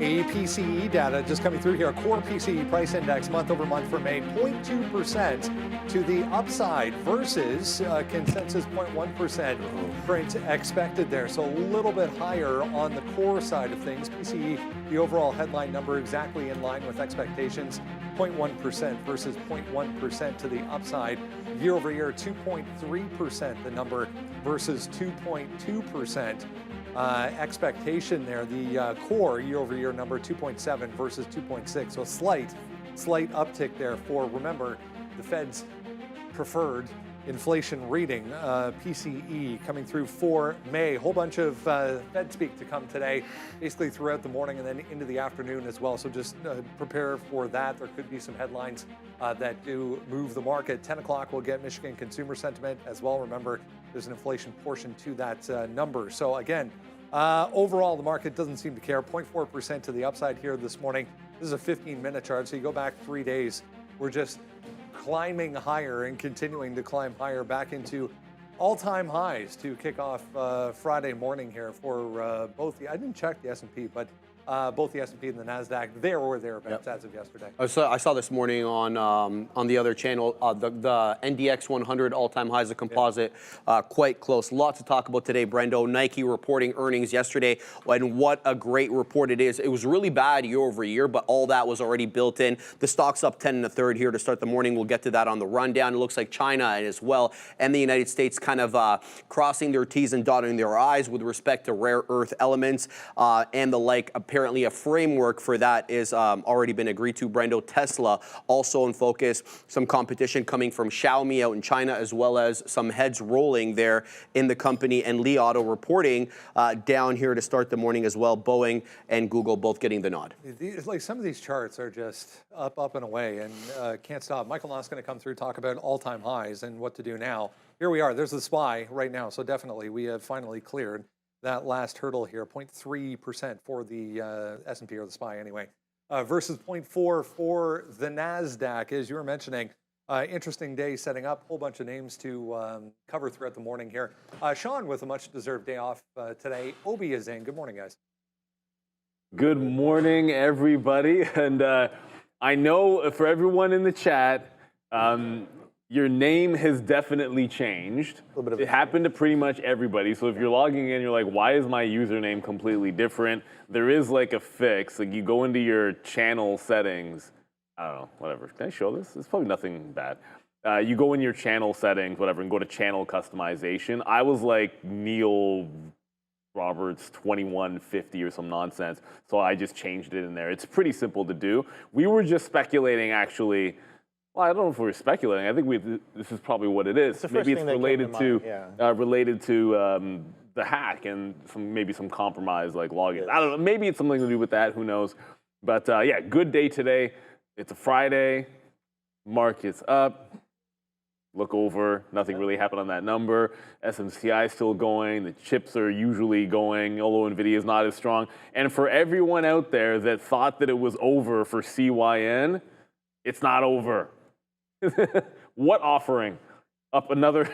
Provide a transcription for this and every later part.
PCE data just coming through here. Core PCE price index month over month for May, 0.2% to the upside versus consensus 0.1% print expected there. So a little bit higher on the core side of things. PCE, the overall headline number exactly in line with expectations, 0.1% versus 0.1% to the upside. Year over year, 2.3% the number versus 2.2%. Expectation there. The core year-over-year number 2.7 versus 2.6, so a slight uptick there for, remember, the Fed's preferred inflation reading, PCE, coming through for May. Whole bunch of Fed speak to come today, basically throughout the morning and then into the afternoon as well. So just prepare for that. There could be some headlines that do move the market. 10 o'clock we'll get Michigan consumer sentiment as well. Remember, there's an inflation portion to that number. So again, overall, the market doesn't seem to care. 0.4% to the upside here this morning. This is a 15-minute chart, so you go back 3 days. We're just climbing higher and continuing to climb higher back into all-time highs to kick off Friday morning here for both the, I didn't check the S&P, but both the S&P and the Nasdaq, there or thereabouts as of yesterday. I saw this morning on the other channel, the NDX 100 all-time highs, a composite, quite close. Lots to talk about today, Brendo. Nike reporting earnings yesterday, and what a great report it is. It was really bad year over year, but all that was already built in. The stock's up 10 1/3 here to start the morning. We'll get to that on the rundown. It looks like China as well and the United States kind of crossing their T's and dotting their I's with respect to rare earth elements and the like. Apparently a framework for that is already been agreed to. Brendo, Tesla also in focus. Some competition coming from Xiaomi out in China, as well as some heads rolling there in the company. And Li Auto reporting down here to start the morning as well. Boeing and Google both getting the nod. It's like some of these charts are just up and away and can't stop. Michael Nos is going to come through, talk about all-time highs and what to do now. Here we are. There's the SPY right now. So definitely we have finally cleared that last hurdle here, 0.3% for the S&P, or the SPY anyway, versus 0.4 for the Nasdaq, as you were mentioning. Interesting day setting up, whole bunch of names to cover throughout the morning here. Sean with a much-deserved day off today. Obi is in. Good morning, guys. Good morning, everybody. And I know for everyone in the chat, your name has definitely changed. It happened to pretty much everybody. So if you're logging in, you're like, why is my username completely different? There is like a fix. Like you go into your channel settings. I don't know, whatever. Can I show this? It's probably nothing bad. You go in your channel settings, whatever, and go to channel customization. I was like Neil Roberts 2150 or some nonsense. So I just changed it in there. It's pretty simple to do. We were just speculating, actually. Well, I don't know if we're speculating. I think this is probably what it is. Maybe it's related to the hack and maybe some compromise like login. I don't know. Maybe it's something to do with that. Who knows? But yeah, good day today. It's a Friday. Market's up. Look over. Nothing really happened on that number. SMCI still going. The chips are usually going, although NVIDIA is not as strong. And for everyone out there that thought that it was over for CYN, it's not over. What offering? Up another.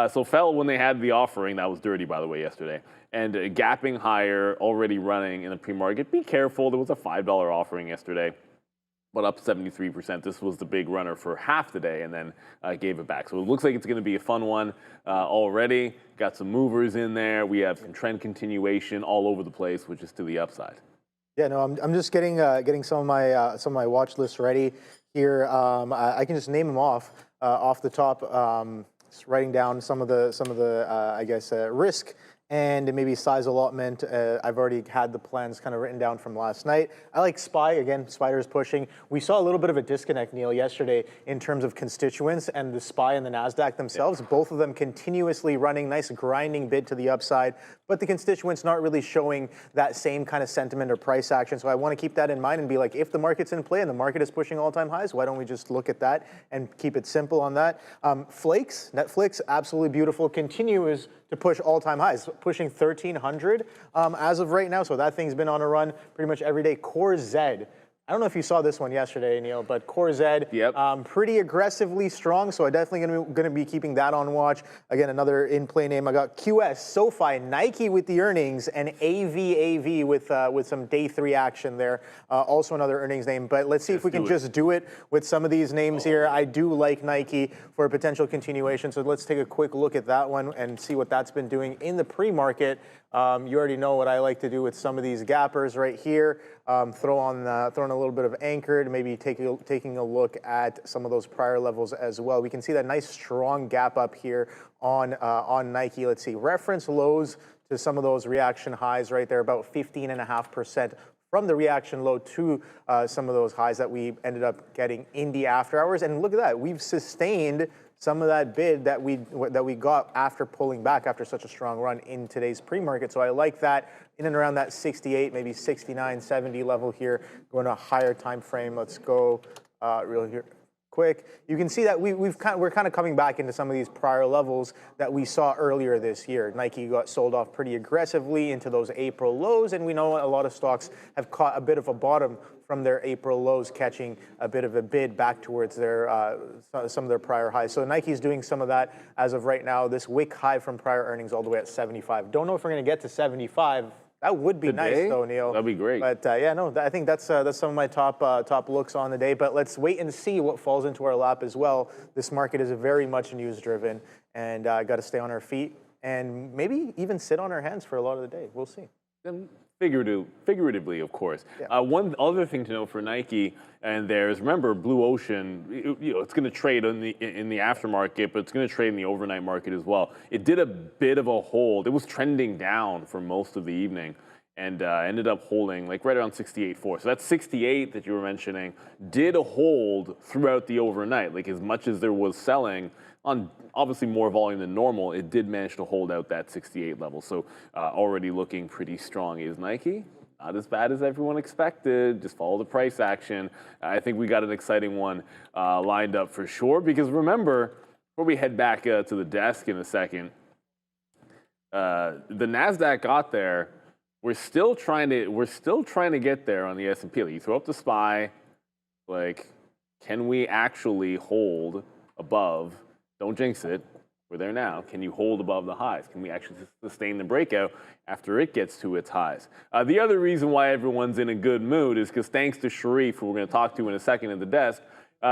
So fell when they had the offering. That was dirty, by the way, yesterday. And gapping higher, already running in the pre-market. Be careful. There was a $5 offering yesterday, but up 73%. This was the big runner for half the day and then gave it back. So it looks like it's going to be a fun one already. Got some movers in there. We have some trend continuation all over the place, which is to the upside. Yeah, no, I'm just getting some of my watch lists ready here. I can just name them off the top. Just writing down some of the I guess risk and maybe size allotment. I've already had the plans kind of written down from last night. I like SPY, again, Spider's pushing. We saw a little bit of a disconnect, Neil, yesterday in terms of constituents and the SPY and the Nasdaq themselves. Yeah. Both of them continuously running, nice grinding bid to the upside, but the constituents not really showing that same kind of sentiment or price action. So I want to keep that in mind and be like, if the market's in play and the market is pushing all-time highs, why don't we just look at that and keep it simple on that? Flakes, Netflix, absolutely beautiful, continues to push all-time highs, pushing 1,300 as of right now. So that thing's been on a run pretty much every day. Core Z, I don't know if you saw this one yesterday, Neil, but Core Z, pretty aggressively strong, so I'm definitely going to be keeping that on watch. Again, another in-play name. I got QS, SoFi, Nike with the earnings, and AVAV with some day 3 action there. Also another earnings name, but let's see if we can just do it with some of these names here. I do like Nike for a potential continuation, so let's take a quick look at that one and see what that's been doing in the pre-market. You already know what I like to do with some of these gappers right here. Throwing a little bit of anchored, maybe taking a look at some of those prior levels as well. We can see that nice strong gap up here on Nike. Let's see, reference lows to some of those reaction highs right there, about 15.5% from the reaction low to some of those highs that we ended up getting in the after hours. And look at that, we've sustained some of that bid that we got after pulling back after such a strong run in today's pre-market. So I like that in and around that 68, maybe 69, 70 level here, going to a higher time frame. Let's go real here quick. You can see that we're kind of coming back into some of these prior levels that we saw earlier this year. Nike got sold off pretty aggressively into those April lows, and we know a lot of stocks have caught a bit of a bottom from their April lows, catching a bit of a bid back towards their some of their prior highs. So Nike's doing some of that as of right now. This wick high from prior earnings all the way at 75. Don't know if we're going to get to 75. That would be nice, though, Neil. That'd be great. But yeah, no, I think that's some of my top looks on the day. But let's wait and see what falls into our lap as well. This market is very much news driven, and got to stay on our feet and maybe even sit on our hands for a lot of the day. We'll see. Figuratively, of course. Yeah. One other thing to note for Nike, and there's, remember, Blue Ocean, it's going to trade in the aftermarket, but it's going to trade in the overnight market as well. It did a bit of a hold. It was trending down for most of the evening and ended up holding like right around 68.4. So that 68 that you were mentioning did hold throughout the overnight. Like as much as there was selling on obviously more volume than normal, it did manage to hold out that 68 level. So already looking pretty strong. Is Nike not as bad as everyone expected? Just follow the price action. I think we got an exciting one lined up for sure. Because remember, before we head back to the desk in a second, the Nasdaq got there. We're still trying to get there on the S&P. Like you throw up the SPY, like, can we actually hold above? Don't jinx it. We're there now. Can you hold above the highs? Can we actually sustain the breakout after it gets to its highs? The other reason why everyone's in a good mood is because thanks to Sharif, who we're going to talk to in a second at the desk,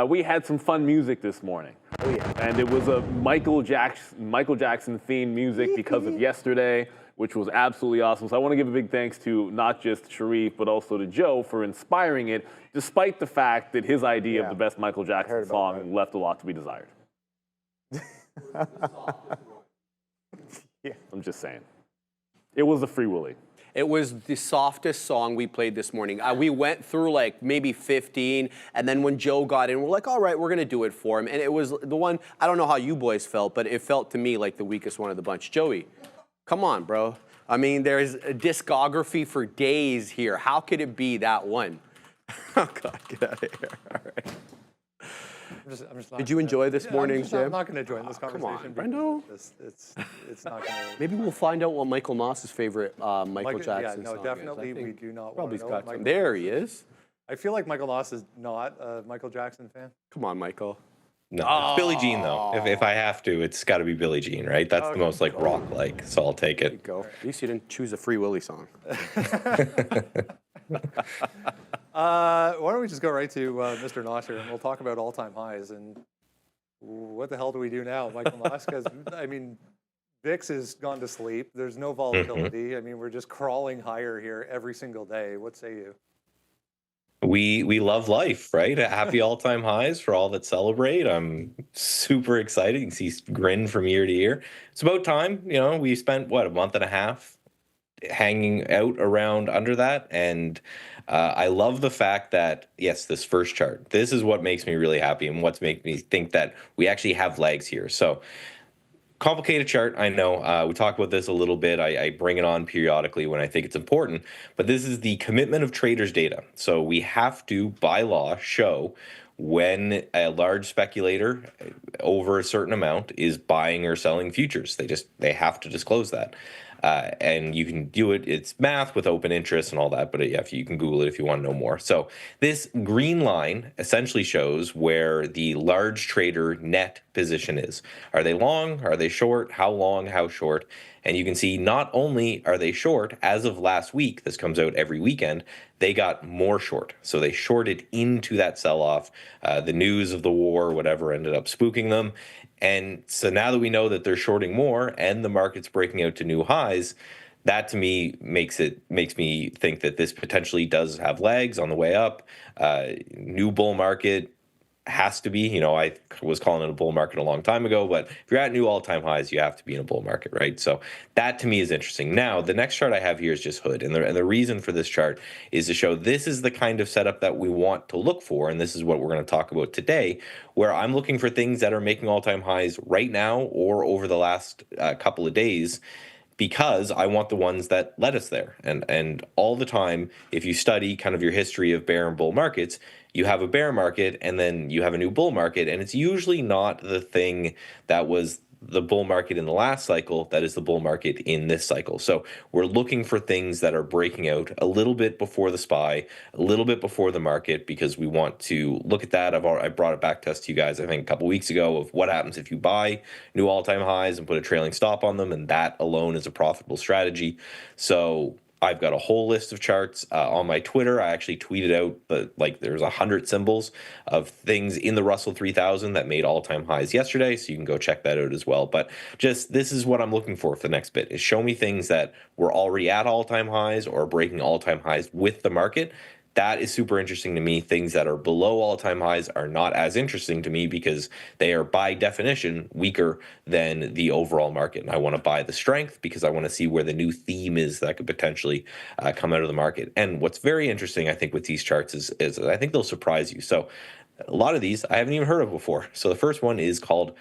we had some fun music this morning. Oh, yeah. And it was a Michael Jackson themed music because of yesterday, which was absolutely awesome. So I want to give a big thanks to not just Sharif, but also to Joe for inspiring it, despite the fact that his idea of the best Michael Jackson song left a lot to be desired. Yeah. I'm just saying. It was a Free Willy. It was the softest song we played this morning. We went through like maybe 15, and then when Joe got in, we're like, all right, we're going to do it for him. And it was the one, I don't know how you boys felt, but it felt to me like the weakest one of the bunch. Joey, come on, bro. I mean, there's a discography for days here. How could it be that one? Oh, God, get out of here. All right. I'm just Did you enjoy this morning's jam? I'm not going to join this conversation. Come on, Brendo. It's not going to. Maybe we'll find out what Michael Nos' favorite Michael Jackson song is. Definitely we do not. Probably got got some. There he is. I feel like Michael Nos is not a Michael Jackson fan. Come on, Michael. No, it's Billie Jean though. If I have to, it's got to be Billie Jean, right? That's the most like rock-like, so I'll take it. There you go. At least you didn't choose a Free Willy song. Why don't we just go right to Mr. Nos here, and we'll talk about all-time highs and what the hell do we do now, Michael Nos? Because I mean, VIX has gone to sleep. There's no volatility. I mean, we're just crawling higher here every single day. What say you? We love life, right? Happy all-time highs for all that celebrate. I'm super excited. You can see grin from year to year. It's about time. You know, we spent what, a month and a half hanging out around under that, and I love the fact that yes, this first chart. This is what makes me really happy, and what's making me think that we actually have legs here. So. Complicated chart, I know. We talk about this a little bit. I bring it on periodically when I think it's important. But this is the commitment of traders' data. So we have to, by law, show when a large speculator over a certain amount is buying or selling futures. They have to disclose that. and you can do it. It's math with open interest and all that, but yeah, you can Google it if you want to know more. So this green line essentially shows where the large trader net position is. Are they long? Are they short? How long? How short? And you can see not only are they short, as of last week, this comes out every weekend, they got more short. So they shorted into that sell-off. The news of the war, whatever, ended up spooking them. And so now that we know that they're shorting more and the market's breaking out to new highs, that to me makes me think that this potentially does have legs on the way up. New bull market has to be, I was calling it a bull market a long time ago, but if you're at new all-time highs, you have to be in a bull market, right? So that to me is interesting. Now, the next chart I have here is just hood, and the reason for this chart is to show this is the kind of setup that we want to look for, and this is what we're going to talk about today, where I'm looking for things that are making all-time highs right now or over the last couple of days, because I want the ones that led us there. And all the time, if you study kind of your history of bear and bull markets, you have a bear market and then you have a new bull market, and it's usually not the thing that was the bull market in the last cycle that is the bull market in this cycle. So we're looking for things that are breaking out a little bit before the SPY, a little bit before the market, because we want to look at that. I brought it back test to you guys, I think a couple weeks ago, of what happens if you buy new all-time highs and put a trailing stop on them, and that alone is a profitable strategy. So I've got a whole list of charts on my Twitter. I actually tweeted out there's 100 symbols of things in the Russell 3000 that made all-time highs yesterday, so you can go check that out as well. But just this is what I'm looking for the next bit, is show me things that were already at all-time highs or breaking all-time highs with the market. That is super interesting to me. Things that are below all-time highs are not as interesting to me because they are by definition weaker than the overall market. And I want to buy the strength because I want to see where the new theme is that could potentially come out of the market. And what's very interesting, I think, with these charts is I think they'll surprise you. So a lot of these I haven't even heard of before. So the first one is called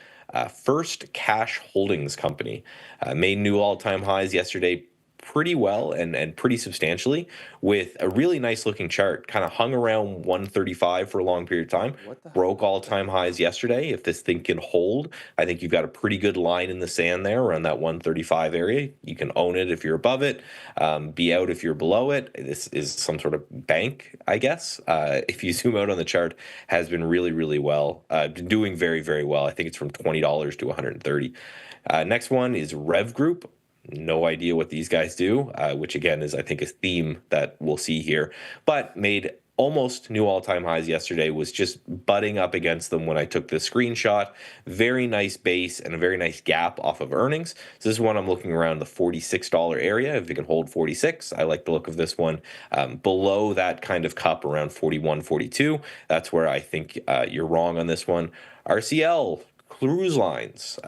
First Cash Holdings Company. Made new all-time highs yesterday pretty well and pretty substantially, with a really nice looking chart, kind of hung around 135 for a long period of time, broke all-time highs yesterday. If this thing can hold, I think you've got a pretty good line in the sand there around that 135 area. You can own it if you're above it, be out if you're below it. This is some sort of bank, I guess. If you zoom out on the chart, has been really, really well, been doing very, very well. I think it's from $20 to 130. Next one is Rev Group. No idea what these guys do, which again is, I think, a theme that we'll see here, but made almost new all-time highs yesterday, was just butting up against them when I took the screenshot. Very nice base and a very nice gap off of earnings. So this is one I'm looking around the $46 area. If it can hold 46, I like the look of this one. Below that kind of cup around 41, 42, that's where I think you're wrong on this one. RCL, Cruise Lines.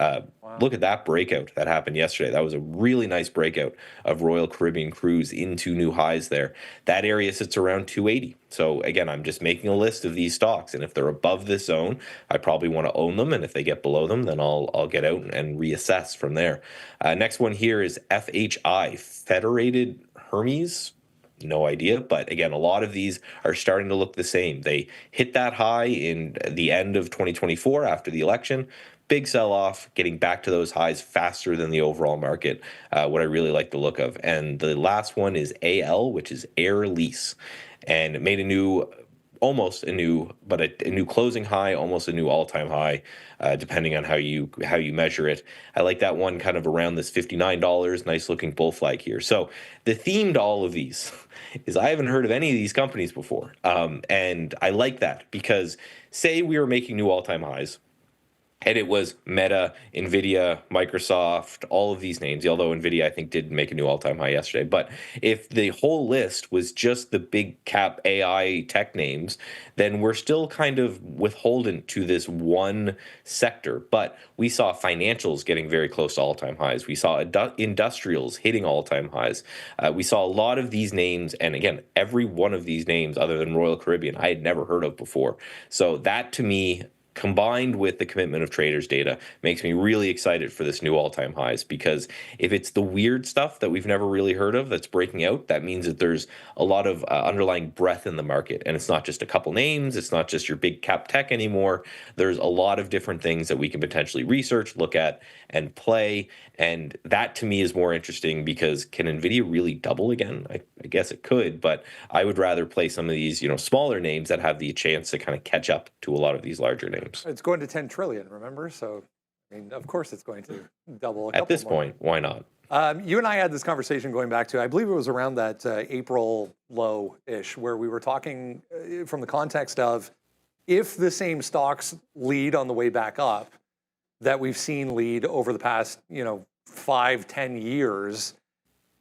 Look at that breakout that happened yesterday. That was a really nice breakout of Royal Caribbean Cruise into new highs there. That area sits around 280. So again, I'm just making a list of these stocks, and if they're above this zone, I probably want to own them, and if they get below them, then I'll get out and reassess from there. Next one here is FHI, Federated Hermes. No idea, but again, a lot of these are starting to look the same. They hit that high in the end of 2024 after the election. Big sell-off, getting back to those highs faster than the overall market, what I really like the look of. And the last one is AL, which is Air Lease. And it made almost a new closing high, almost a new all-time high, depending on how you measure it. I like that one kind of around this $59, nice looking bull flag here. So the theme to all of these is I haven't heard of any of these companies before. And I like that, because say we were making new all-time highs, and it was Meta, NVIDIA, Microsoft, all of these names, although NVIDIA, I think, did make a new all-time high yesterday. But if the whole list was just the big cap AI tech names, then we're still kind of withholden to this one sector. But we saw financials getting very close to all-time highs. We saw industrials hitting all-time highs. We saw a lot of these names, and again, every one of these names, other than Royal Caribbean, I had never heard of before. So that, to me, combined with the commitment of traders data, makes me really excited for this new all-time highs, because if it's the weird stuff that we've never really heard of that's breaking out, that means that there's a lot of underlying breadth in the market, and it's not just a couple names, it's not just your big cap tech anymore. There's a lot of different things that we can potentially research, look at, and play, and that to me is more interesting, because can NVIDIA really double again? I guess it could, but I would rather play some of these, smaller names that have the chance to kind of catch up to a lot of these larger names. It's going to 10 trillion, remember? So, I mean, of course it's going to double a couple At this more. point, why not? You and I had this conversation going back to, I believe it was around that April low-ish, where we were talking from the context of, if the same stocks lead on the way back up that we've seen lead over the past, 5-10 years,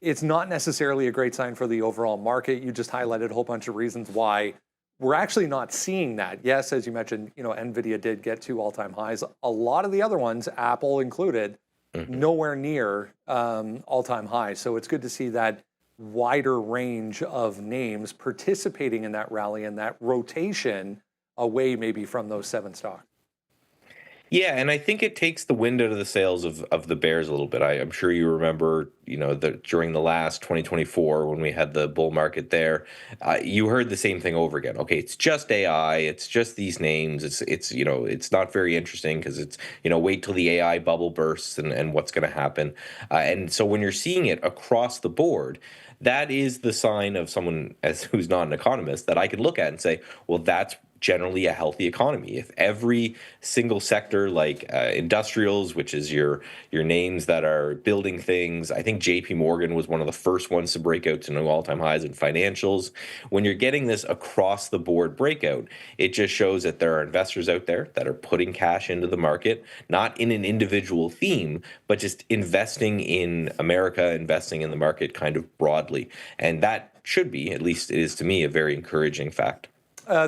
it's not necessarily a great sign for the overall market. You just highlighted a whole bunch of reasons why we're actually not seeing that. Yes, as you mentioned, NVIDIA did get to all-time highs. A lot of the other ones, Apple included, nowhere near all-time highs. So it's good to see that wider range of names participating in that rally and that rotation away maybe from those 7 stocks. Yeah, and I think it takes the wind out of the sails of the bears a little bit. I'm sure you remember, during the last 2024 when we had the bull market there, you heard the same thing over again. Okay, it's just AI, it's just these names. It's not very interesting because it's wait till the AI bubble bursts and what's going to happen. And so when you're seeing it across the board, that is the sign of someone who's not an economist that I could look at and say, well, that's generally a healthy economy. If every single sector, like industrials, which is your names that are building things, I think JP Morgan was one of the first ones to break out to new all-time highs in financials. When you're getting this across the board breakout, it just shows that there are investors out there that are putting cash into the market, not in an individual theme, but just investing in America, investing in the market kind of broadly. And that should be, at least it is to me, a very encouraging fact.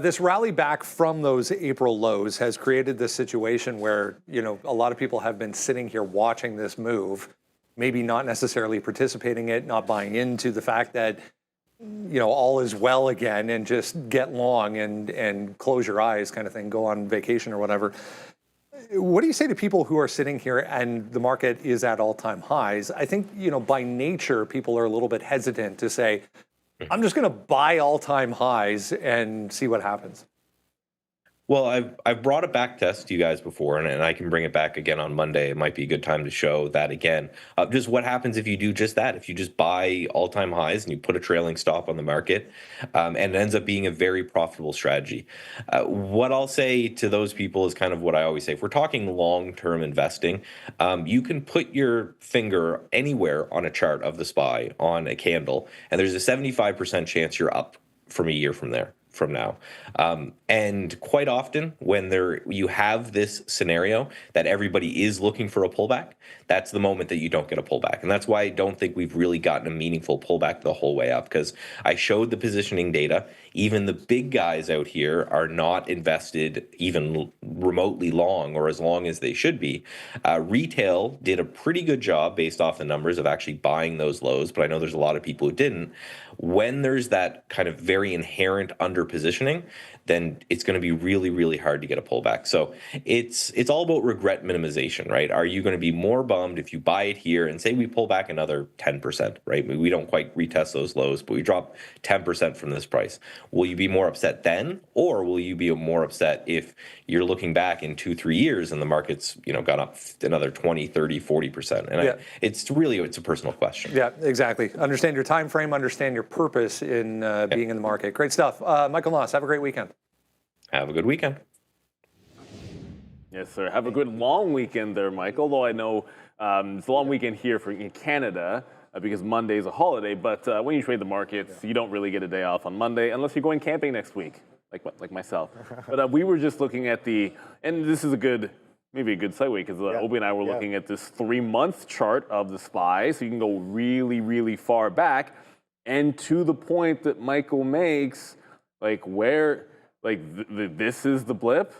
This rally back from those April lows has created this situation where, a lot of people have been sitting here watching this move, maybe not necessarily participating in it, not buying into the fact that, all is well again, and just get long and close your eyes kind of thing, go on vacation or whatever. What do you say to people who are sitting here and the market is at all-time highs? I think, by nature, people are a little bit hesitant to say, I'm just going to buy all-time highs and see what happens. Well, I've brought a back test to you guys before, and I can bring it back again on Monday. It might be a good time to show that again. Just what happens if you do just that, if you just buy all-time highs and you put a trailing stop on the market, and it ends up being a very profitable strategy. What I'll say to those people is kind of what I always say. If we're talking long-term investing, you can put your finger anywhere on a chart of the SPY on a candle, and there's a 75% chance you're up from a year from now. And quite often when you have this scenario that everybody is looking for a pullback, that's the moment that you don't get a pullback. And that's why I don't think we've really gotten a meaningful pullback the whole way up, because I showed the positioning data. Even the big guys out here are not invested even remotely long or as long as they should be. Retail did a pretty good job based off the numbers of actually buying those lows, but I know there's a lot of people who didn't. When there's that kind of very inherent under positioning, then it's going to be really, really hard to get a pullback. So it's all about regret minimization, right? Are you going to be more bummed if you buy it here and say we pull back another 10%, right? We don't quite retest those lows, but we drop 10% from this price. Will you be more upset then? Or will you be more upset if you're looking back in 2-3 years and the market's, gone up another 20, 30, 40%? And it's a personal question. Yeah, exactly. Understand your time frame, understand your purpose in being in the market. Great stuff. Michael Nos, have a great weekend. Have a good weekend. Yes, sir. Have a good long weekend there, Michael. Although I know it's a long weekend here in Canada because Monday is a holiday. But when you trade the markets, you don't really get a day off on Monday unless you're going camping next week, like myself. But we were just looking at and this is maybe a good segue because Obi and I were looking at this 3-month chart of the SPY, so you can go really, really far back. And to the point that Michael makes, this is the blip,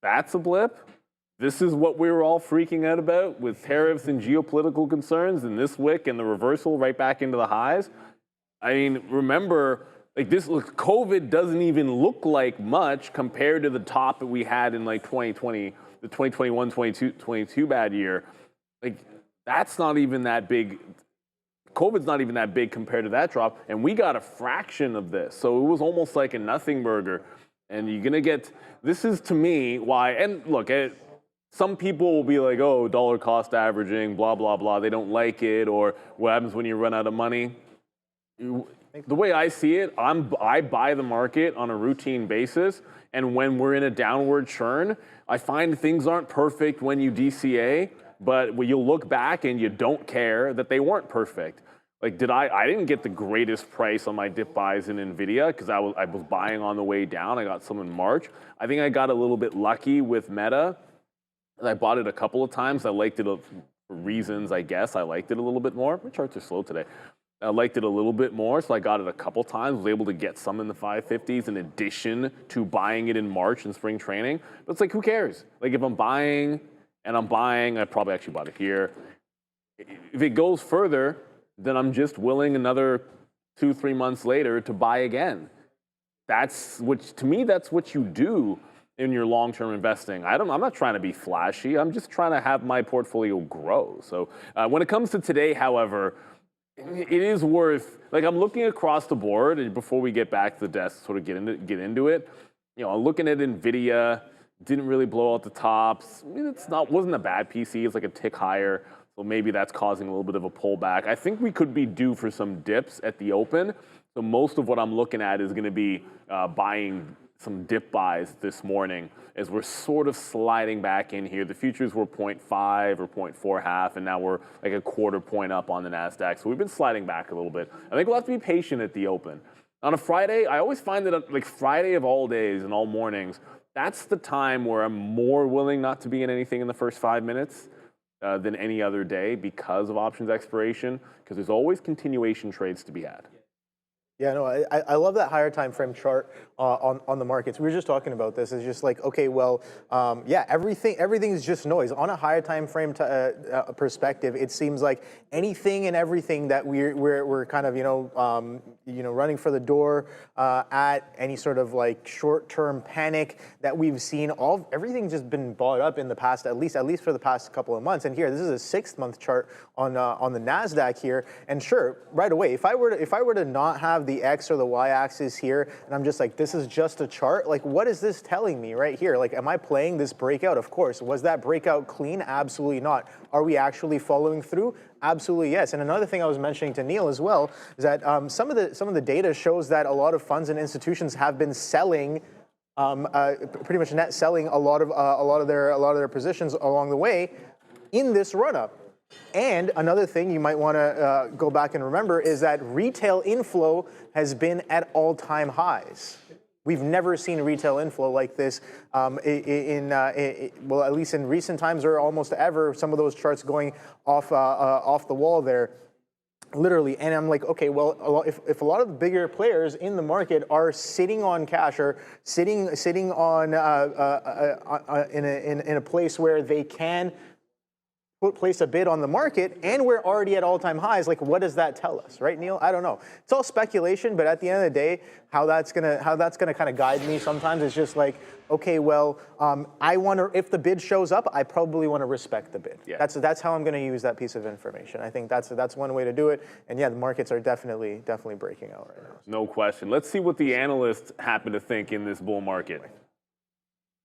that's a blip. This is what we were all freaking out about with tariffs and geopolitical concerns, and this wick and the reversal right back into the highs. I mean, remember, like this, look, COVID doesn't even look like much compared to the top that we had in like 2020, the 2021, 22 bad year. Like that's not even that big. COVID's not even that big compared to that drop, and we got a fraction of this. So it was almost like a nothing burger. And you're gonna get, this is to me why, and look, some people will be like, oh, dollar cost averaging, blah, blah, blah. They don't like it, or what happens when you run out of money. The way I see it, I buy the market on a routine basis, and when we're in a downward churn, I find things aren't perfect when you DCA, but when you look back and you don't care that they weren't perfect. Like, I didn't get the greatest price on my dip buys in NVIDIA because I was buying on the way down. I got some in March. I think I got a little bit lucky with Meta. I bought it a couple of times. I liked it for reasons, I guess. I liked it a little bit more. My charts are slow today. I liked it a little bit more, so I got it a couple times. Was able to get some in the 550s in addition to buying it in March in spring training. But it's like, who cares? Like, if I'm buying, I probably actually bought it here. If it goes further, then I'm just willing another 2-3 months later to buy again. To me, that's what you do in your long-term investing. I'm not trying to be flashy. I'm just trying to have my portfolio grow. So when it comes to today, however, it is worth, like, I'm looking across the board, and before we get back to the desk, sort of get into it. You know, I'm looking at NVIDIA, didn't really blow out the tops. I mean, wasn't a bad PC. It's like a tick higher, so maybe that's causing a little bit of a pullback. I think we could be due for some dips at the open. So most of what I'm looking at is going to be buying some dip buys this morning as we're sort of sliding back in here. The futures were 0.5 or 0.4 and now we're like a quarter point up on the Nasdaq. So we've been sliding back a little bit. I think we'll have to be patient at the open. On a Friday, I always find that like Friday of all days and all mornings, that's the time where I'm more willing not to be in anything in the first 5 minutes than any other day because of options expiration, because there's always continuation trades to be had. Yeah, no, I love that higher time frame chart on the markets. We were just talking about this. It's just like, okay, well, yeah, everything is just noise. On a higher time frame perspective, it seems like anything and everything that we're kind of running for the door at, any sort of like short-term panic that we've seen. Everything's just been bought up in the past, at least for the past couple of months. And here, this is a 6-month chart on the Nasdaq here. And sure, right away, if I were to not have the X or the Y axis here, and I'm just like, this is just a chart, like, what is this telling me right here? Like, am I playing this breakout? Of course. Was that breakout clean? Absolutely not. Are we actually following through? Absolutely yes. And another thing I was mentioning to Neil as well is that some of the data shows that a lot of funds and institutions have been selling, pretty much net selling a lot of their positions along the way in this run up. And another thing you might want to go back and remember is that retail inflow has been at all-time highs. We've never seen retail inflow like this well, at least in recent times or almost ever. Some of those charts going off the wall there, literally. And I'm like, okay, well, if a lot of the bigger players in the market are sitting on cash or sitting on in a place where they can place a bid on the market, and we're already at all-time highs, like, what does that tell us, right, Neil? I don't know. It's all speculation, but at the end of the day, how that's gonna kind of guide me sometimes is just like, okay, well, if the bid shows up, I probably want to respect the bid. Yeah. That's how I'm going to use that piece of information. I think that's one way to do it. And yeah, the markets are definitely breaking out right now. No question. Let's see what the analysts happen to think in this bull market.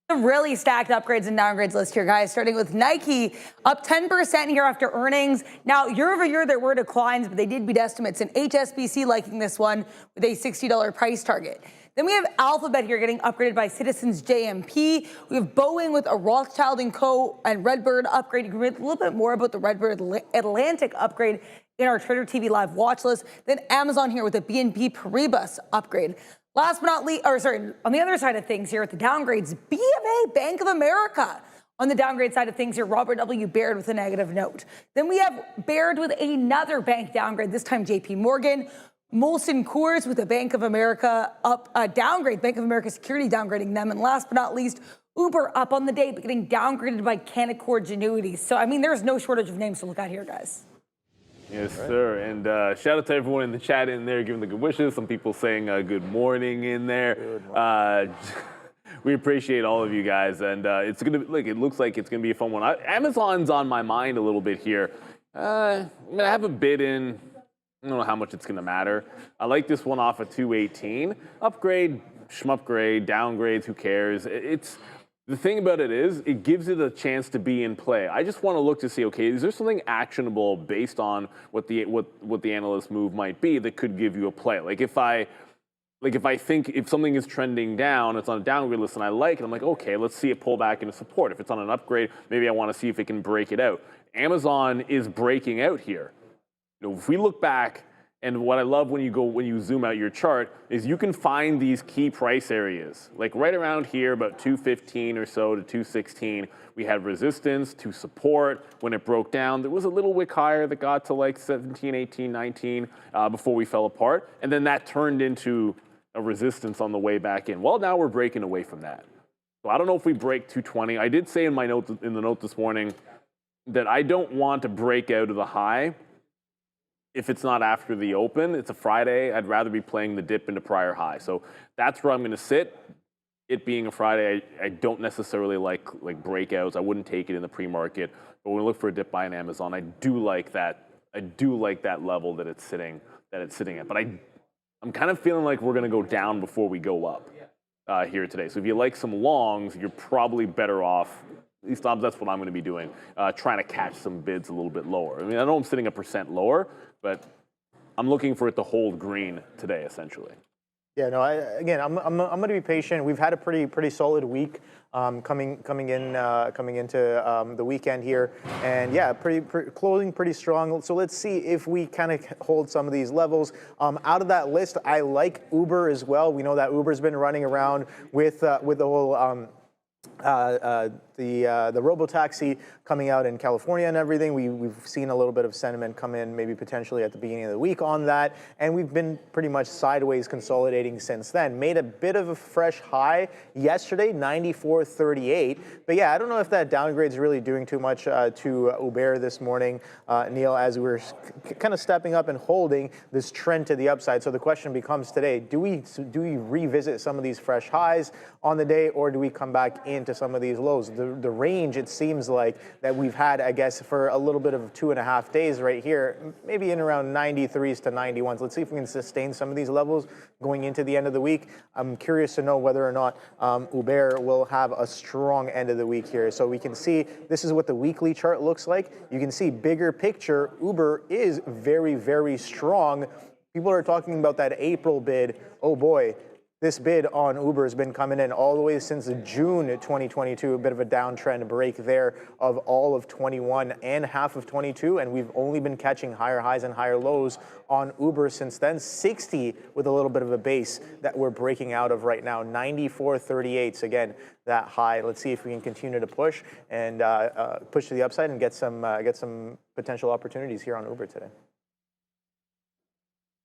A really stacked upgrades and downgrades list here, guys, starting with Nike, up 10% here after earnings. Now, year over year, there were declines, but they did beat estimates, and HSBC liking this one with a $60 price target. Then we have Alphabet here getting upgraded by Citizens JMP. We have Boeing with a Rothschild & Co. and Redbird upgrade. You can read a little bit more about the Redbird Atlantic upgrade in our Trader TV Live watch list. Then Amazon here with a BNP Paribas upgrade. Last but not least, on the other side of things here at the downgrades, BofA, Bank of America. On the downgrade side of things here, Robert W. Baird with a negative note. Then we have Baird with another bank downgrade, this time JP Morgan. Molson Coors with a Bank of America downgrade, Bank of America Security downgrading them. And last but not least, Uber up on the day, but getting downgraded by Canaccord Genuity. So, I mean, there's no shortage of names to look at here, guys. Yes, sir. And shout out to everyone in the chat in there giving the good wishes. Some people saying good morning in there. We appreciate all of you guys. And it's going to it looks like it's going to be a fun one. Amazon's on my mind a little bit here. I'm going to have a bid in. I don't know how much it's going to matter. I like this one off of 218. Upgrade, schmupgrade, downgrades, who cares? The thing about it is, it gives it a chance to be in play. I just want to look to see, okay, is there something actionable based on what the analyst move might be that could give you a play? Like if I think if something is trending down, it's on a downgrade list, and I like it, I'm like, okay, let's see it pull back into support. If it's on an upgrade, maybe I want to see if it can break it out. Amazon is breaking out here. If we look back, and what I love when you zoom out your chart is you can find these key price areas. Like right around here, about 215 or so to 216, we had resistance to support. When it broke down, there was a little wick higher that got to like 17, 18, 19 before we fell apart. And then that turned into a resistance on the way back in. Well, now we're breaking away from that. So I don't know if we break 220. I did say in my note, in the note this morning, that I don't want to break out of the high if it's not after the open. It's a Friday. I'd rather be playing the dip into prior high. So that's where I'm going to sit. It being a Friday, I don't necessarily like breakouts. I wouldn't take it in the pre-market. But when we look for a dip buy in Amazon, I do like that. I do like that level that it's sitting at. But I'm kind of feeling like we're going to go down before we go up here today. So if you like some longs, you're probably better off. At least that's what I'm going to be doing, trying to catch some bids a little bit lower. I mean, I know I'm sitting 1% lower, but I'm looking for it to hold green today, essentially. Yeah, no. I'm going to be patient. We've had a pretty solid week coming into the weekend here, and yeah, closing pretty strong. So let's see if we kind of hold some of these levels. Out of that list, I like Uber as well. We know that Uber's been running around with the whole. The robo-taxi coming out in California and everything. We've seen a little bit of sentiment come in, maybe potentially at the beginning of the week on that, and we've been pretty much sideways consolidating since then. Made a bit of a fresh high yesterday, 94.38. But yeah, I don't know if that downgrade's really doing too much to Uber this morning, Neil, as we're kind of stepping up and holding this trend to the upside. So the question becomes today: do we revisit some of these fresh highs on the day, or do we come back into some of these lows? The range, it seems like, that we've had, I guess, for a little bit of 2.5 days right here, maybe in around 93s to 91s. Let's see if we can sustain some of these levels going into the end of the week. I'm curious to know whether or not Uber will have a strong end of the week here. So we can see, this is what the weekly chart looks like. You can see bigger picture, Uber is very, very strong. People are talking about that April bid. Oh boy. This bid on Uber has been coming in all the way since June 2022, a bit of a downtrend break there of all of 21 and half of 22, and we've only been catching higher highs and higher lows on Uber since then. 60 with a little bit of a base that we're breaking out of right now, 94.38. So again, that high. Let's see if we can continue to push and push to the upside and get some potential opportunities here on Uber today.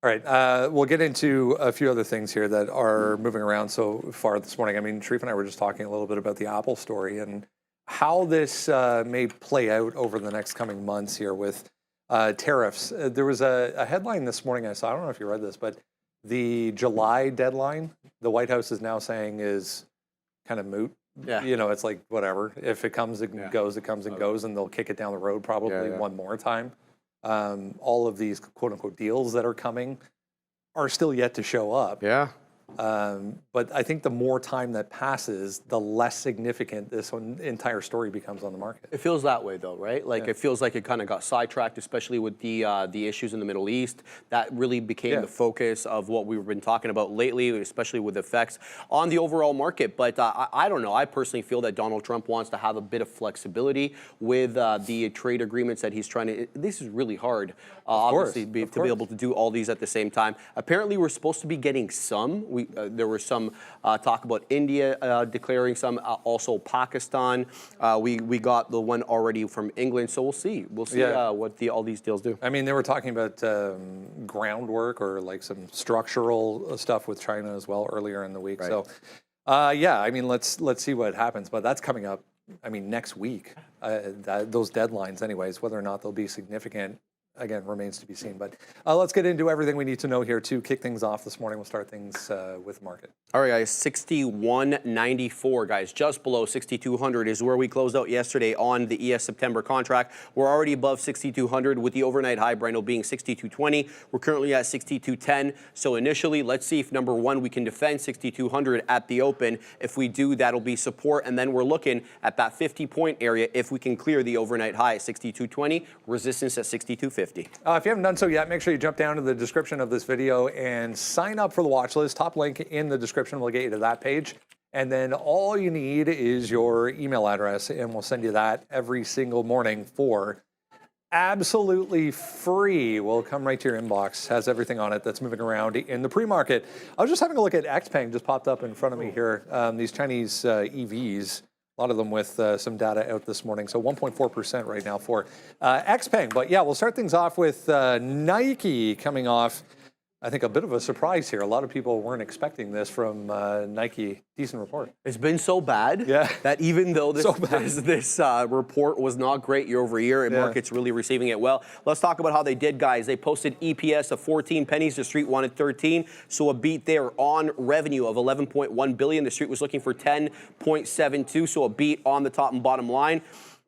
All right, we'll get into a few other things here that are moving around so far this morning. I mean, Tariff and I were just talking a little bit about the Apple story and how this may play out over the next coming months here with tariffs. There was a headline this morning I saw, I don't know if you read this, but the July deadline, the White House is now saying is kind of moot. Yeah. You know, it's like, whatever. If it comes and goes, it comes and goes, and they'll kick it down the road probably one more time. All of these quote-unquote deals that are coming are still yet to show up. Yeah. But I think the more time that passes, the less significant this entire story becomes on the market. It feels that way, though, right? Like it feels like it kind of got sidetracked, especially with the issues in the Middle East. That really became the focus of what we've been talking about lately, especially with effects on the overall market. But I don't know. I personally feel that Donald Trump wants to have a bit of flexibility with the trade agreements that he's trying to. This is really hard, obviously, to be able to do all these at the same time. Apparently, we're supposed to be getting some. There was some talk about India declaring some, also Pakistan. We got the one already from England, so we'll see. We'll see what all these deals do. I mean, they were talking about groundwork or like some structural stuff with China as well earlier in the week. Right. So, yeah, I mean, let's see what happens. But that's coming up, I mean, next week. Those deadlines, anyways, whether or not they'll be significant again, remains to be seen. But let's get into everything we need to know here to kick things off this morning. We'll start things with market. All right, guys, 61.94, guys, just below 6,200 is where we closed out yesterday on the ES September contract. We're already above 6,200 with the overnight high, Brendo, being 6,220. We're currently at 6,210. So initially, let's see if, number one, we can defend 6,200 at the open. If we do, that'll be support. And then we're looking at that 50-point area if we can clear the overnight high at 6,220, resistance at 6,250. If you haven't done so yet, make sure you jump down to the description of this video and sign up for the watch list. Top link in the description will get you to that page. And then all you need is your email address, and we'll send you that every single morning for absolutely free. Will come right to your inbox. Has everything on it that's moving around in the pre-market. I was just having a look at XPeng, just popped up in front of me here. These Chinese EVs. A lot of them with some data out this morning. So 1.4% right now for XPeng. But yeah, we'll start things off with Nike coming off, I think, a bit of a surprise here. A lot of people weren't expecting this from Nike. Decent report. It's been so bad that even though this report was not great year over year, and market's really receiving it well. Let's talk about how they did, guys. They posted EPS of 14 pennies. The street wanted 13, so a beat there on revenue of 11.1 billion. The street was looking for 10.72, so a beat on the top and bottom line.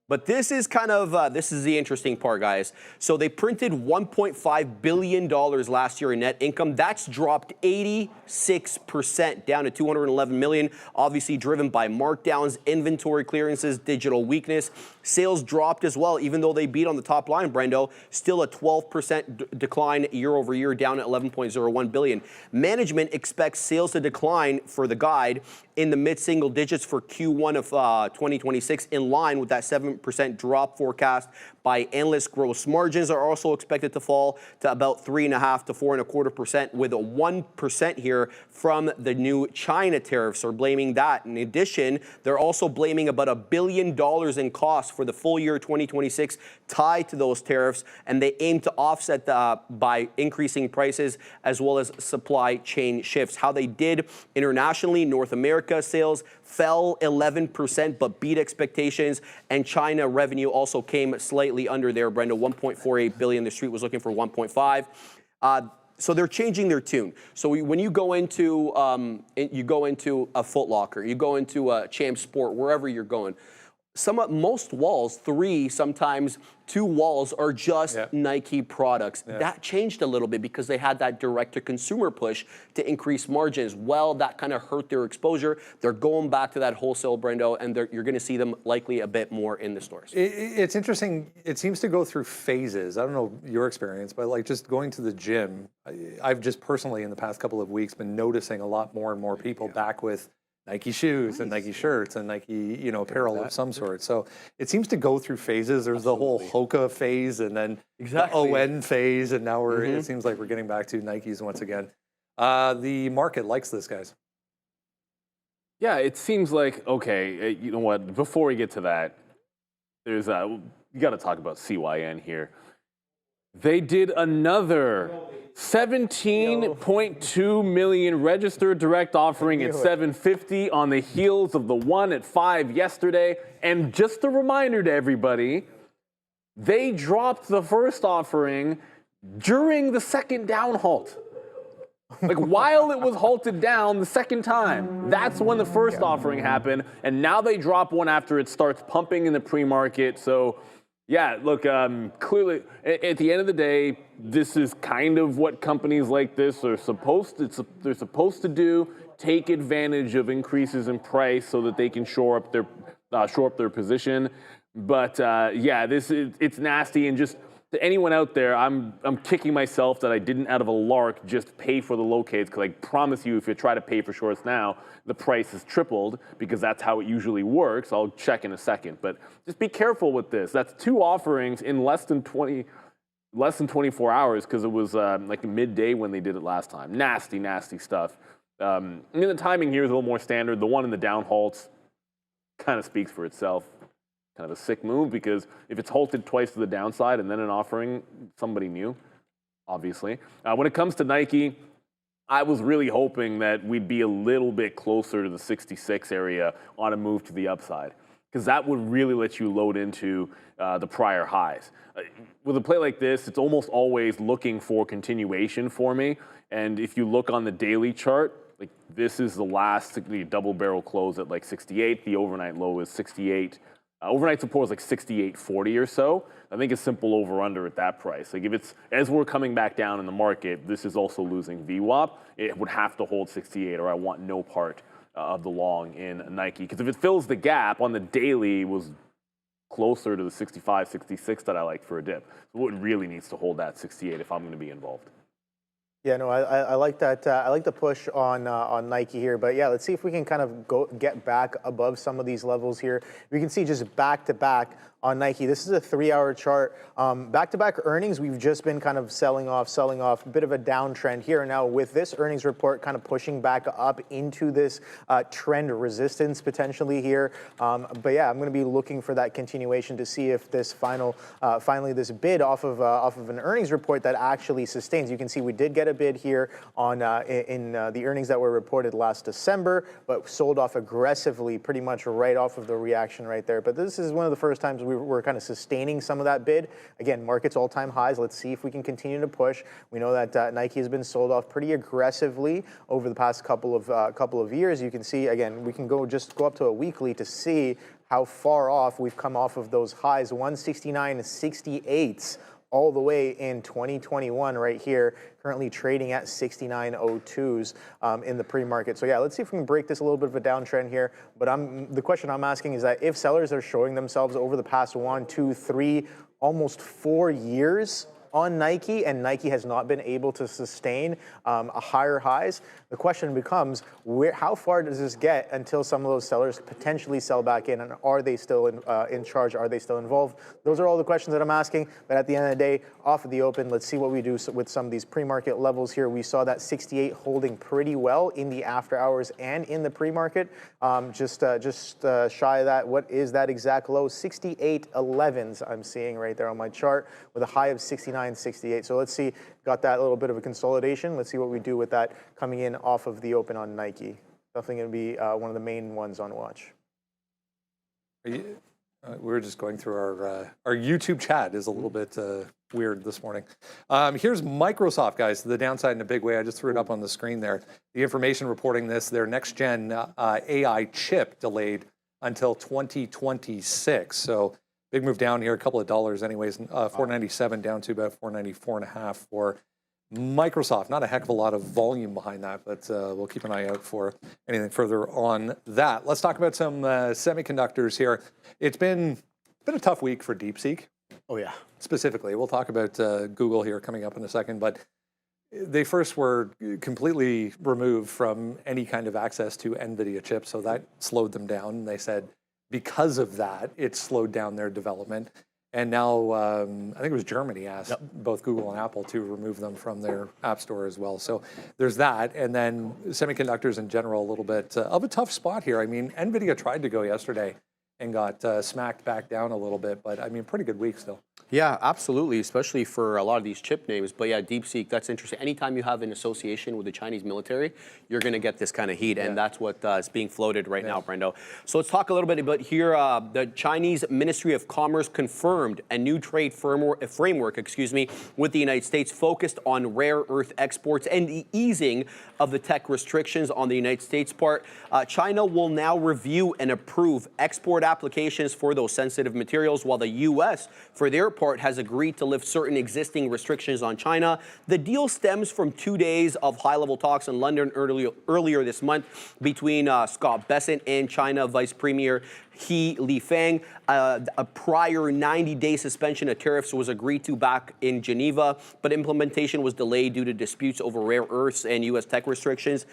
But this is kind of, this is the interesting part, guys. So they printed $1.5 billion last year in net income. That's dropped 86% down to $211 million, obviously driven by markdowns, inventory clearances, digital weakness. Sales dropped as well, even though they beat on the top line, Brendo. Still a 12% decline year over year, down at 11.01 billion. Management expects sales to decline for the guide in the mid-single digits for Q1 of 2026, in line with that 7% drop forecast by analysts. Gross margins are also expected to fall to about 3.5 to 4.25%, with a 1% here from the new China tariffs. Are blaming that. In addition, they're also blaming about $1 billion in costs for the full year 2026 tied to those tariffs, and they aim to offset by increasing prices as well as supply chain shifts. How they did internationally: North America sales fell 11% but beat expectations, and China revenue also came slightly under there, Brenda, 1.48 billion. The street was looking for 1.5. So they're changing their tune. So when you go into a Foot Locker, you go into a Champ Sport, wherever you're going, most walls, 3, sometimes 2 walls, are just Nike products. That changed a little bit because they had that direct-to-consumer push to increase margins. Well, that kind of hurt their exposure. They're going back to that wholesale, Brendo, and you're going to see them likely a bit more in the stores. It's interesting. It seems to go through phases. I don't know your experience, but like just going to the gym, I've just personally in the past couple of weeks been noticing a lot more and more people back with Nike shoes and Nike shirts and Nike, apparel of some sort. So it seems to go through phases. There's the whole Hoka phase and then the ON phase, and now it seems like we're getting back to Nikes once again. The market likes this, guys. Yeah, it seems like, okay, you know what, before we get to that, there's you got to talk about CYN here. They did another 17.2 million registered direct offering at 750 on the heels of the one at 5 yesterday. And just a reminder to everybody, they dropped the first offering during the second down halt. Like while it was halted down the second time, that's when the first offering happened. And now they drop one after it starts pumping in the pre-market. So yeah, look, clearly, at the end of the day, this is kind of what companies like this are supposed to do: take advantage of increases in price so that they can shore up their position. But yeah, it's nasty, and just to anyone out there, I'm kicking myself that I didn't, out of a lark, just pay for the locates, because I promise you, if you try to pay for shorts now, the price is tripled, because that's how it usually works. I'll check in a second, but just be careful with this. That's 2 offerings in less than 24 hours, because it was like midday when they did it last time. Nasty, nasty stuff. I mean, the timing here is a little more standard. The one in the down halts kind of speaks for itself. Kind of a sick move, because if it's halted twice to the downside and then an offering, somebody new, obviously. When it comes to Nike, I was really hoping that we'd be a little bit closer to the 66 area on a move to the upside. because that would really let you load into the prior highs. With a play like this, it's almost always looking for continuation for me. And if you look on the daily chart, like this is the last the double barrel close at like 68. The overnight low is 68. Overnight support is like 68.40 or so. I think it's simple over under at that price. Like if it's, as we're coming back down in the market, this is also losing VWAP. It would have to hold 68 or I want no part of the long in Nike. Because if it fills the gap on the daily, it was closer to the 65, 66 that I like for a dip. So it really needs to hold that 68 if I'm going to be involved. Yeah, no, I like that. I like the push on Nike here, but yeah, let's see if we can kind of get back above some of these levels here. We can see just back to back on Nike. This is a 3-hour chart. Back-to-back earnings, we've just been kind of selling off, a bit of a downtrend here. Now with this earnings report kind of pushing back up into this trend resistance potentially here. But yeah, I'm going to be looking for that continuation to see if this finally this bid off of an earnings report that actually sustains. You can see we did get a bid here on in the earnings that were reported last December, but sold off aggressively pretty much right off of the reaction right there. But this is one of the first times we're kind of sustaining some of that bid. Again, market's all-time highs. Let's see if we can continue to push. We know that Nike has been sold off pretty aggressively over the past couple of years. You can see, again, we can go up to a weekly to see how far off we've come off of those highs, 169.68 all the way in 2021 right here, currently trading at 69.02s in the pre-market. So yeah, let's see if we can break this a little bit of a downtrend here. But the question I'm asking is that if sellers are showing themselves over the past 1, 2, 3, almost 4 years on Nike, and Nike has not been able to sustain higher highs, the question becomes, how far does this get until some of those sellers potentially sell back in, and are they still in charge? Are they still involved? Those are all the questions that I'm asking, but at the end of the day, off of the open, let's see what we do with some of these pre-market levels here. We saw that 68 holding pretty well in the after hours and in the pre-market. Just shy of that. What is that exact low? 68.11s I'm seeing right there on my chart with a high of 69.68. So let's see, got that little bit of a consolidation. Let's see what we do with that coming in off of the open on Nike. Definitely going to be one of the main ones on watch. We were just going through our YouTube chat is a little bit weird this morning. Here's Microsoft, guys, to the downside in a big way. I just threw it up on the screen there. The information reporting this, their next gen AI chip delayed until 2026. So big move down here, a couple of dollars anyways, 497 down to about 494.5 for Microsoft. Not a heck of a lot of volume behind that, but we'll keep an eye out for anything further on that. Let's talk about some semiconductors here. It's been a tough week for DeepSeek. Oh yeah. Specifically, we'll talk about Google here coming up in a second, but they first were completely removed from any kind of access to NVIDIA chips, so that slowed them down. They said because of that, it slowed down their development. And now, I think it was Germany asked both Google and Apple to remove them from their app store as well. So there's that. And then semiconductors in general, a little bit of a tough spot here. I mean, NVIDIA tried to go yesterday and got smacked back down a little bit, but I mean, pretty good week still. Yeah, absolutely, especially for a lot of these chip names. But yeah, DeepSeek, that's interesting. Anytime you have an association with the Chinese military, you're going to get this kind of heat, and that's what is being floated right now, Brendo. So let's talk a little bit about here. The Chinese Ministry of Commerce confirmed a new trade framework, with the United States focused on rare earth exports and the easing of the tech restrictions on the United States part. China will now review and approve export applications for those sensitive materials, while the U.S., for their part, has agreed to lift certain existing restrictions on China. The deal stems from 2 days of high-level talks in London earlier this month between Scott Bessent and China Vice Premier He Lifeng. A prior 90-day suspension of tariffs was agreed to back in Geneva, but implementation was delayed due to disputes over rare earths and U.S. tech restrictions.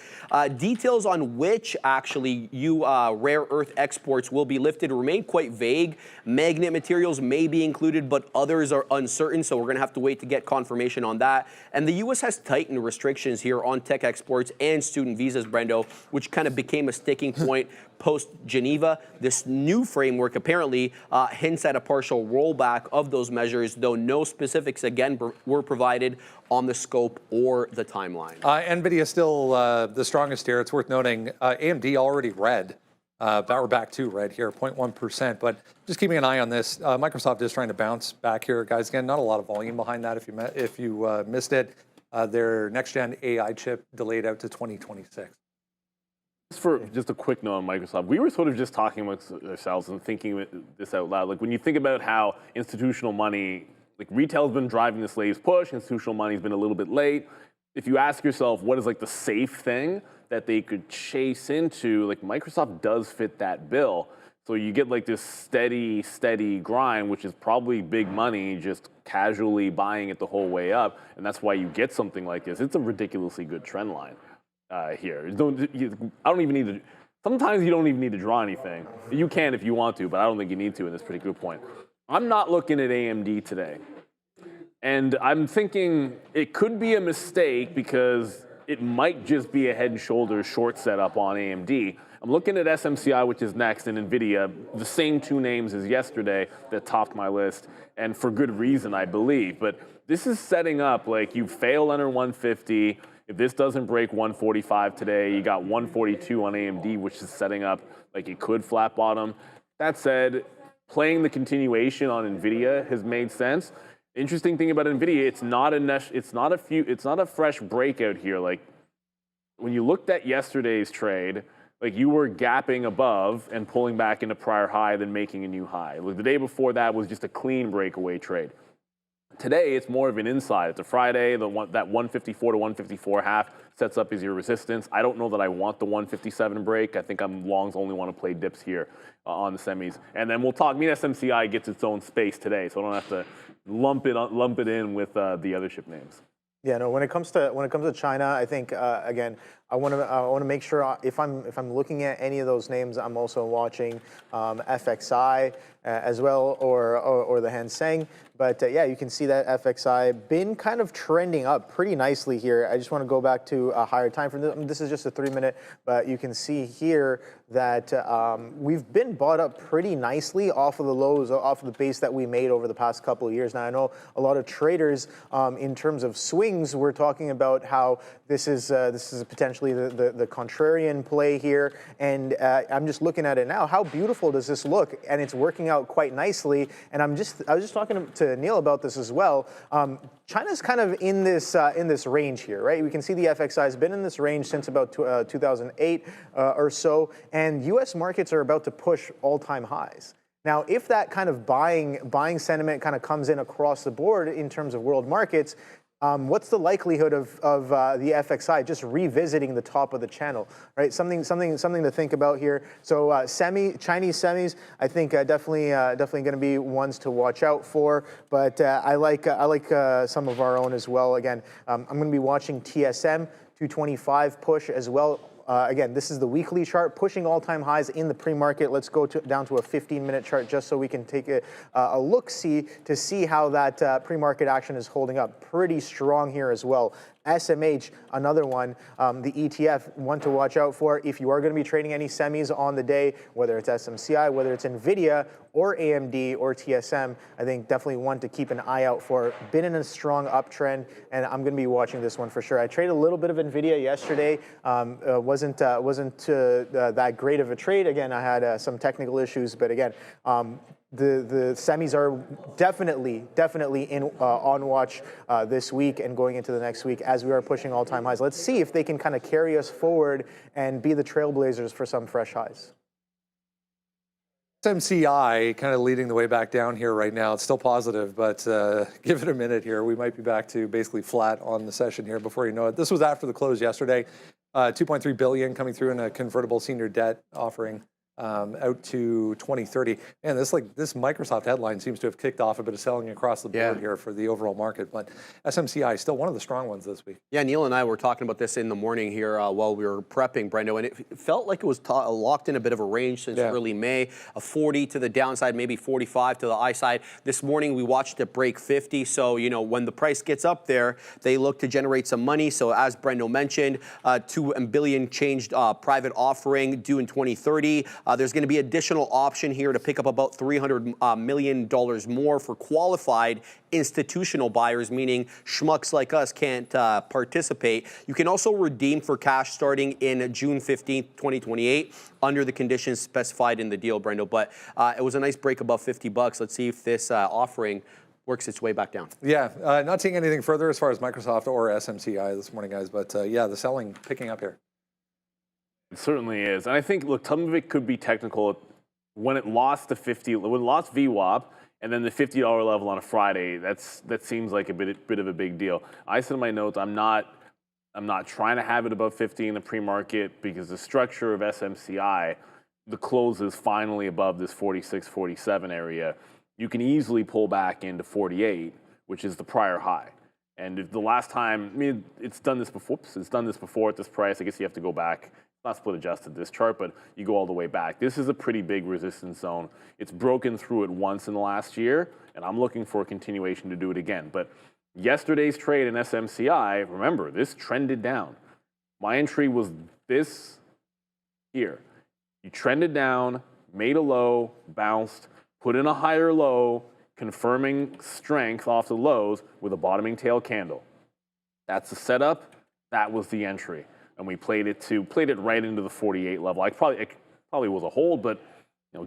Details on which actually rare earth exports will be lifted remain quite vague. Magnet materials may be included, but others are uncertain, so we're going to have to wait to get confirmation on that. And the U.S. has tightened restrictions here on tech exports and student visas, Brendo, which kind of became a sticking point post-Geneva. This new framework apparently hints at a partial rollback of those measures, though no specifics, again, were provided on the scope or the timeline. NVIDIA is still the strongest here. It's worth noting AMD already read We're back to right here, 0.1%. But just keeping an eye on this. Microsoft is trying to bounce back here, guys. Again, not a lot of volume behind that. If you missed it, their next-gen AI chip delayed out to 2026. For just a quick note on Microsoft, we were sort of just talking amongst ourselves and thinking this out loud. Like when you think about how institutional money, like retail's been driving this latest push, institutional money's been a little bit late. If you ask yourself what is like the safe thing that they could chase into, like Microsoft does fit that bill. So you get like this steady grind, which is probably big money, just casually buying it the whole way up. And that's why you get something like this. It's a ridiculously good trend line. Here. I don't even need to, sometimes you don't even need to draw anything. You can if you want to, but I don't think you need to in this particular point. I'm not looking at AMD today. And I'm thinking it could be a mistake because it might just be a head and shoulders short setup on AMD. I'm looking at SMCI, which is next, and NVIDIA, the same two names as yesterday that topped my list, and for good reason, I believe. But this is setting up like you fail under 150. If this doesn't break 145 today, you got 142 on AMD, which is setting up like it could flat bottom. That said, playing the continuation on NVIDIA has made sense. Interesting thing about NVIDIA, it's not a fresh breakout here. Like when you looked at yesterday's trade, like you were gapping above and pulling back into prior high, then making a new high. Like the day before that was just a clean breakaway trade. Today, it's more of an inside. It's a Friday. That 154 to 154 half sets up as your resistance. I don't know that I want the 157 break. I think I'm longs only want to play dips here on the semis. And then we'll talk. SMCI gets its own space today, so I don't have to lump it in with the other ship names. Yeah, no. When it comes to China, I think again, I want to make sure if I'm looking at any of those names, I'm also watching FXI as well, or the Hang Seng. But yeah, you can see that FXI been kind of trending up pretty nicely here. I just want to go back to a higher time frame. This is just a 3-minute, but you can see here that we've been bought up pretty nicely off of the lows, off of the base that we made over the past couple of years. Now I know a lot of traders, in terms of swings, we're talking about how this is potentially the contrarian play here, and I'm just looking at it now. How beautiful does this look? And it's working out quite nicely. And I was just talking to Neil about this as well. China's kind of in this range here, right? We can see the FXI has been in this range since about 2008 or so, and U.S. markets are about to push all-time highs. Now, if that kind of buying sentiment kind of comes in across the board in terms of world markets, what's the likelihood of the FXI just revisiting the top of the channel, right? Something to think about here. So Chinese semis, I think definitely going to be ones to watch out for. But I like some of our own as well. Again, I'm going to be watching TSM 225 push as well. Again, this is the weekly chart, pushing all-time highs in the pre-market. Let's go down to a 15-minute chart just so we can take a look-see to see how that pre-market action is holding up. Pretty strong here as well. SMH, another one, the ETF, one to watch out for. If you are going to be trading any semis on the day, whether it's SMCI, whether it's NVIDIA, or AMD, or TSM, I think definitely one to keep an eye out for. Been in a strong uptrend, and I'm going to be watching this one for sure. I traded a little bit of NVIDIA yesterday. Wasn't that great of a trade. Again, I had some technical issues, but again, the semis are definitely on watch this week and going into the next week as we are pushing all-time highs. Let's see if they can kind of carry us forward and be the trailblazers for some fresh highs. SMCI kind of leading the way back down here right now. It's still positive, but give it a minute here. We might be back to basically flat on the session here before you know it. This was after the close yesterday. 2.3 billion coming through in a convertible senior debt offering. Out to 2030. And this Microsoft headline seems to have kicked off a bit of selling across the board here for the overall market. But SMCI is still one of the strong ones this week. Yeah, Neil and I were talking about this in the morning here while we were prepping, Brendo, and it felt like it was locked in a bit of a range since early May. A 40 to the downside, maybe 45 to the high side. This morning we watched it break 50. So, you know, when the price gets up there, they look to generate some money. So as Brendo mentioned, $2 billion changed private offering due in 2030. There's going to be additional option here to pick up about $300 million more for qualified institutional buyers, meaning schmucks like us can't participate. You can also redeem for cash starting in June 15th, 2028, under the conditions specified in the deal, Brendo. But it was a nice break above $50. Let's see if this offering works its way back down. Yeah, not seeing anything further as far as Microsoft or SMCI this morning, guys. But yeah, the selling picking up here. It certainly is. And I think, look, some of it could be technical. When it lost to 50, when it lost VWAP, and then the $50 level on a Friday, that seems like a bit of a big deal. I said in my notes, I'm not trying to have it above 50 in the pre-market because the structure of SMCI, the close is finally above this 46, 47 area. You can easily pull back into 48, which is the prior high. And if the last time, I mean, it's done this before. It's done this before at this price. I guess you have to go back. It's not split adjusted this chart, but you go all the way back. This is a pretty big resistance zone. It's broken through it once in the last year, and I'm looking for a continuation to do it again. But yesterday's trade in SMCI, remember, this trended down. My entry was this here. You trended down, made a low, bounced, put in a higher low, confirming strength off the lows with a bottoming tail candle. That's the setup. That was the entry. And we played it right into the 48 level. It probably was a hold, but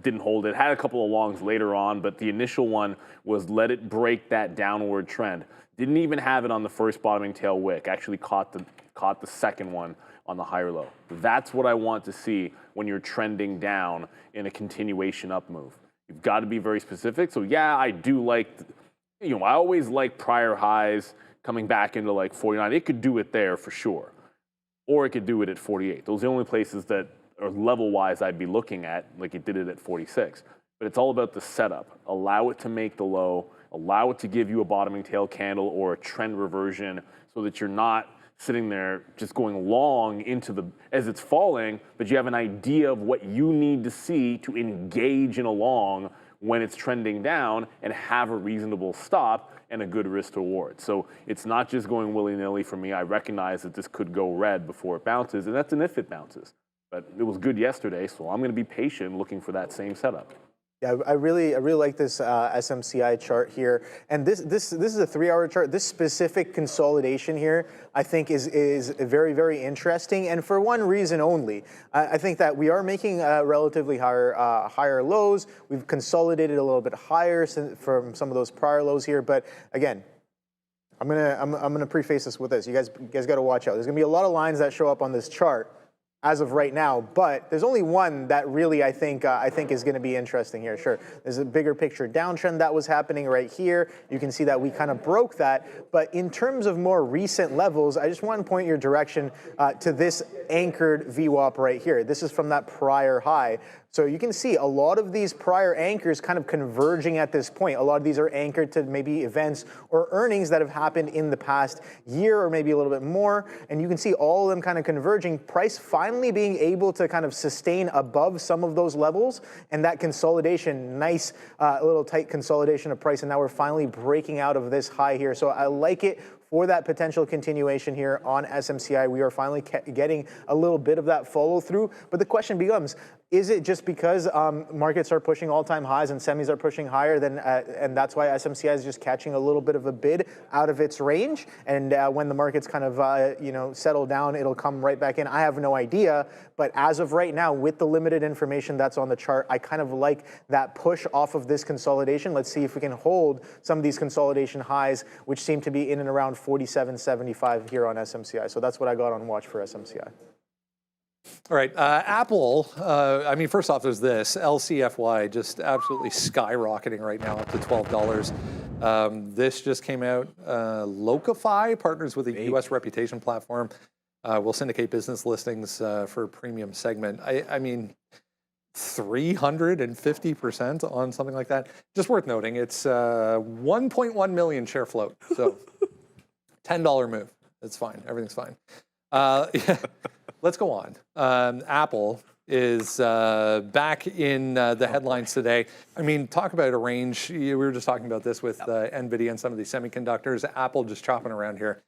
didn't hold it. Had a couple of longs later on, but the initial one was let it break that downward trend. Didn't even have it on the first bottoming tail wick. Actually caught the second one on the higher low. That's what I want to see when you're trending down in a continuation up move. You've got to be very specific. So yeah, I do like, I always like prior highs coming back into like 49. It could do it there for sure. Or it could do it at 48. Those are the only places that are level-wise I'd be looking at, like it did it at 46. But it's all about the setup. Allow it to make the low. Allow it to give you a bottoming tail candle or a trend reversion so that you're not sitting there just going long into as it's falling, but you have an idea of what you need to see to engage in a long when it's trending down and have a reasonable stop and a good risk to reward. So it's not just going willy-nilly for me. I recognize that this could go red before it bounces, and that's an if it bounces. But it was good yesterday, so I'm going to be patient looking for that same setup. Yeah, I really like this SMCI chart here, and this is a 3-hour chart. This specific consolidation here, I think, is very, very interesting, and for one reason only. I think that we are making relatively higher lows. We've consolidated a little bit higher from some of those prior lows here, but again, I'm gonna preface this with this. You guys got to watch out. There's gonna be a lot of lines that show up on this chart as of right now, but there's only one that really I think is going to be interesting here. Sure, there's a bigger picture downtrend that was happening right here. You can see that we kind of broke that, but in terms of more recent levels, I just want to point your direction to this anchored VWAP right here. This is from that prior high. So you can see a lot of these prior anchors kind of converging at this point. A lot of these are anchored to maybe events or earnings that have happened in the past year or maybe a little bit more. And you can see all of them kind of converging, price finally being able to kind of sustain above some of those levels. And that consolidation, nice little tight consolidation of price. And now we're finally breaking out of this high here. So I like it for that potential continuation here on SMCI. We are finally getting a little bit of that follow through. But the question becomes, is it just because markets are pushing all-time highs and semis are pushing higher, and that's why SMCI is just catching a little bit of a bid out of its range? And when the markets kind of settle down, it'll come right back in. I have no idea, but as of right now, with the limited information that's on the chart, I kind of like that push off of this consolidation. Let's see if we can hold some of these consolidation highs, which seem to be in and around 47.75 here on SMCI. So that's what I got on watch for SMCI. All right, Apple, I mean, first off, there's this, LCFY just absolutely skyrocketing right now up to $12. This just came out. Locify partners with a U.S. reputation platform. Will syndicate business listings for premium segment. I mean, 350% on something like that. Just worth noting, it's 1.1 million share float. So $10 move. It's fine. Everything's fine. Yeah. Let's go on. Apple is back in the headlines today. I mean, talk about a range. We were just talking about this with NVDA and some of these semiconductors. Apple just chopping around here.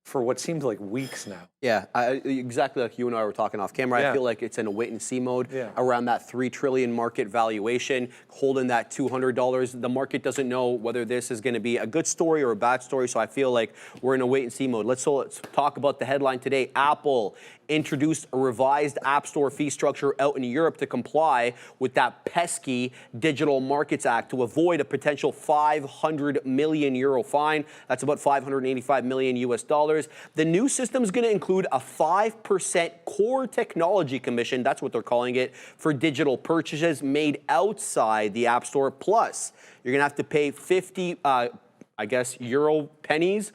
for what seems like weeks now. Yeah, exactly like you and I were talking off camera. Yeah. I feel like it's in a wait and see mode Yeah. around that $3 trillion market valuation, holding that $200. The market doesn't know whether this is going to be a good story or a bad story, so I feel like we're in a wait and see mode. Let's talk about the headline today. Apple introduced a revised App Store fee structure out in Europe to comply with that pesky Digital Markets Act to avoid a potential 500 million euro fine. That's about 585 million US dollars. The new system is going to include a 5% core technology commission, that's what they're calling it, for digital purchases made outside the App Store. Plus, you're going to have to pay 50 euro pennies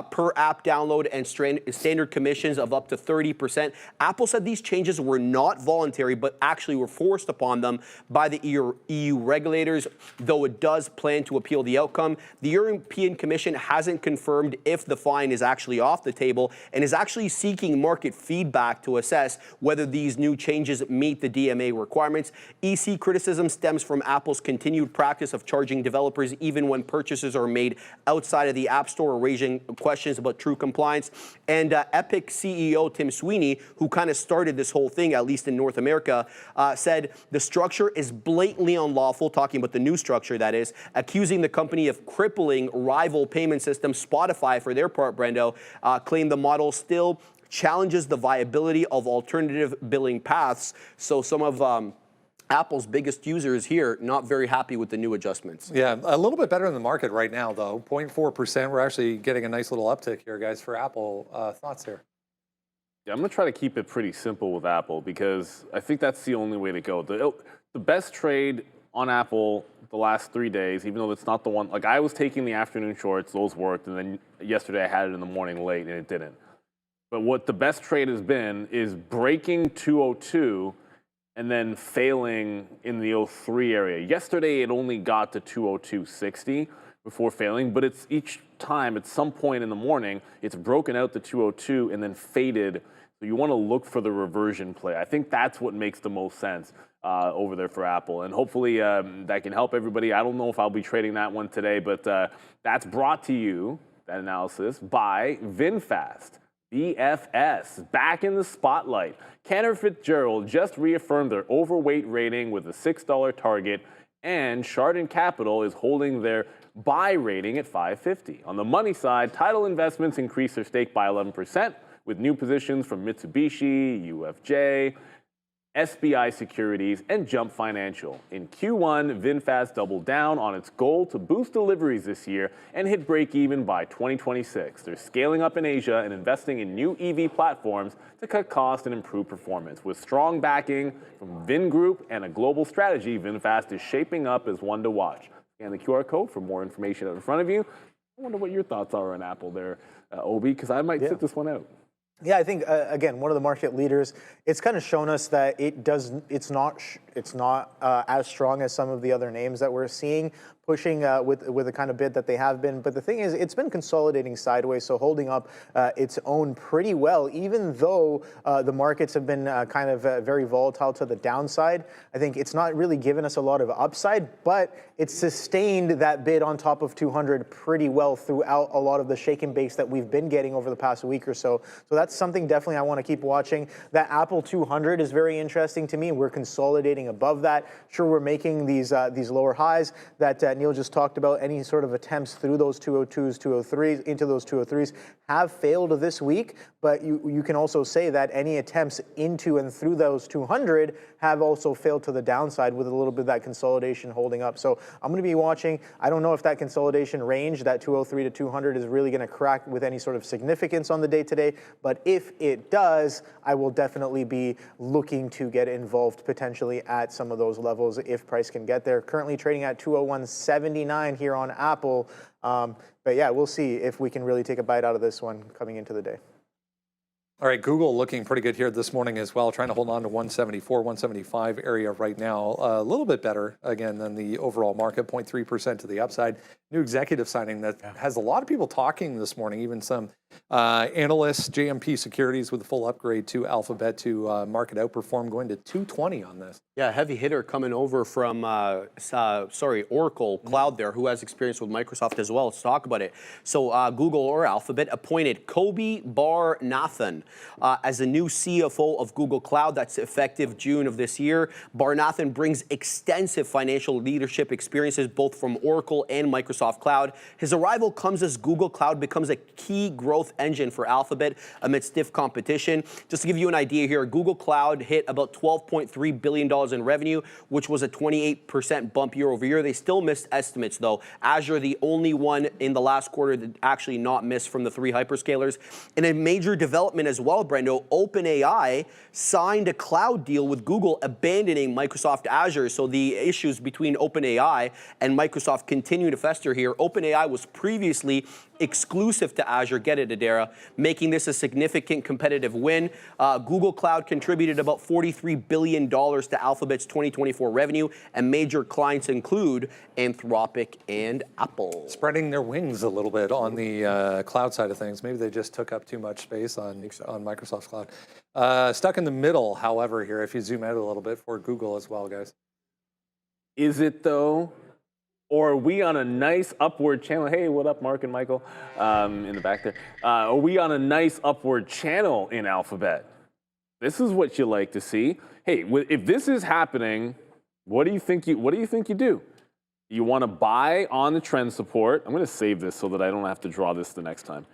per app download and standard commissions of up to 30%. Apple said these changes were not voluntary, but actually were forced upon them by the EU regulators, though it does plan to appeal the outcome. The European Commission hasn't confirmed if the fine is actually off the table and is actually seeking market feedback to assess whether these new changes meet the DMA requirements. EC criticism stems from Apple's continued practice of charging developers even when purchases are made outside of the App Store, raising questions about true compliance. And Epic CEO Tim Sweeney, who kind of started this whole thing, at least in North America, said the structure is blatantly unlawful, talking about the new structure, that is, accusing the company of crippling rival payment system. Spotify, for their part, Brendo, claimed the model still challenges the viability of alternative billing paths. So some of Apple's biggest users here not very happy with the new adjustments. Yeah, a little bit better in the market right now, though. 0.4%. We're actually getting a nice little uptick here, guys, for Apple. Thoughts here? Yeah, I'm going to try to keep it pretty simple with Apple because I think that's the only way to go. The best trade on Apple the last 3 days, even though it's not the one, like I was taking the afternoon shorts, those worked, and then yesterday I had it in the morning late and it didn't. But what the best trade has been is breaking 202 and then failing in the 03 area. Yesterday, it only got to 202.60 before failing, but it's each time at some point in the morning, it's broken out to 202 and then faded. So you want to look for the reversion play. I think that's what makes the most sense over there for Apple. And hopefully that can help everybody. I don't know if I'll be trading that one today, but that's brought to you, that analysis, by VinFast. VFS, back in the spotlight. Cantor Fitzgerald just reaffirmed their overweight rating with a $6 target, and Chardon Capital is holding their buy rating at $5.50. On the money side, Tidal Investments increased their stake by 11%, with new positions from Mitsubishi, UFJ, SBI Securities, and Jump Financial. In Q1, VinFast doubled down on its goal to boost deliveries this year and hit break-even by 2026. They're scaling up in Asia and investing in new EV platforms to cut costs and improve performance. With strong backing from Vin Group and a global strategy, VinFast is shaping up as one to watch. Scan the QR code for more information out in front of you. I wonder what your thoughts are on Apple there, Obi, because I might sit this one out. Yeah, I think again, one of the market leaders. It's kind of shown us that it's not as strong as some of the other names that we're seeing pushing with the kind of bid that they have been. But the thing is, it's been consolidating sideways, so holding up its own pretty well, even though the markets have been kind of very volatile to the downside. I think it's not really given us a lot of upside, but it's sustained that bid on top of 200 pretty well throughout a lot of the shake and bakes that we've been getting over the past week or so. So that's something definitely I want to keep watching. That Apple 200 is very interesting to me. We're consolidating above that. Sure, we're making these lower highs that Neil just talked about. Any sort of attempts through those 202s, 203s, into those 203s have failed this week, but you can also say that any attempts into and through those 200 have also failed to the downside with a little bit of that consolidation holding up. So I'm going to be watching. I don't know if that consolidation range, that 203 to 200, is really going to crack with any sort of significance on the day today, but if it does, I will definitely be looking to get involved potentially at some of those levels if price can get there. Currently trading at 201.79 here on Apple. But yeah, we'll see if we can really take a bite out of this one coming into the day. All right, Google looking pretty good here this morning as well, trying to hold on to 174, 175 area right now. A little bit better, again, than the overall market, 0.3% to the upside. New executive signing that has a lot of people talking this morning, even some analysts, JMP Securities with a full upgrade to Alphabet to market outperform, going to 220 on this. Yeah, heavy hitter coming over from, Oracle Cloud there, who has experience with Microsoft as well. Let's talk about it. So Google or Alphabet appointed Kobi Bar-Nathan as the new CFO of Google Cloud. That's effective June of this year. Bar-Nathan brings extensive financial leadership experiences both from Oracle and Microsoft Cloud. His arrival comes as Google Cloud becomes a key growth engine for Alphabet amid stiff competition. Just to give you an idea here, Google Cloud hit about $12.3 billion in revenue, which was a 28% bump year over year. They still missed estimates though. Azure, the only one in the last quarter that actually not missed from the three hyperscalers. In a major development as well, Brendo, OpenAI signed a cloud deal with Google, abandoning Microsoft Azure. So the issues between OpenAI and Microsoft continue to fester here. OpenAI was previously exclusive to Azure, get it, Adara, making this a significant competitive win. Google Cloud contributed about $43 billion to Alphabet's 2024 revenue, and major clients include Anthropic and Apple. Spreading their wings a little bit on the cloud side of things. Maybe they just took up too much space on Microsoft's cloud. Stuck in the middle, however, here, if you zoom out a little bit for Google as well, guys. Is it though? Or are we on a nice upward channel? Hey, what up, Mark and Michael in the back there? Are we on a nice upward channel in Alphabet? This is what you like to see. Hey, if this is happening, what do you think you do? You want to buy on the trend support. I'm going to save this so that I don't have to draw this the next time.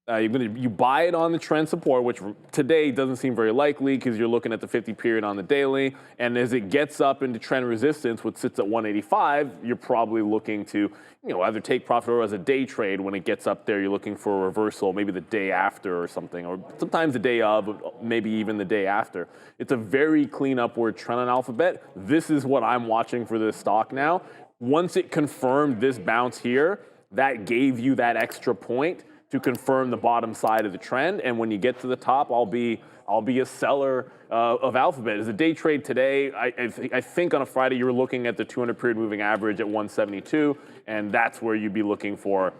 You buy it on the trend support, which today doesn't seem very likely because you're looking at the 50 period on the daily. And as it gets up into trend resistance, which sits at 185, you're probably looking to, either take profit or as a day trade. When it gets up there, you're looking for a reversal, maybe the day after or something, or sometimes the day of, maybe even the day after. It's a very clean upward trend on Alphabet. This is what I'm watching for this stock now. Once it confirmed this bounce here, that gave you that extra point to confirm the bottom side of the trend. And when you get to the top, I'll be a seller of Alphabet. As a day trade today, I think on a Friday you were looking at the 200-period moving average at 172, and that's where you'd be looking for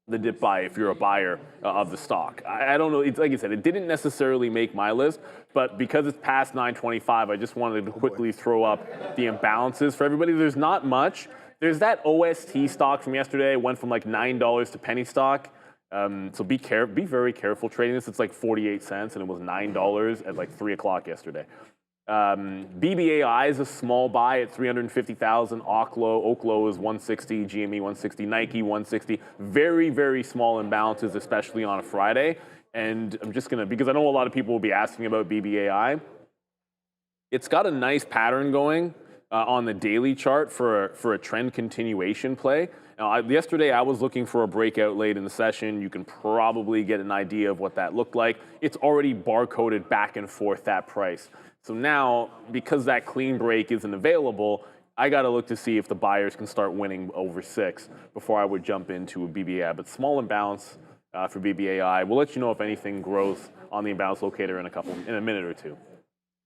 the dip buy if you're a buyer of the stock. I don't know. It's like I said, it didn't necessarily make my list, but because it's past 925, I just wanted to quickly throw up the imbalances for everybody. There's not much. There's that OST stock from yesterday. It went from like $9 to penny stock. So be very careful trading this. It's like 48 cents, and it was $9 at like 3 o'clock yesterday. BBAI is a small buy at 350,000. Oklo is 160. GME 160. Nike 160. Very, very small imbalances, especially on a Friday. And I'm just because I know a lot of people will be asking about BBAI. It's got a nice pattern going on the daily chart for a trend continuation play. Now, yesterday I was looking for a breakout late in the session. You can probably get an idea of what that looked like. It's already barcoded back and forth that price. So now, because that clean break isn't available, I got to look to see if the buyers can start winning over 6 before I would jump into a BBAI. But small imbalance for BBAI. We'll let you know if anything grows on the imbalance locator in a minute or two.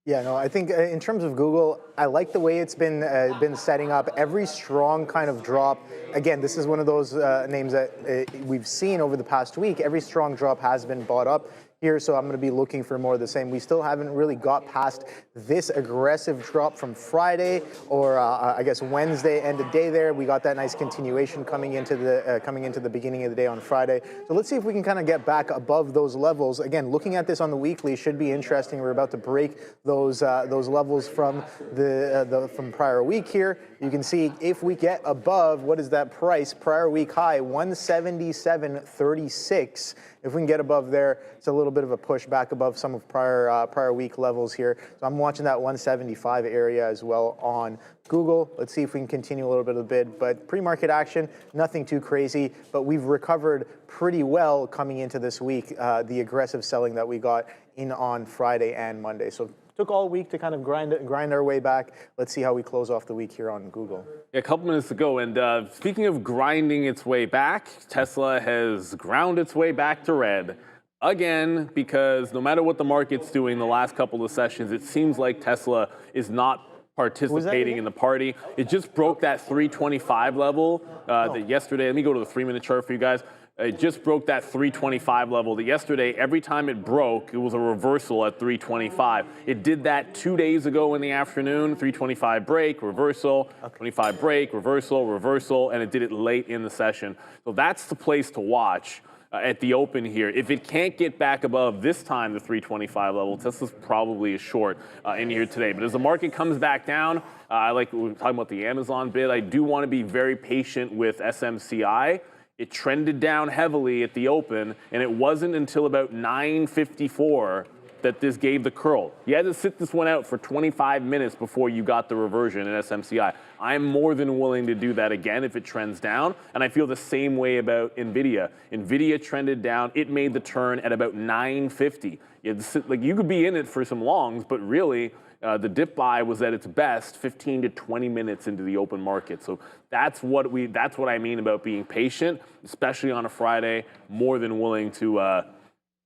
Yeah, no, I think in terms of Google, I like the way it's been setting up. Every strong kind of drop, again, this is one of those names that we've seen over the past week. Every strong drop has been bought up here, so I'm going to be looking for more of the same. We still haven't really got past this aggressive drop from Friday or I guess Wednesday end of day there. We got that nice continuation coming into the beginning of the day on Friday. So let's see if we can kind of get back above those levels. Again, looking at this on the weekly should be interesting. We're about to break those levels from from prior week here. You can see if we get above, what is that price? Prior week high, 177.36. If we can get above there, it's a little bit of a push back above some of prior week levels here. So I'm watching that 175 area as well on Google. Let's see if we can continue a little bit of the bid. But pre-market action, nothing too crazy, but we've recovered pretty well coming into this week, the aggressive selling that we got in on Friday and Monday. So took all week to kind of grind our way back. Let's see how we close off the week here on Google. Yeah, a couple minutes to go. And speaking of grinding its way back, Tesla has ground its way back to red. again, because no matter what the market's doing the last couple of sessions, it seems like Tesla is not participating in the party. It just broke that 325 level that yesterday. Let me go to the 3-minute chart for you guys. It just broke that 325 level that yesterday, every time it broke, it was a reversal at 325. It did that 2 days ago in the afternoon, 325 break, reversal, 25 break, reversal, reversal, and it did it late in the session. So that's the place to watch at the open here. If it can't get back above this time, the 325 level, Tesla's probably a short in here today. But as the market comes back down, like we were talking about the Amazon bid, I do want to be very patient with SMCI. It trended down heavily at the open, and it wasn't until about 9:54 that this gave the curl. You had to sit this one out for 25 minutes before you got the reversion in SMCI. I'm more than willing to do that again if it trends down, and I feel the same way about NVIDIA. NVIDIA trended down. It made the turn at about 9:50. You could be in it for some longs, but really, the dip buy was at its best 15 to 20 minutes into the open market. So that's what I mean about being patient, especially on a Friday. More than willing to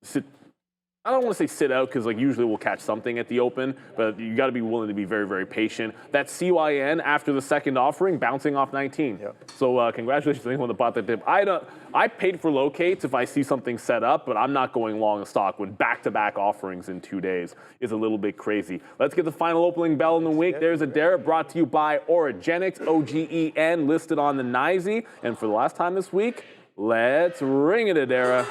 sit. I don't want to say sit out because usually we'll catch something at the open, but you got to be willing to be very, very patient. That CYN after the second offering bouncing off 19. Yep. So congratulations to anyone that bought that dip. I paid for locates if I see something set up, but I'm not going long a stock when back-to-back offerings in 2 days is a little bit crazy. Let's get the final opening bell in the week. There's Adara brought to you by Orogenics, OGEN, listed on the NYSE. And for the last time this week, let's ring it, Adara.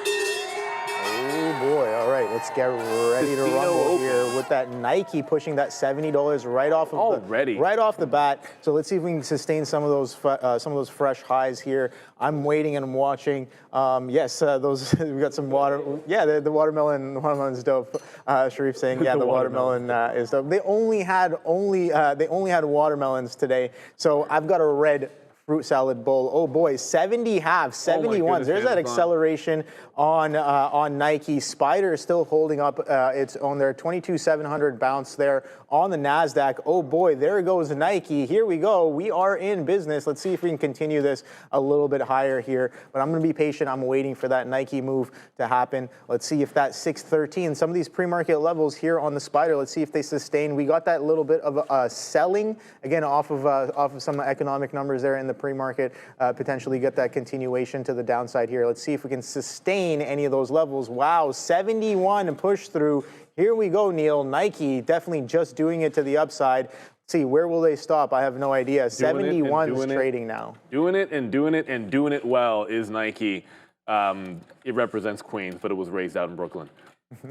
Oh boy, all right, let's get ready to rumble here with that Nike pushing that $70 right off of right off the bat. So let's see if we can sustain some of those fresh highs here. I'm waiting and I'm watching. Yes, those we got some water. Yeah, the watermelon's dope. Sharif saying, yeah, the watermelon is dope. They only had watermelons today. So I've got a red fruit salad bowl. Oh boy, 70 halves, 71s. There's that acceleration on Nike. Spider is still holding up its own there. 22,700 bounce there on the Nasdaq. Oh boy, there goes Nike. Here we go. We are in business. Let's see if we can continue this a little bit higher here. But I'm going to be patient. I'm waiting for that Nike move to happen. Let's see if that 613, some of these pre-market levels here on the Spider, let's see if they sustain. We got that little bit of selling again off of some economic numbers there in the pre-market, potentially get that continuation to the downside here. Let's see if we can sustain any of those levels. Wow, 71 push through. Here we go, Neil. Nike definitely just doing it to the upside. Let's see, where will they stop? I have no idea. 71 is trading now. Doing it and doing it and doing it well is Nike. It represents Queens, but it was raised out in Brooklyn.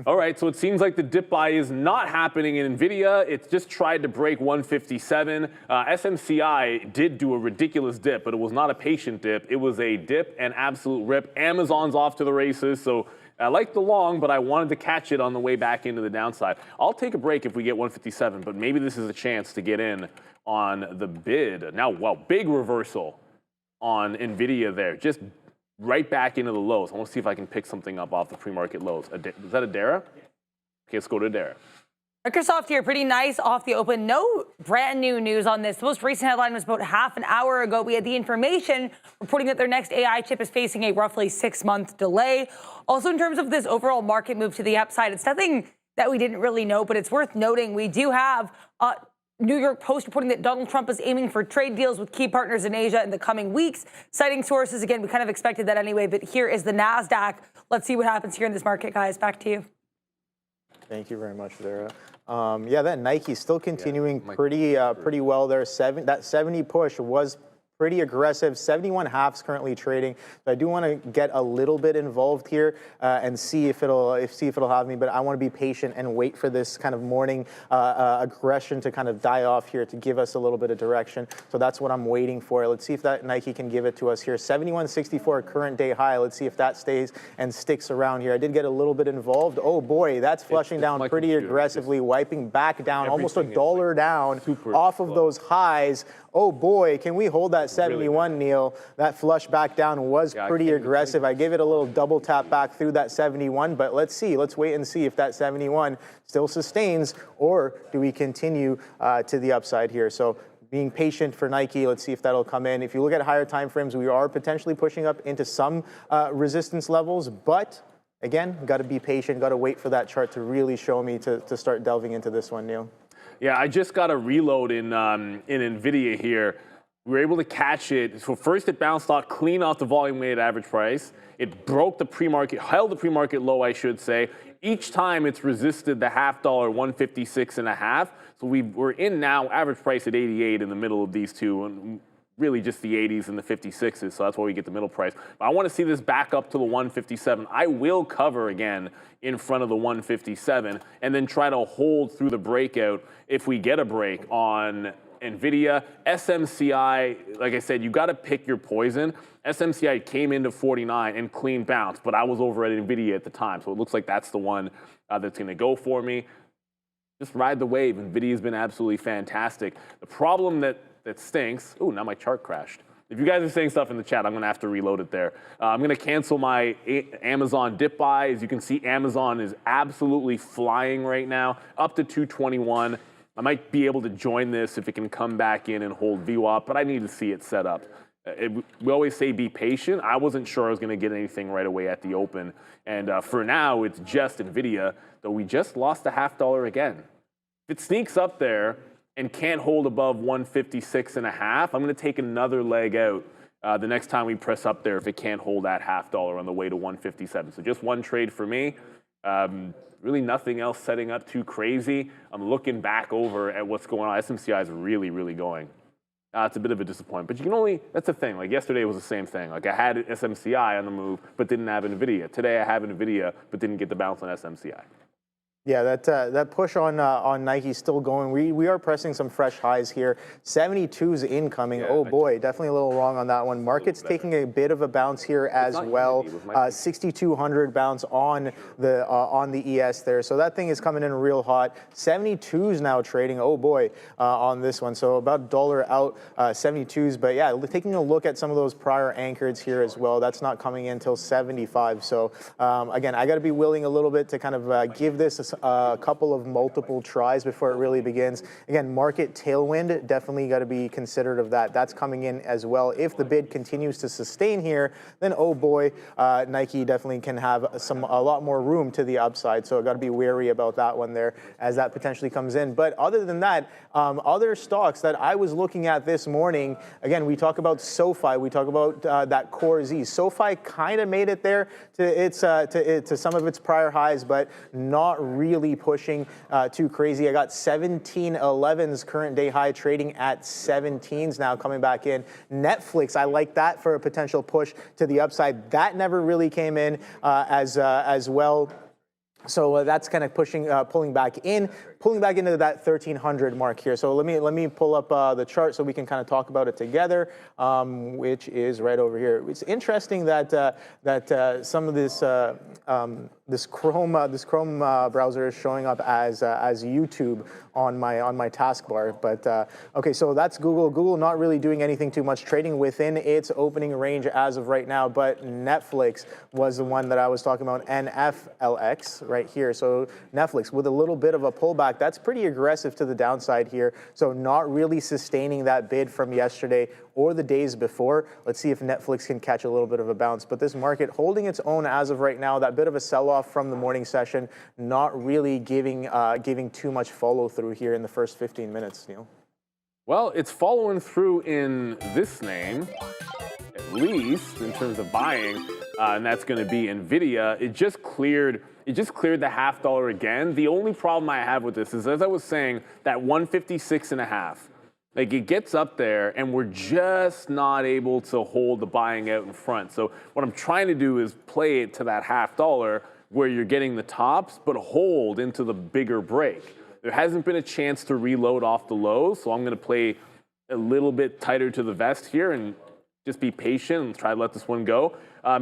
All right, so it seems like the dip buy is not happening in NVIDIA. It's just tried to break 157. SMCI did do a ridiculous dip, but it was not a patient dip. It was a dip and absolute rip. Amazon's off to the races, so I like the long, but I wanted to catch it on the way back into the downside. I'll take a break if we get 157, but maybe this is a chance to get in on the bid. Now, well, big reversal on NVIDIA there. Just right back into the lows. I want to see if I can pick something up off the pre-market lows. Is that Adara? Okay, let's go to Adara. Microsoft here, pretty nice off the open. No brand new news on this. The most recent headline was about half an hour ago. We had the information reporting that their next AI chip is facing a roughly 6-month delay. Also, in terms of this overall market move to the upside, it's nothing that we didn't really know, but it's worth noting we do have New York Post reporting that Donald Trump is aiming for trade deals with key partners in Asia in the coming weeks. Citing sources, again, we kind of expected that anyway, but here is the Nasdaq. Let's see what happens here in this market, guys. Back to you. Thank you very much, Vera. Yeah, that Nike still continuing pretty well there. That 70 push was pretty aggressive. 71 halves currently trading. So I do want to get a little bit involved here and see if it'll have me. But I want to be patient and wait for this kind of morning aggression to kind of die off here to give us a little bit of direction. So that's what I'm waiting for. Let's see if that Nike can give it to us here. 71.64 current day high. Let's see if that stays and sticks around here. I did get a little bit involved. Oh boy, that's flushing down pretty aggressively, wiping back down, almost $1 down off of those highs. Oh boy, can we hold that 71, Neil? That flush back down was pretty aggressive. I gave it a little double tap back through that 71, but let's see. Let's wait and see if that 71 still sustains, or do we continue to the upside here? So being patient for Nike, let's see if that'll come in. If you look at higher time frames, we are potentially pushing up into some resistance levels, but again, got to be patient, got to wait for that chart to really show me to start delving into this one, Neil. Yeah, I just got a reload in NVIDIA here. We were able to catch it. So first it bounced off clean off the volume weighted average price. It broke the pre-market, held the pre-market low, I should say. Each time it's resisted the $0.50, 156.5. So we're in now, average price at 88 in the middle of these two, and really just the 80s and the 56s. So that's why we get the middle price. But I want to see this back up to the 157. I will cover again in front of the 157 and then try to hold through the breakout if we get a break on NVIDIA. SMCI, like I said, you got to pick your poison. SMCI came into 49 and clean bounce, but I was over at NVIDIA at the time, so it looks like that's the one that's going to go for me. Just ride the wave. NVIDIA's been absolutely fantastic. The problem that stinks, ooh, now my chart crashed. If you guys are saying stuff in the chat, I'm going to have to reload it there. I'm going to cancel my Amazon dip buy. As you can see, Amazon is absolutely flying right now, up to 221. I might be able to join this if it can come back in and hold VWAP, but I need to see it set up. We always say be patient. I wasn't sure I was going to get anything right away at the open. And for now, it's just NVIDIA, though we just lost a $0.50 again. If it sneaks up there and can't hold above 156.5, I'm going to take another leg out the next time we press up there if it can't hold that $0.50 on the way to 157. So just one trade for me. Really nothing else setting up too crazy. I'm looking back over at what's going on. SMCI is really, really going. It's a bit of a disappointment, but you can only, that's the thing. Like yesterday was the same thing. Like I had SMCI on the move, but didn't have NVIDIA. Today I have NVIDIA, but didn't get the bounce on SMCI. Yeah, that push on Nike still going. We are pressing some fresh highs here. 72's incoming. Yeah, oh boy, definitely a little wrong on that one. Market's taking a bit of a bounce here as well. 6,200 bounce on the ES there. So that thing is coming in real hot. 72's now trading. Oh boy, on this one. So about $1 out 72's. But yeah, taking a look at some of those prior anchors here as well. That's not coming in until 75. So again, I got to be willing a little bit to kind of give this a couple of multiple tries before it really begins. Again, market tailwind, definitely got to be considerate of that. That's coming in as well. If the bid continues to sustain here, then oh boy, Nike definitely can have a lot more room to the upside. So I got to be wary about that one there as that potentially comes in. But other than that, other stocks that I was looking at this morning, again, we talk about SoFi, we talk about that Core Z. SoFi kind of made it there to some of its prior highs, but not really pushing too crazy. I got 1711's current day high trading at 17s now coming back in. Netflix, I like that for a potential push to the upside. That never really came in as well. So that's kind of pulling back into that 1300 mark here. So let me pull up the chart so we can kind of talk about it together, which is right over here. It's interesting that some of this Chrome browser is showing up as YouTube on my taskbar. But okay, so that's Google. Google not really doing anything too much, trading within its opening range as of right now. But Netflix was the one that I was talking about, NFLX right here. So Netflix with a little bit of a pullback. That's pretty aggressive to the downside here. So not really sustaining that bid from yesterday or the days before. Let's see if Netflix can catch a little bit of a bounce. But this market holding its own as of right now. That bit of a sell-off from the morning session, not really giving too much follow-through here in the first 15 minutes, Neil. Well, it's following through in this name, at least in terms of buying, and that's going to be NVIDIA. It just cleared the $0.50 again. The only problem I have with this is, as I was saying, that 156.5. Like it gets up there and we're just not able to hold the buying out in front. So what I'm trying to do is play it to that $0.50 where you're getting the tops, but hold into the bigger break. There hasn't been a chance to reload off the lows, so I'm going to play a little bit tighter to the vest here and just be patient and try to let this one go.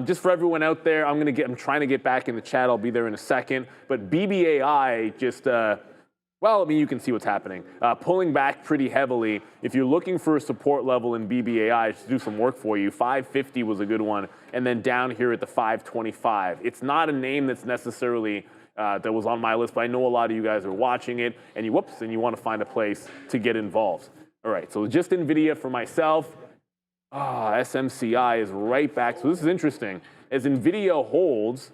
Just for everyone out there, I'm trying to get back in the chat. I'll be there in a second. But BBAI just, well, I mean, you can see what's happening. Pulling back pretty heavily. If you're looking for a support level in BBAI to do some work for you, 550 was a good one. And then down here at the 525. It's not a name that's necessarily that was on my list, but I know a lot of you guys are watching it, and you want to find a place to get involved. All right, so just NVIDIA for myself. SMCI is right back. So this is interesting. As NVIDIA holds,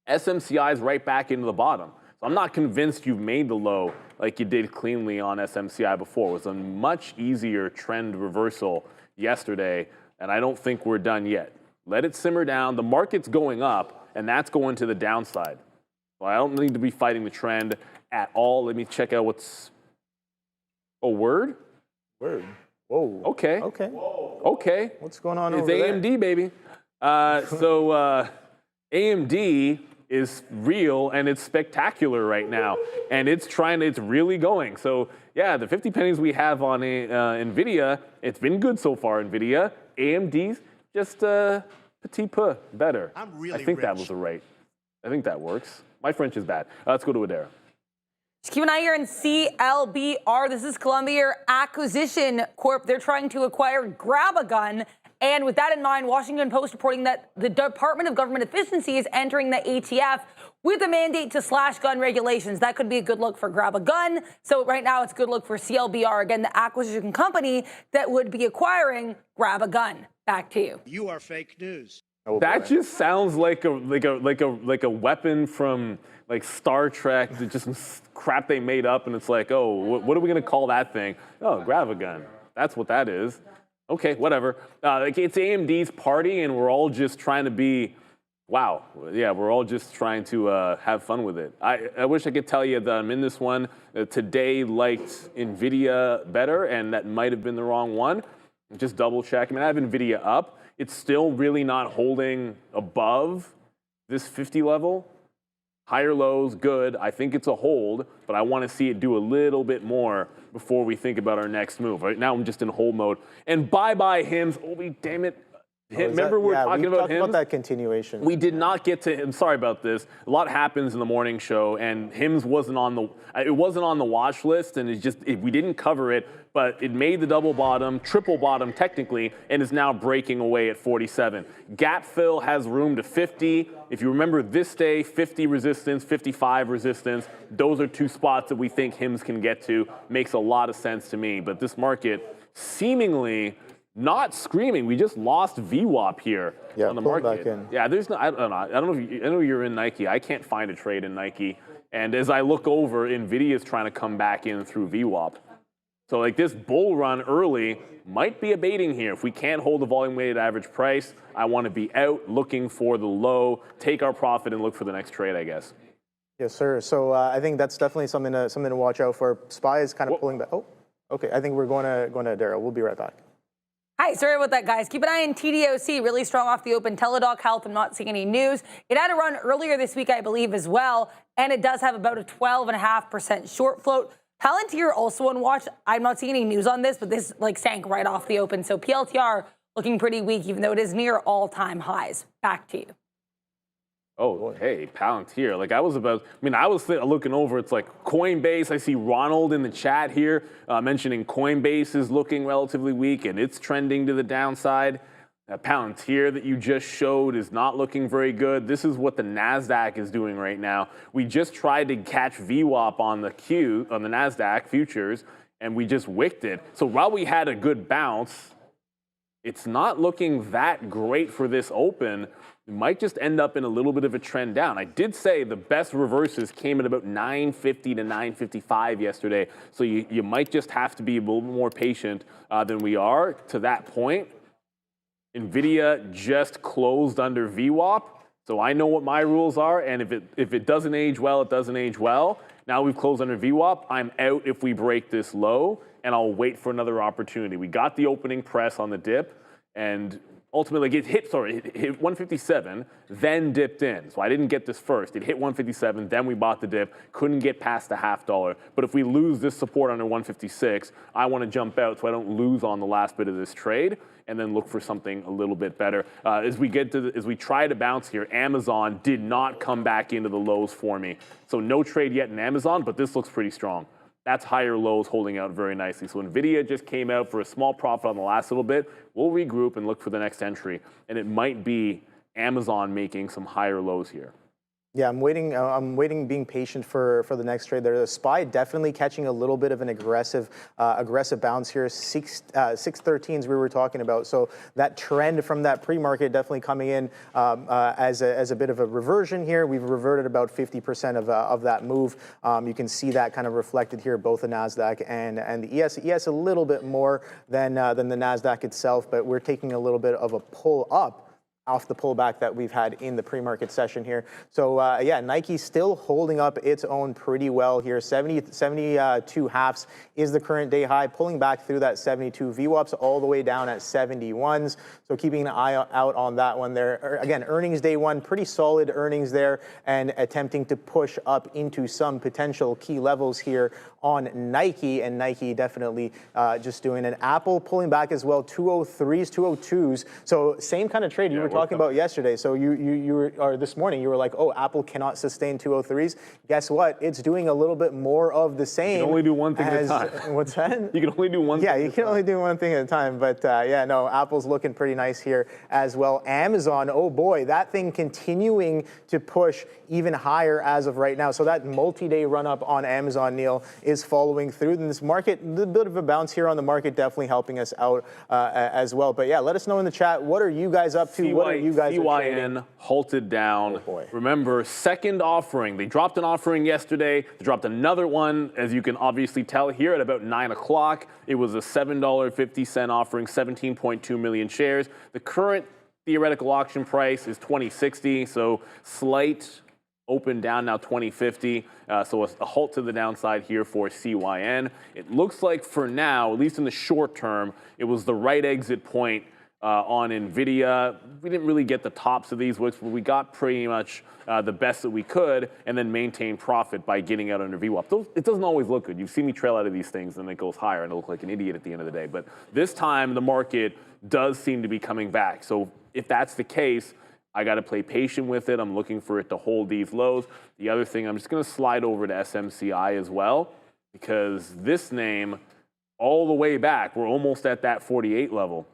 SMCI is right back into the bottom. So I'm not convinced you've made the low like you did cleanly on SMCI before. It was a much easier trend reversal yesterday, and I don't think we're done yet. Let it simmer down. The market's going up, and that's going to the downside. So I don't need to be fighting the trend at all. Let me check out what's... A word? Word. Whoa. Okay. Okay. Whoa. Okay. What's going on it's over there? It's AMD, baby. AMD is real and it's spectacular right now, and it's really going. So yeah, the 50 pennies we have on NVIDIA, it's been good so far. NVIDIA, AMD's just petit peu better. I'm really I think rich. that was right. I think that works. My French is bad. Let's go to Adara. Just keep an eye here in CLBR. This is Columbia Acquisition Corp. They're trying to acquire Grab-A-Gun. And with that in mind, Washington Post reporting that the Department of Government Efficiency is entering the ATF with a mandate to slash gun regulations. That could be a good look for Grab-A-Gun. So right now it's a good look for CLBR. Again, the acquisition company that would be acquiring Grab-A-Gun. Back to you. You are fake news. Oh, That boy. just sounds like a weapon from like Star Trek, just some crap they made up, and it's like, oh, what are we gonna call that thing? Oh, Grab-A-Gun. That's what that is. Okay, whatever. It's AMD's party, and we're all just trying to be, wow. Yeah, we're all just trying to have fun with it. I wish I could tell you that I'm in this one. Today liked NVIDIA better, and that might have been the wrong one. Just double check. I mean, I have NVIDIA up. It's still really not holding above this 50 level. Higher lows, good. I think it's a hold, but I want to see it do a little bit more before we think about our next move. Right now, I'm just in hold mode. And bye-bye HIMS. Oh, damn it. Remember we were talking about HIMS? About that continuation. We did not get to HIMS. Sorry about this. A lot happens in the morning show, and HIMS wasn't on the watch list, and we didn't cover it, but it made the double bottom, triple bottom technically, and is now breaking away at 47. Gap fill has room to 50. If you remember this day, 50 resistance, 55 resistance. Those are two spots that we think HIMS can get to. Makes a lot of sense to me. But this market seemingly not screaming. We just lost VWAP here on the pull market. back in. Yeah, there's no. I don't know. I know you're in Nike. I can't find a trade in Nike. And as I look over, NVIDIA is trying to come back in through VWAP. So like this bull run early might be abating here. If we can't hold the volume weighted average price, I want to be out looking for the low, take our profit, and look for the next trade, I guess. Yes, sir. So I think that's definitely something to watch out for. SPY is kind of pulling back. Oh, okay. I think we're going to Daryl. We'll be right back. Hi, sorry about that, guys. Keep an eye on TDOC, really strong off the open. Teladoc Health, I'm not seeing any news. It had a run earlier this week, I believe, as well, and it does have about a 12.5% short float. Palantir also on watch. I'm not seeing any news on this, but this sank right off the open. So PLTR looking pretty weak, even though it is near all-time highs. Back to you. Oh, hey, Palantir. I was looking over. It's like Coinbase. I see Ronald in the chat here mentioning Coinbase is looking relatively weak and it's trending to the downside. That Palantir that you just showed is not looking very good. This is what the Nasdaq is doing right now. We just tried to catch VWAP on the Nasdaq futures, and we just wicked it. So while we had a good bounce, it's not looking that great for this open. We might just end up in a little bit of a trend down. I did say the best reverses came at about 950 to 955 yesterday, so you might just have to be a little more patient than we are to that point. NVIDIA just closed under VWAP, so I know what my rules are, and if it doesn't age well, it doesn't age well. Now we've closed under VWAP. I'm out if we break this low, and I'll wait for another opportunity. We got the opening press on the dip, and ultimately it hit 157, then dipped in. So I didn't get this first. It hit 157, then we bought the dip, couldn't get past the $0.50. But if we lose this support under 156, I want to jump out so I don't lose on the last bit of this trade, and then look for something a little bit better. As we try to bounce here, Amazon did not come back into the lows for me. So no trade yet in Amazon, but this looks pretty strong. That's higher lows holding out very nicely. So NVIDIA just came out for a small profit on the last little bit. We'll regroup and look for the next entry. And it might be Amazon making some higher lows here. Yeah, I'm waiting. Being patient for the next trade. There, the SPY definitely catching a little bit of an aggressive bounce here. 613s we were talking about. So that trend from that pre-market definitely coming in as a bit of a reversion here. We've reverted about 50% of that move. You can see that kind of reflected here, both the Nasdaq and the ES. ES a little bit more than the Nasdaq itself, but we're taking a little bit of a pull up off the pullback that we've had in the pre-market session here. So yeah, Nike still holding up its own pretty well here. 72 halves is the current day high, pulling back through that 72 VWAPs all the way down at 71s. So keeping an eye out on that one there. Again, earnings day one, pretty solid earnings there, and attempting to push up into some potential key levels here on Nike, and Nike definitely just doing an Apple pulling back as well, 203s, 202s. So same kind of trade you were talking about yesterday. So you were, or this morning, you were like, oh, Apple cannot sustain 203s. Guess what? It's doing a little bit more of the same. You can only do one thing at a time. What's that? You can only do one thing. Yeah, you can only do one thing at a time. But yeah, no, Apple's looking pretty nice here as well. Amazon, oh boy, that thing continuing to push even higher as of right now. So that multi-day run up on Amazon, Neil, is following through. And this market, a bit of a bounce here on the market, definitely helping us out as well. But yeah, let us know in the chat, what are you guys up to? What are you guys CYN halted down. Oh boy. Remember, second offering. They dropped an offering yesterday. They dropped another one, as you can obviously tell here at about 9 o'clock. It was a $7.50 offering, 17.2 million shares. The current theoretical auction price is $20.60, so slight open down now, $20.50. So a halt to the downside here for CYN. It looks like for now, at least in the short term, it was the right exit point on NVIDIA. We didn't really get the tops of these wicks, but we got pretty much the best that we could, and then maintain profit by getting out under VWAP. It doesn't always look good. You've seen me trail out of these things, and it goes higher, and I look like an idiot at the end of the day. But this time, the market does seem to be coming back. So if that's the case, I got to play patient with it. I'm looking for it to hold these lows. The other thing, I'm just going to slide over to SMCI as well, because this name, all the way back, we're almost at that 48 level.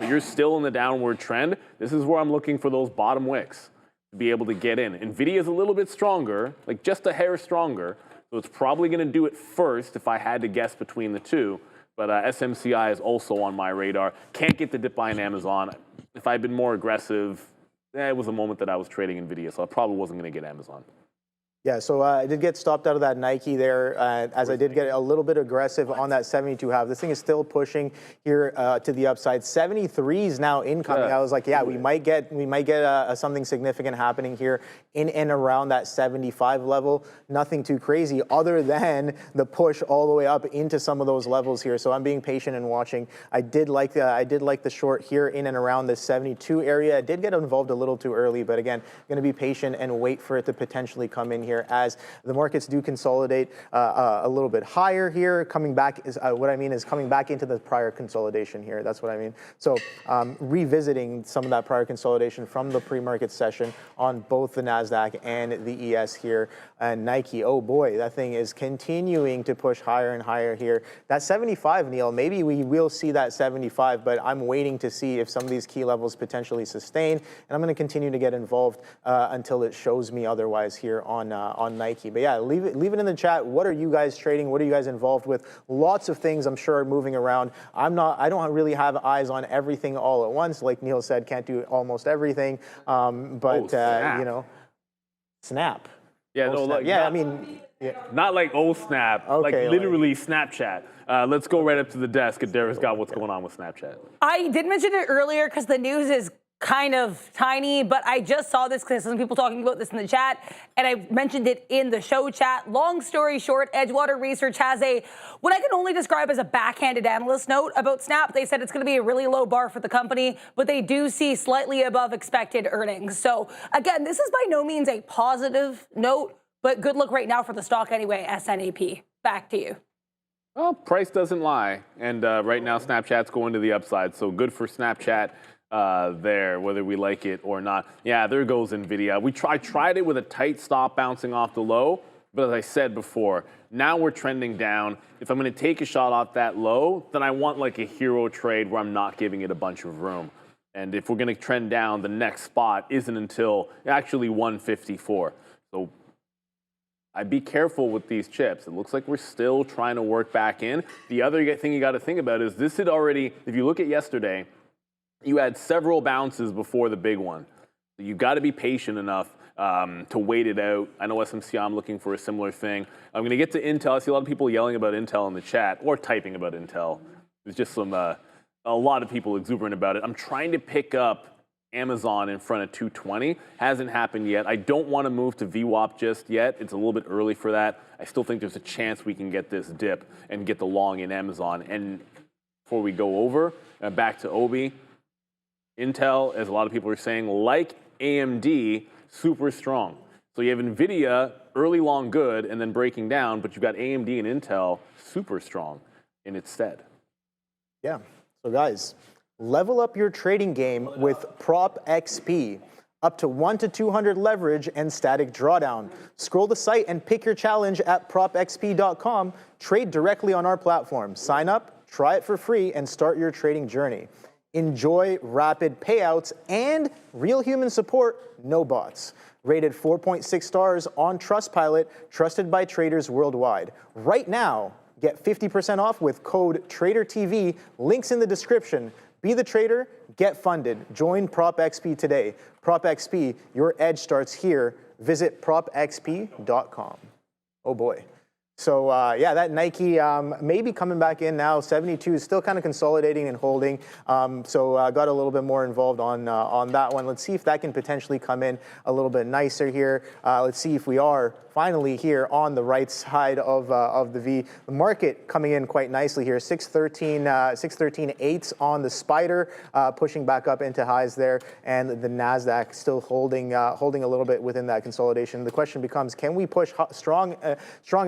So you're still in the downward trend. This is where I'm looking for those bottom wicks to be able to get in. NVIDIA is a little bit stronger, like just a hair stronger. So it's probably going to do it first if I had to guess between the two. But SMCI is also on my radar. Can't get the dip buy in Amazon. If I'd been more aggressive, it was a moment that I was trading NVIDIA, so I probably wasn't going to get Amazon. Yeah, so I did get stopped out of that Nike there, as I did get a little bit aggressive on that 72 half. This thing is still pushing here to the upside. 73s now incoming. I was like, yeah, we might get something significant happening here in and around that 75 level. Nothing too crazy other than the push all the way up into some of those levels here. So I'm being patient and watching. I did like the short here in and around the 72 area. I did get involved a little too early, but again, going to be patient and wait for it to potentially come in here as the markets do consolidate a little bit higher here. Coming back is what I mean is coming back into the prior consolidation here. That's what I mean. So revisiting some of that prior consolidation from the pre-market session on both the Nasdaq and the ES here. And Nike, oh boy, that thing is continuing to push higher and higher here. That 75, Neil, maybe we will see that 75, but I'm waiting to see if some of these key levels potentially sustain, and I'm going to continue to get involved until it shows me otherwise here on Nike. But yeah, leave it in the chat. What are you guys trading? What are you guys involved with? Lots of things I'm sure are moving around. I don't really have eyes on everything all at once. Like Neil said, can't do almost everything. But you know, snap. Yeah, no, like, yeah, I mean, yeah. Not like snap, Okay, like literally Snapchat. Let's go right up to the desk and Dara's got what's going on with Snapchat. I did mention it earlier because the news is kind of tiny, but I just saw this because some people talking about this in the chat, and I mentioned it in the show chat. Long story short, Edgewater Research has what I can only describe as a backhanded analyst note about Snap. They said it's going to be a really low bar for the company, but they do see slightly above expected earnings. So again, this is by no means a positive note, but good look right now for the stock anyway, SNAP. Back to you. Well, price doesn't lie, and right now Snapchat's going to the upside, so good for Snapchat. There, whether we like it or not. Yeah, there goes NVIDIA. I tried it with a tight stop bouncing off the low, but as I said before, now we're trending down. If I'm going to take a shot off that low, then I want like a hero trade where I'm not giving it a bunch of room. And if we're going to trend down, the next spot isn't until actually 154. So I'd be careful with these chips. It looks like we're still trying to work back in. The other thing you got to think about is this had already, if you look at yesterday, you had several bounces before the big one. So you got to be patient enough to wait it out. I know SMCI, I'm looking for a similar thing. I'm going to get to Intel. I see a lot of people yelling about Intel in the chat or typing about Intel. There's just a lot of people exuberant about it. I'm trying to pick up Amazon in front of 220. Hasn't happened yet. I don't want to move to VWAP just yet. It's a little bit early for that. I still think there's a chance we can get this dip and get the long in Amazon. And before we go over, back to Obi, Intel, as a lot of people are saying, like AMD, super strong. So you have NVIDIA, early long good, and then breaking down, but you've got AMD and Intel super strong in its stead. Yeah. So guys, level up your trading game with Prop XP. Up to 1 to 200 leverage and static drawdown. Scroll the site and pick your challenge at propxp.com. Trade directly on our platform. Sign up, try it for free, and start your trading journey. Enjoy rapid payouts and real human support, no bots. Rated 4.6 stars on Trustpilot, trusted by traders worldwide. Right now, get 50% off with code TraderTV. Links in the description. Be the trader, get funded. Join Prop XP today. Prop XP, your edge starts here. Visit propxp.com. Oh boy. So yeah, that Nike may be coming back in now. 72 is still kind of consolidating and holding. So got a little bit more involved on that one. Let's see if that can potentially come in a little bit nicer here. Let's see if we are finally here on the right side of the V. The market coming in quite nicely here. 613.8 on the Spider, pushing back up into highs there, and the Nasdaq still holding a little bit within that consolidation. The question becomes, can we push strong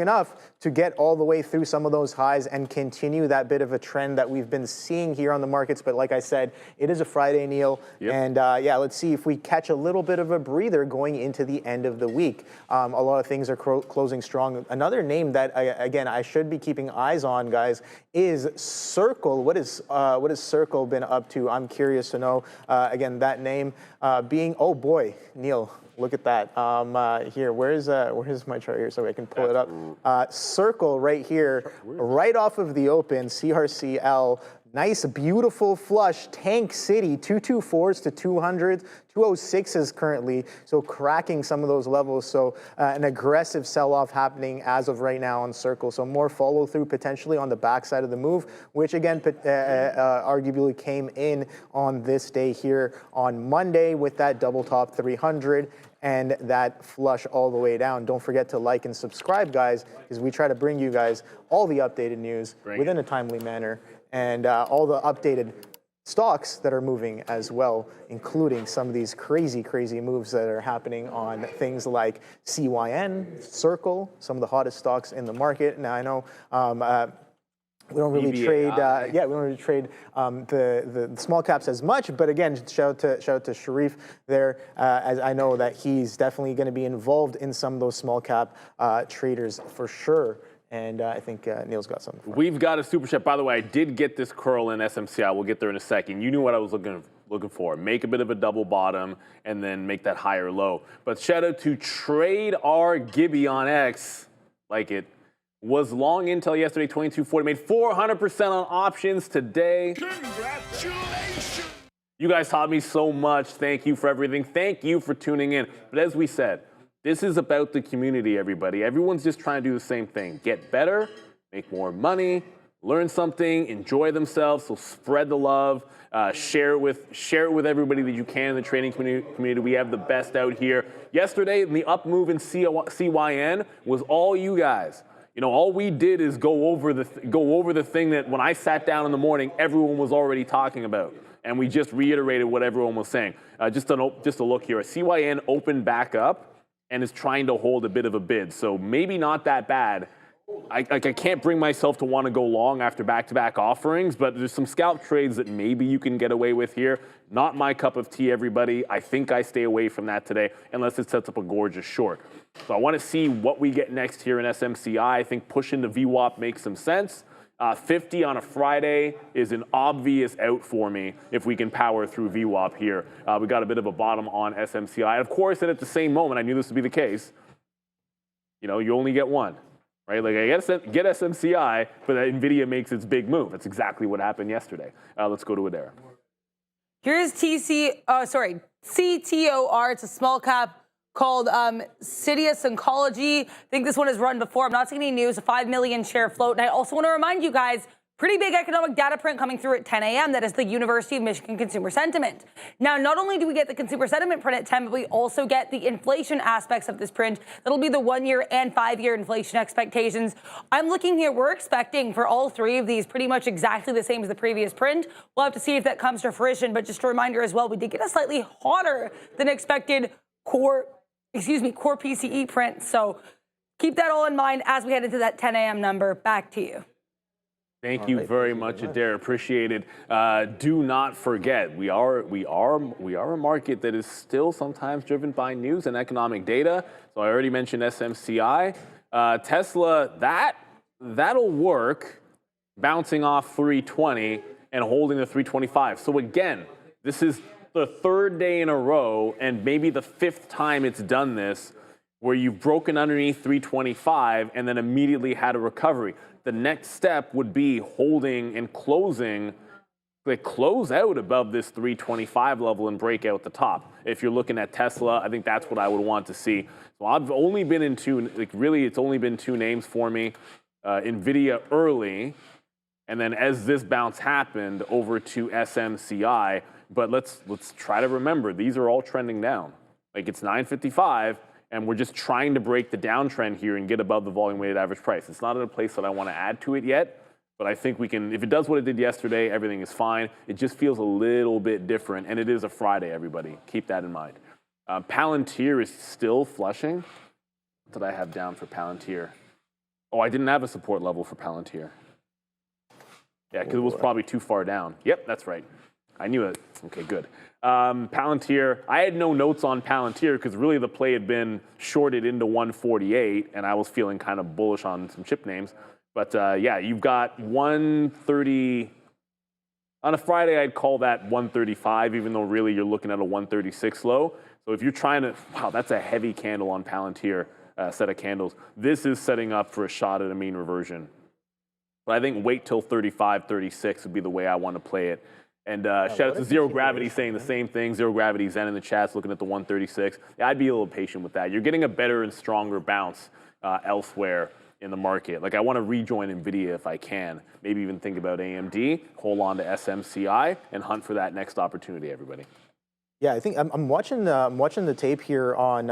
enough to get all the way through some of those highs and continue that bit of a trend that we've been seeing here on the markets? But like I said, it is a Friday, Neil, and yeah, let's see if we catch a little bit of a breather going into the end of the week. A lot of things are closing strong. Another name that again I should be keeping eyes on, guys, is Circle. What is Circle been up to? I'm curious to know. Again, that name being, oh boy, Neil, look at that. Here, where's my chart here so I can pull it up? Circle right here, right off of the open, CRCL. Nice, beautiful flush, Tank City, 224s to 200s, 206s currently, so cracking some of those levels. So an aggressive sell-off happening as of right now on Circle. So more follow-through potentially on the backside of the move, which again arguably came in on this day here on Monday with that double top 300 and that flush all the way down. Don't forget to like and subscribe, guys, because we try to bring you guys all the updated news within a timely manner, and all the updated stocks that are moving as well, including some of these crazy moves that are happening on things like CYN, Circle, some of the hottest stocks in the market. Now I know we don't really trade, we don't really trade the small caps as much. But again, shout out to Sharif there, as I know that he's definitely going to be involved in some of those small cap traders for sure. And I think Neil's got something. We've got a super chat. By the way, I did get this curl in SMCI. We'll get there in a second. You knew what I was looking for. Make a bit of a double bottom and then make that higher low. But shout out to Trade R Gibby on X. Like it. Was long Intel yesterday, 2240. Made 400% on options today. Congratulations! You guys taught me so much. Thank you for everything. Thank you for tuning in. But as we said, this is about the community, everybody. Everyone's just trying to do the same thing. Get better, make more money, learn something, enjoy themselves. So spread the love. Share it with everybody that you can in the trading community. We have the best out here. Yesterday, the up move in CYN was all you guys. You know, all we did is go over the thing that when I sat down in the morning, everyone was already talking about, and we just reiterated what everyone was saying. Just a look here. CYN opened back up and is trying to hold a bit of a bid, so maybe not that bad. I can't bring myself to want to go long after back-to-back offerings, but there's some scalp trades that maybe you can get away with here. Not my cup of tea, everybody. I think I stay away from that today unless it sets up a gorgeous short. So I want to see what we get next here in SMCI. I think pushing the VWAP makes some sense. 50 on a Friday is an obvious out for me if we can power through VWAP here. We got a bit of a bottom on SMCI. Of course, and at the same moment, I knew this would be the case. You know, you only get one, right? Like I get SMCI, but NVIDIA makes its big move. That's exactly what happened yesterday. Let's go to Adara. Here's CTOR. It's a small cap called Sidious Oncology. I think this one has run before. I'm not seeing any news. A 5 million share float. And I also want to remind you guys, pretty big economic data print coming through at 10 a.m. That is the University of Michigan Consumer Sentiment. Now, not only do we get the consumer sentiment print at 10, but we also get the inflation aspects of this print. That'll be the 1-year and 5-year inflation expectations. I'm looking here. We're expecting for all three of these pretty much exactly the same as the previous print. We'll have to see if that comes to fruition. But just a reminder as well, we did get a slightly hotter than expected core PCE print. So keep that all in mind as we head into that 10 a.m. number. Back to you. Thank you very much, Adair. Appreciate it. Do not forget, we are a market that is still sometimes driven by news and economic data. So I already mentioned SMCI. Tesla, that'll work, bouncing off 320 and holding the 325. So again, this is the third day in a row and maybe the fifth time it's done this where you've broken underneath 325 and then immediately had a recovery. The next step would be holding and closing, like close out above this 325 level and break out the top. If you're looking at Tesla, I think that's what I would want to see. So I've only been in it's only been two names for me. NVIDIA early, and then as this bounce happened over to SMCI. But let's try to remember, these are all trending down. Like it's 955. And we're just trying to break the downtrend here and get above the volume-weighted average price. It's not at a place that I want to add to it yet, but I think we can. If it does what it did yesterday, everything is fine. It just feels a little bit different, and it is a Friday, everybody. Keep that in mind. Palantir is still flushing. What did I have down for Palantir? Oh, I didn't have a support level for Palantir. Yeah, because it was probably too far down. Yep, that's right. I knew it. Okay, good. Palantir, I had no notes on Palantir because really the play had been shorted into 148, and I was feeling kind of bullish on some chip names. But yeah, you've got 130. On a Friday, I'd call that 135, even though really you're looking at a 136 low. So if you're trying to, wow, that's a heavy candle on Palantir, set of candles. This is setting up for a shot at a mean reversion. But I think wait till 35, 36 would be the way I want to play it. And shout out to Zero Gravity saying the same thing. Zero Gravity Zen in the chat's looking at the 136. Yeah, I'd be a little patient with that. You're getting a better and stronger bounce elsewhere in the market. Like I want to rejoin NVIDIA if I can. Maybe even think about AMD, hold on to SMCI, and hunt for that next opportunity, everybody. Yeah, I think I'm watching the tape here on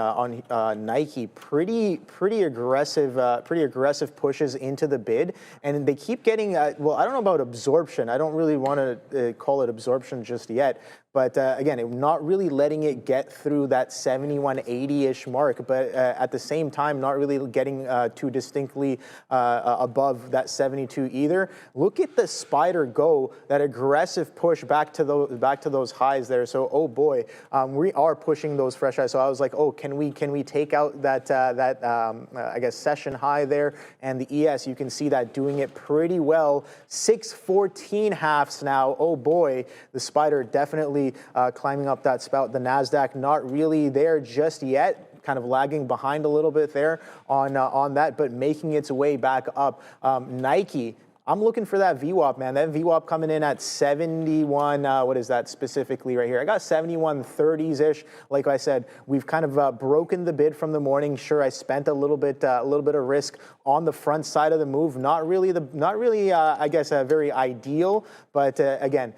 Nike. Pretty aggressive pushes into the bid, and they keep getting. Well, I don't know about absorption. I don't really want to call it absorption just yet. But again, not really letting it get through that 7180-ish mark, but at the same time, not really getting too distinctly above that 72 either. Look at the spider go, that aggressive push back to those highs there. So, oh boy, we are pushing those fresh highs. So I was like, oh, can we take out that I guess session high there? And the ES, you can see that doing it pretty well. 614 halves now. Oh boy, the spider definitely climbing up that spout. The Nasdaq not really there just yet, kind of lagging behind a little bit there on that, but making its way back up. Nike, I'm looking for that VWAP, man. That VWAP coming in at 71. What is that specifically right here? I got 7130s-ish. Like I said, we've kind of broken the bid from the morning. Sure, I spent a little bit of risk on the front side of the move. Not really, I guess, very ideal. But again.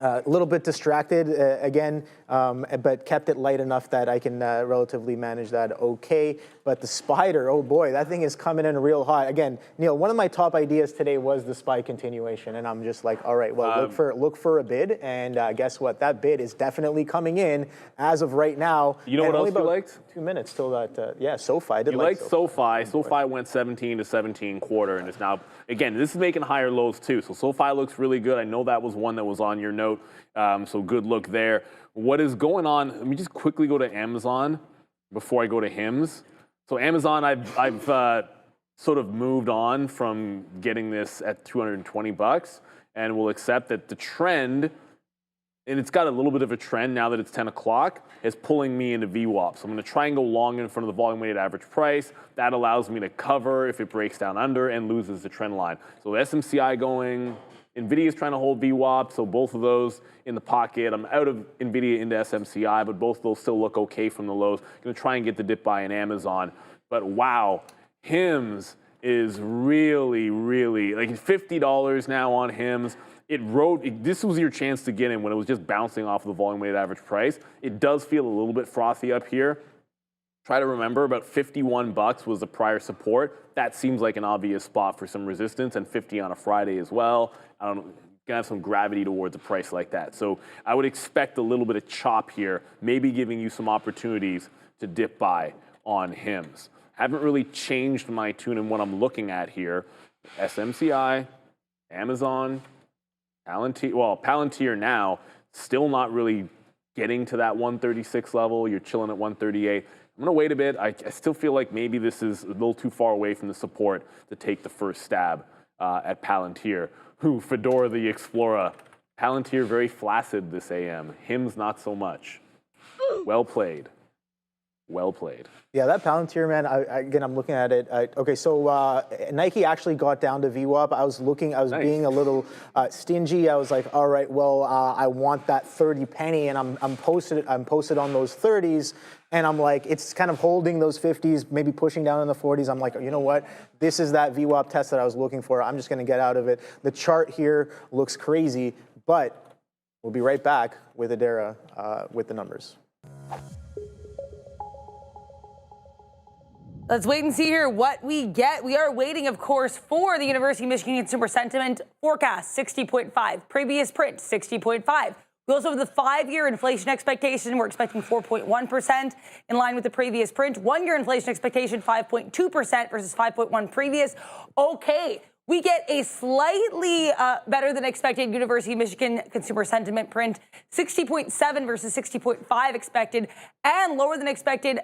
A little bit distracted again, but kept it light enough that I can relatively manage that okay. But the spider, oh boy, that thing is coming in real high. Again, Neil, one of my top ideas today was the SPY continuation, and I'm just like, all right, well, look for a bid, and guess what? That bid is definitely coming in as of right now. You know what else you liked? 2 minutes till that. Yeah, SoFi. I did you like SoFi. SoFi went 17 to 17 quarter, and it's now again. This is making higher lows too. So SoFi looks really good. I know that was one that was on your note. So good look there. What is going on? Let me just quickly go to Amazon before I go to HIMS. So Amazon, I've sort of moved on from getting this at 220 bucks, and will accept that the trend, and it's got a little bit of a trend now that it's 10 o'clock, is pulling me into VWAP. So I'm going to try and go long in front of the volume weighted average price. That allows me to cover if it breaks down under and loses the trend line. So SMCI going, NVIDIA is trying to hold VWAP, so both of those in the pocket. I'm out of NVIDIA into SMCI, but both of those still look okay from the lows. Going to try and get the dip buy in Amazon. But wow, HIMS is really, really, like $50 now on HIMS. This was your chance to get in when it was just bouncing off of the volume weighted average price. It does feel a little bit frothy up here. Try to remember about 51 bucks was the prior support. That seems like an obvious spot for some resistance, and 50 on a Friday as well. I don't know, gonna have some gravity towards a price like that. So I would expect a little bit of chop here, maybe giving you some opportunities to dip buy on HIMS. Haven't really changed my tune in what I'm looking at here. SMCI, Amazon, Palantir. Well, Palantir now still not really getting to that 136 level. You're chilling at 138. I'm going to wait a bit. I still feel like maybe this is a little too far away from the support to take the first stab at Palantir. Fedora the Explorer. Palantir very flaccid this AM. HIMS not so much. Well played. Well played. Yeah, that Palantir, man, again, I'm looking at it. Okay, so Nike actually got down to VWAP. I was nice. Being a little stingy. I was like, all right, well, I want that 30 penny, and I'm posted on those 30s, and I'm like, it's kind of holding those 50s, maybe pushing down in the 40s. I'm like, you know what? This is that VWAP test that I was looking for. I'm just going to get out of it. The chart here looks crazy, but we'll be right back with Adara with the numbers. Let's wait and see here what we get. We are waiting, of course, for the University of Michigan Consumer Sentiment forecast, 60.5. Previous print, 60.5. We also have the 5-year inflation expectation. We're expecting 4.1% in line with the previous print. 1-year inflation expectation, 5.2% versus 5.1 previous. Okay, we get a slightly better than expected University of Michigan Consumer Sentiment print, 60.7 versus 60.5 expected, and lower than expected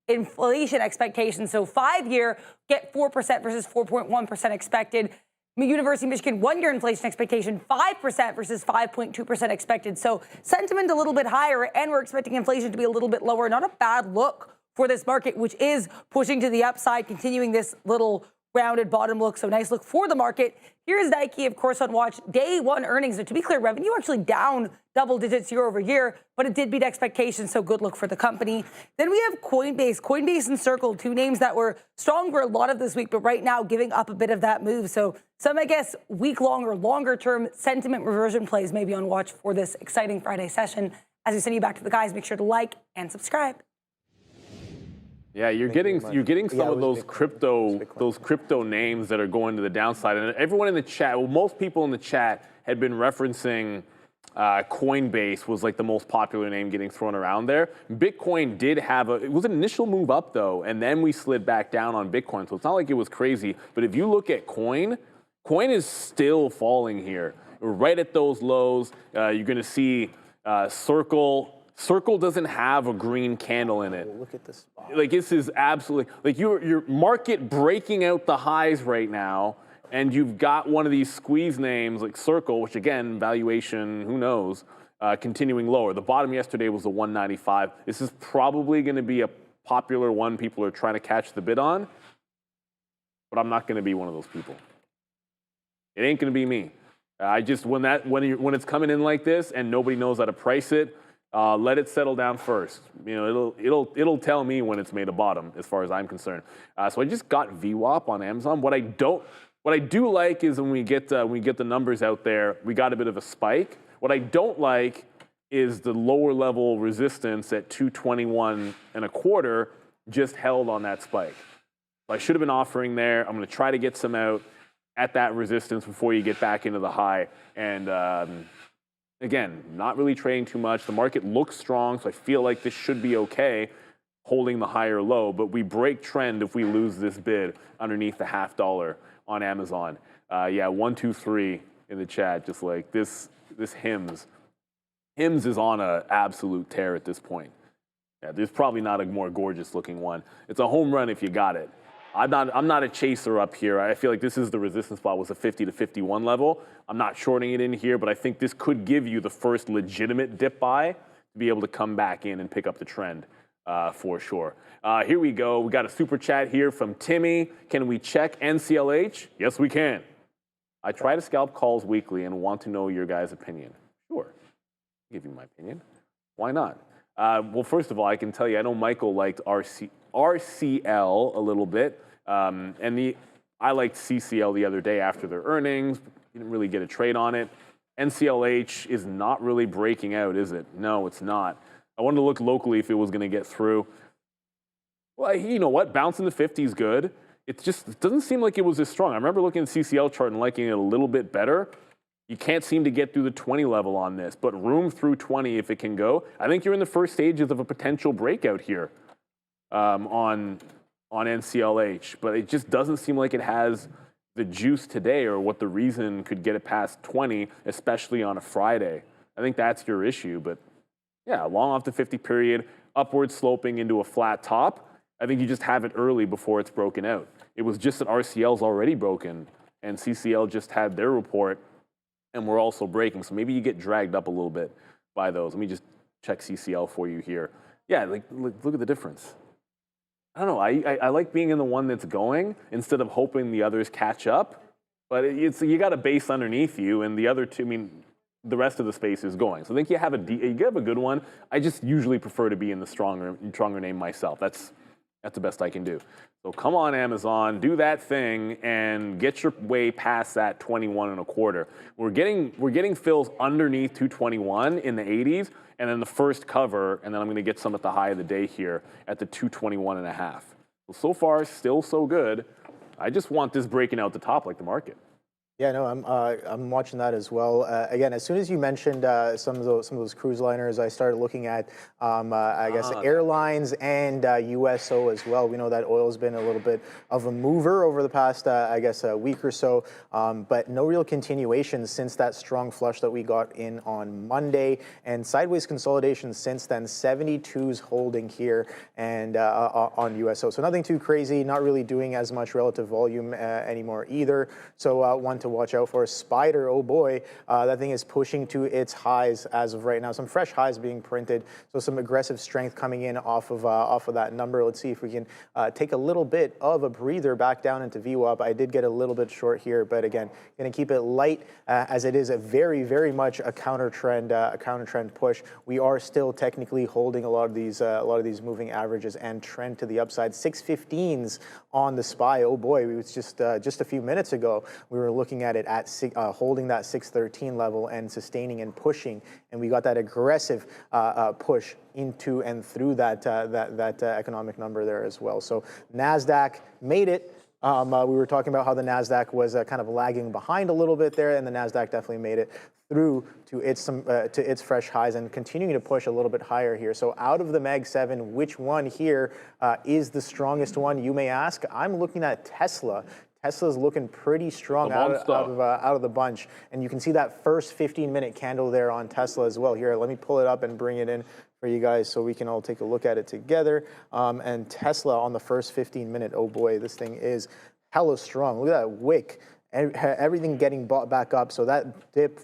inflation expectations. So 5-year get 4% versus 4.1% expected. University of Michigan 1-year inflation expectation 5% versus 5.2% expected. So sentiment a little bit higher, and we're expecting inflation to be a little bit lower. Not a bad look for this market, which is pushing to the upside, continuing this little rounded bottom look. So nice look for the market. Here's Nike, of course, on watch. Day 1 earnings. And to be clear, revenue actually down double digits year over year, but it did beat expectations. So good look for the company. Then we have Coinbase and Circle, 2 names that were strong for a lot of this week, but right now giving up a bit of that move. So some, I guess, week-long or longer-term sentiment reversion plays may be on watch for this exciting Friday session. As we send you back to the guys, make sure to like and subscribe. Yeah, you're getting some of those crypto names that are going to the downside, and everyone in the chat, well, most people in the chat had been referencing Coinbase was like the most popular name getting thrown around there. Bitcoin did have it was an initial move up though, and then we slid back down on Bitcoin, so it's not like it was crazy. But if you look at Coin is still falling here, right at those lows. You're going to see Circle doesn't have a green candle in it. Look at this spot. Like this is absolutely like your market breaking out the highs right now, and you've got one of these squeeze names like Circle, which again valuation who knows, continuing lower. The bottom yesterday was the 195. This is probably going to be a popular one people are trying to catch the bid on, but I'm not going to be one of those people. It ain't going to be me. I just when it's coming in like this and nobody knows how to price it. Let it settle down first. You know, it'll tell me when it's made a bottom, as far as I'm concerned. So I just got VWAP on Amazon. What I do like is when we get the numbers out there, we got a bit of a spike. What I don't like is the lower level resistance at 221.25 just held on that spike. So I should have been offering there. I'm going to try to get some out at that resistance before you get back into the high. And again, not really trading too much. The market looks strong, so I feel like this should be okay, holding the higher low. But we break trend if we lose this bid underneath the $0.50 on Amazon. Yeah, 1, 2, 3 in the chat, just like this HIMS. HIMS is on an absolute tear at this point. Yeah, there's probably not a more gorgeous looking one. It's a home run if you got it. I'm not a chaser up here. I feel like this is the resistance spot, was a 50 to 51 level. I'm not shorting it in here, but I think this could give you the first legitimate dip buy to be able to come back in and pick up the trend for sure. Here we go. We got a super chat here from Timmy. Can we check NCLH? Yes, we can. I try to scalp calls weekly and want to know your guys' opinion. Sure, I'll give you my opinion. Why not? Well, first of all, I can tell you, I know Michael liked RCL a little bit, and I liked CCL the other day after their earnings. Didn't really get a trade on it. NCLH is not really breaking out, is it? No, it's not. I wanted to look locally if it was going to get through. Well, you know what? Bouncing the 50 is good. It doesn't seem like it was as strong. I remember looking at the CCL chart and liking it a little bit better. You can't seem to get through the 20 level on this, but room through 20 if it can go. I think you're in the first stages of a potential breakout here on NCLH, but it just doesn't seem like it has the juice today or what the reason could get it past 20, especially on a Friday. I think that's your issue, but yeah, long off the 50 period, upward sloping into a flat top. I think you just have it early before it's broken out. It was just that RCL's already broken and CCL just had their report and we're also breaking. So maybe you get dragged up a little bit by those. Let me just check CCL for you here. Yeah, like look at the difference. I don't know. I like being in the one that's going instead of hoping the others catch up. But you got a base underneath you, and the other two, I mean, the rest of the space is going. So I think you have a good one. I just usually prefer to be in the stronger name myself. That's the best I can do. So come on, Amazon, do that thing and get your way past that 21.25. We're getting fills underneath 221 in the 80s, and then the first cover, and then I'm going to get some at the high of the day here at the 221.5. So far, still so good. I just want this breaking out the top like the market. Yeah, no, I'm watching that as well. Again, as soon as you mentioned some of those cruise liners, I started looking at I guess airlines and USO as well. We know that oil's been a little bit of a mover over the past I guess a week or so, but no real continuation since that strong flush that we got in on Monday, and sideways consolidation since then. 72s holding here and on USO, so nothing too crazy. Not really doing as much relative volume anymore either. So one to watch out for. Spider, oh boy, that thing is pushing to its highs as of right now. Some fresh highs being printed, so some aggressive strength coming in off of that number. Let's see if we can take a little bit of a breather back down into VWAP. I did get a little bit short here, but again, going to keep it light as it is a very, very much a counter trend push. We are still technically holding a lot of these moving averages and trend to the upside. 615s on the SPY. Oh boy, it was just a few minutes ago we were looking at it at holding that 613 level and sustaining and pushing, and we got that aggressive push into and through that economic number there as well. So Nasdaq made it. We were talking about how the Nasdaq was kind of lagging behind a little bit there, and the Nasdaq definitely made it through to its fresh highs and continuing to push a little bit higher here. So out of the Mag 7, which one here is the strongest one, you may ask? I'm looking at Tesla. Tesla's looking pretty strong out of the bunch, and you can see that first 15-minute candle there on Tesla as well. Here, let me pull it up and bring it in for you guys so we can all take a look at it together. And Tesla on the first 15-minute, oh boy, this thing is hella strong. Look at that wick. Everything getting bought back up. So that dip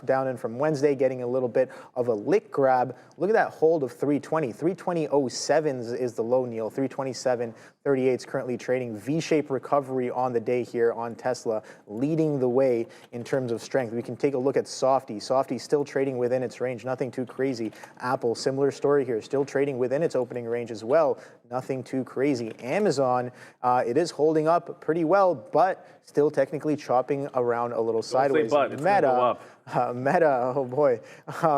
down in from Wednesday, getting a little bit of a lick grab. Look at that hold of 320. 320.07 is the low, Neil. 327.38 is currently trading. V-shaped recovery on the day here on Tesla, leading the way in terms of strength. We can take a look at Softy. Softy still trading within its range. Nothing too crazy. Apple, similar story here. Still trading within its opening range as well. Nothing too crazy. Amazon, it is holding up pretty well, but still technically chopping around a little sideways. Meta, oh boy,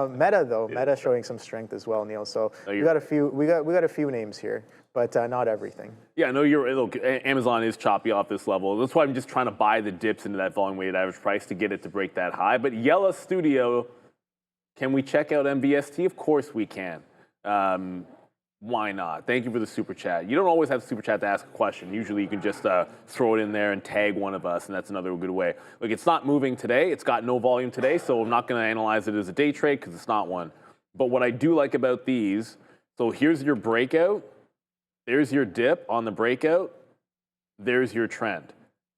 Meta showing some strength as well, Neil. So we got a few names here, but not everything. Yeah, no, look, Amazon is choppy off this level. That's why I'm just trying to buy the dips into that volume weighted average price to get it to break that high. But Yella Studio, can we check out MBST? Of course we can. Why not? Thank you for the super chat. You don't always have super chat to ask a question. Usually you can just throw it in there and tag one of us, and that's another good way. Look, it's not moving today. It's got no volume today, so I'm not going to analyze it as a day trade because it's not one. But what I do like about these, so here's your breakout. There's your dip on the breakout. there's your trend.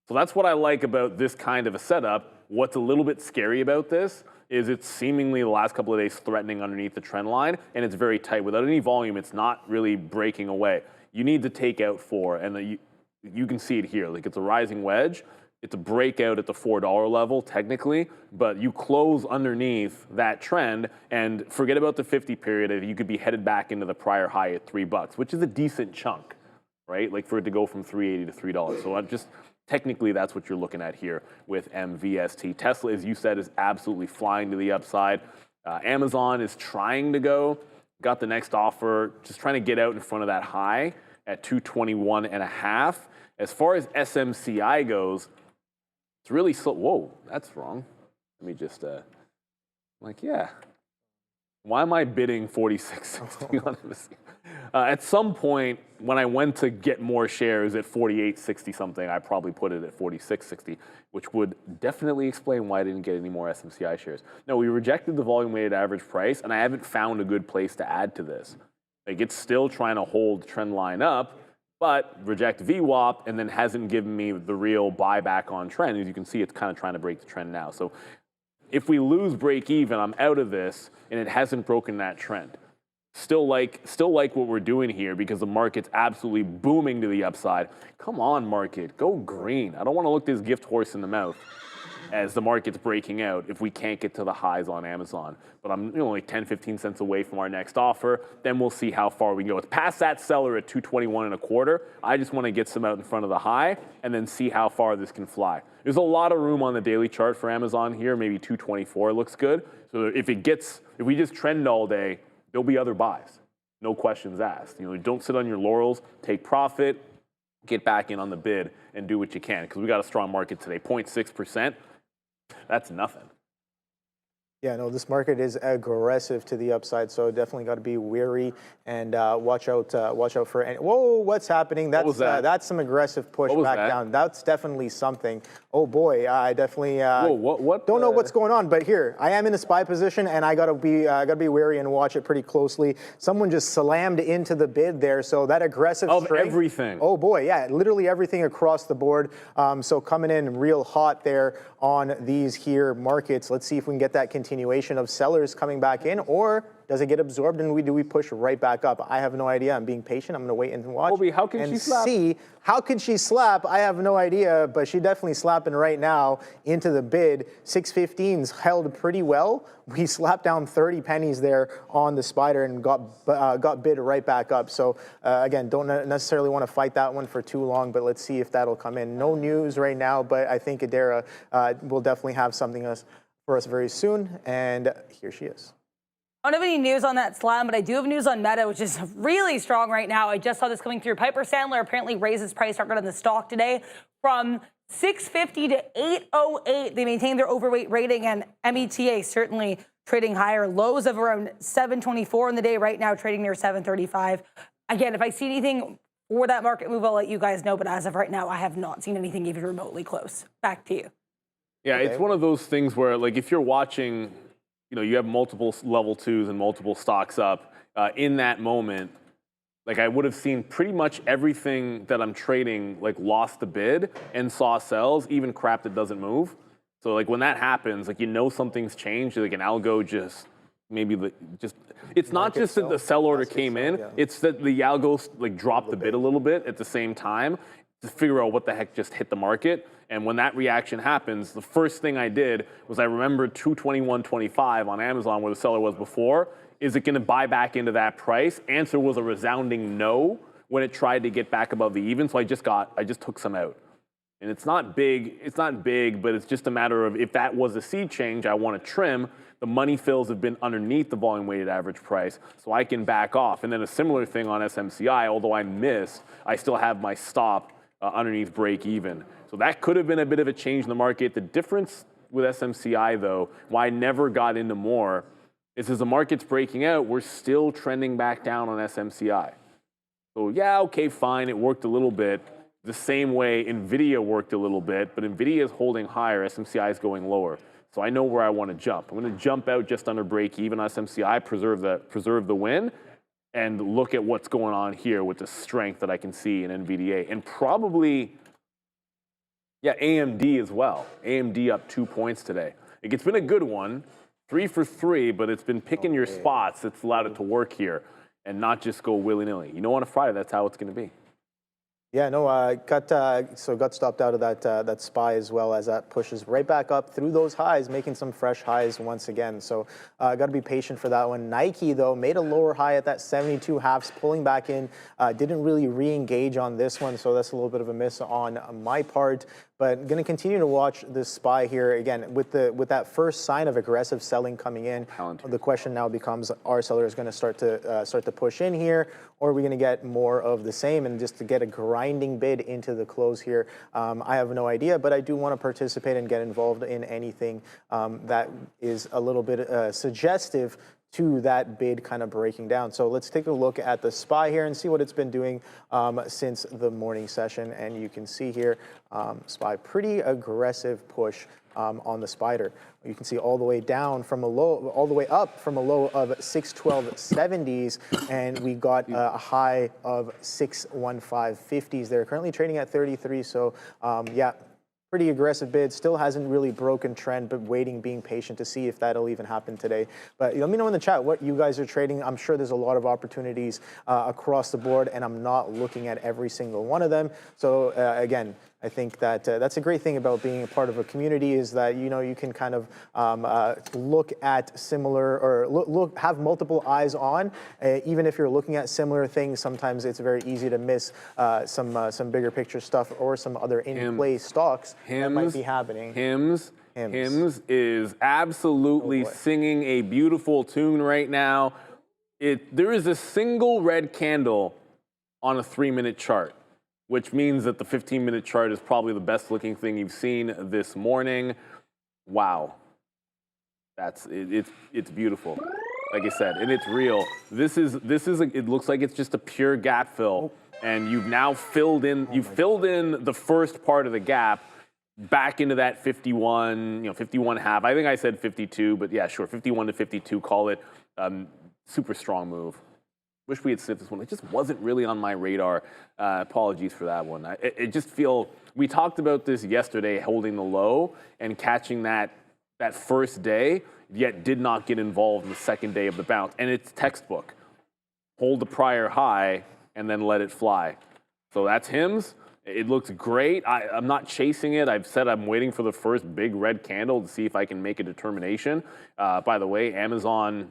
So that's what I like about this kind of a setup. What's a little bit scary about this is it's seemingly the last couple of days threatening underneath the trend line, and it's very tight. Without any volume, it's not really breaking away. You need to take out 4, and you can see it here. Like, it's a rising wedge. It's a breakout at the $4 level, technically, but you close underneath that trend, and forget about the 50 period. You could be headed back into the prior high at $3, which is a decent chunk, right? Like, for it to go from $3.80 to $3. So technically, that's what you're looking at here with MVST. Tesla, as you said, is absolutely flying to the upside. Amazon is trying to go. Got the next offer, just trying to get out in front of that high at 221.5. As far as SMCI goes, it's really slow. Whoa, that's wrong. Let me just, yeah. Why am I bidding 46.60 on MSCI? At some point, when I went to get more shares at 48.60 something, I probably put it at 46.60, which would definitely explain why I didn't get any more SMCI shares. No, we rejected the volume-weighted average price, and I haven't found a good place to add to this. Like, it's still trying to hold trend line up, but reject VWAP, and then hasn't given me the real buyback on trend. As you can see, it's kind of trying to break the trend now. So if we lose break even, I'm out of this, and it hasn't broken that trend. Still like what we're doing here because the market's absolutely booming to the upside. Come on, market, go green. I don't want to look this gift horse in the mouth as the market's breaking out if we can't get to the highs on Amazon. But I'm like 10, 15 cents away from our next offer. Then we'll see how far we can go. It's past that seller at 221.25. I just want to get some out in front of the high and then see how far this can fly. There's a lot of room on the daily chart for Amazon here. Maybe 224 looks good. So if we just trend all day, there'll be other buys. No questions asked. Don't sit on your laurels, take profit, get back in on the bid, and do what you can. Because we got a strong market today, 0.6%. That's nothing. Yeah, no, this market is aggressive to the upside, so definitely got to be wary and watch out for any. Whoa, what's happening? That's that's some aggressive push back down. That's definitely something. Oh boy, I definitely don't know what's going on, but here I am in a SPY position, and I gotta be wary and watch it pretty closely. Someone just slammed into the bid there, so that aggressive strength, everything. Oh boy, yeah, literally everything across the board. So coming in real hot there on these here markets. Let's see if we can get that continuation of sellers coming back in, or does it get absorbed and do we push right back up? I have no idea. I'm being patient. I'm going to wait and watch. Colby, how can she slap? See, how could she slap? I have no idea, but she definitely slapping right now into the bid. 615's held pretty well. We slapped down 30 pennies there on the spider and got bid right back up. So again, don't necessarily want to fight that one for too long, but let's see if that'll come in. No news right now, but I think Adara will definitely have something for us very soon. And here she is. I don't have any news on that slam, but I do have news on Meta, which is really strong right now. I just saw this coming through. Piper Sandler apparently raised its price target on the stock today from 650 to 808. They maintained their overweight rating, and META certainly trading higher. Lows of around 724 in the day right now, trading near 735. Again, if I see anything for that market move, I'll let you guys know. But as of right now, I have not seen anything even remotely close. Back to you. Yeah, okay. It's one of those things where, like, if you're watching, you have multiple level 2s and multiple stocks up in that moment. Like, I would have seen pretty much everything that I'm trading, like, lost the bid and saw sells, even crap that doesn't move. So, like, when that happens, like, something's changed. Like, an algo it's not just that the sell order came in. Yeah. It's that the algo, like, dropped the bid a little bit at the same time to figure out what the heck just hit the market. And when that reaction happens, the first thing I did was I remembered 221.25 on Amazon where the seller was before. Is it going to buy back into that price? Answer was a resounding no when it tried to get back above the even. So I just took some out. And it's not big, but it's just a matter of if that was a seed change, I want to trim. The money fills have been underneath the volume weighted average price, so I can back off. And then a similar thing on SMCI, although I missed, I still have my stop underneath break even. So that could have been a bit of a change in the market. The difference with SMCI, though, why I never got into more, is as the market's breaking out, we're still trending back down on SMCI. So yeah, okay, fine, it worked a little bit. The same way NVDA worked a little bit, but NVIDIA is holding higher, SMCI is going lower. So I know where I want to jump. I'm going to jump out just under break even on SMCI, preserve the win, and look at what's going on here with the strength that I can see in NVDA. And probably Yeah, AMD as well. AMD up 2 points today. It's been a good one, 3 for 3, but it's been picking your spots that's allowed it to work here and not just go willy-nilly. You know, on a Friday, that's how it's going to be. Yeah, no, got stopped out of that SPY as well, as that pushes right back up through those highs, making some fresh highs once again. So got to be patient for that one. Nike, though, made a lower high at that 72 halves, pulling back in. Didn't really re-engage on this one, so that's a little bit of a miss on my part. But going to continue to watch this SPY here again with that first sign of aggressive selling coming in. Palantir. The question now becomes: are sellers going to start to push in here, or are we going to get more of the same and just to get a grinding bid into the close here? I have no idea, but I do want to participate and get involved in anything that is a little bit suggestive to that bid kind of breaking down. So let's take a look at the SPY here and see what it's been doing since the morning session. And you can see here, SPY, pretty aggressive push on the spider. You can see all the way down from a low, all the way up from a low of 612.70s, and we got a high of 615.50s. They're currently trading at 33. So yeah, pretty aggressive bid. Still hasn't really broken trend, but waiting, being patient to see if that'll even happen today. But let me know in the chat what you guys are trading. I'm sure there's a lot of opportunities across the board, and I'm not looking at every single one of them. So again, I think that that's a great thing about being a part of a community, is that, you know, you can kind of look at similar, or have multiple eyes on, even if you're looking at similar things. Sometimes it's very easy to miss some bigger picture stuff or some other in-play stocks that might be happening. Hims is absolutely singing a beautiful tune right now. There is a single red candle on a 3-minute chart, which means that the 15-minute chart is probably the best looking thing you've seen this morning. Wow. It's beautiful. Like I said, and it's real. It looks like it's just a pure gap fill. And you've now filled in the first part of the gap back into that 51, 51 half. I think I said 52, but yeah, sure, 51 to 52, call it. Super strong move. Wish we had sniffed this one. It just wasn't really on my radar. Apologies for that one. We talked about this yesterday, holding the low and catching that first day, yet did not get involved in the second day of the bounce. And it's textbook. Hold the prior high and then let it fly. So that's Hims. It looks great. I'm not chasing it. I've said I'm waiting for the first big red candle to see if I can make a determination. By the way, Amazon,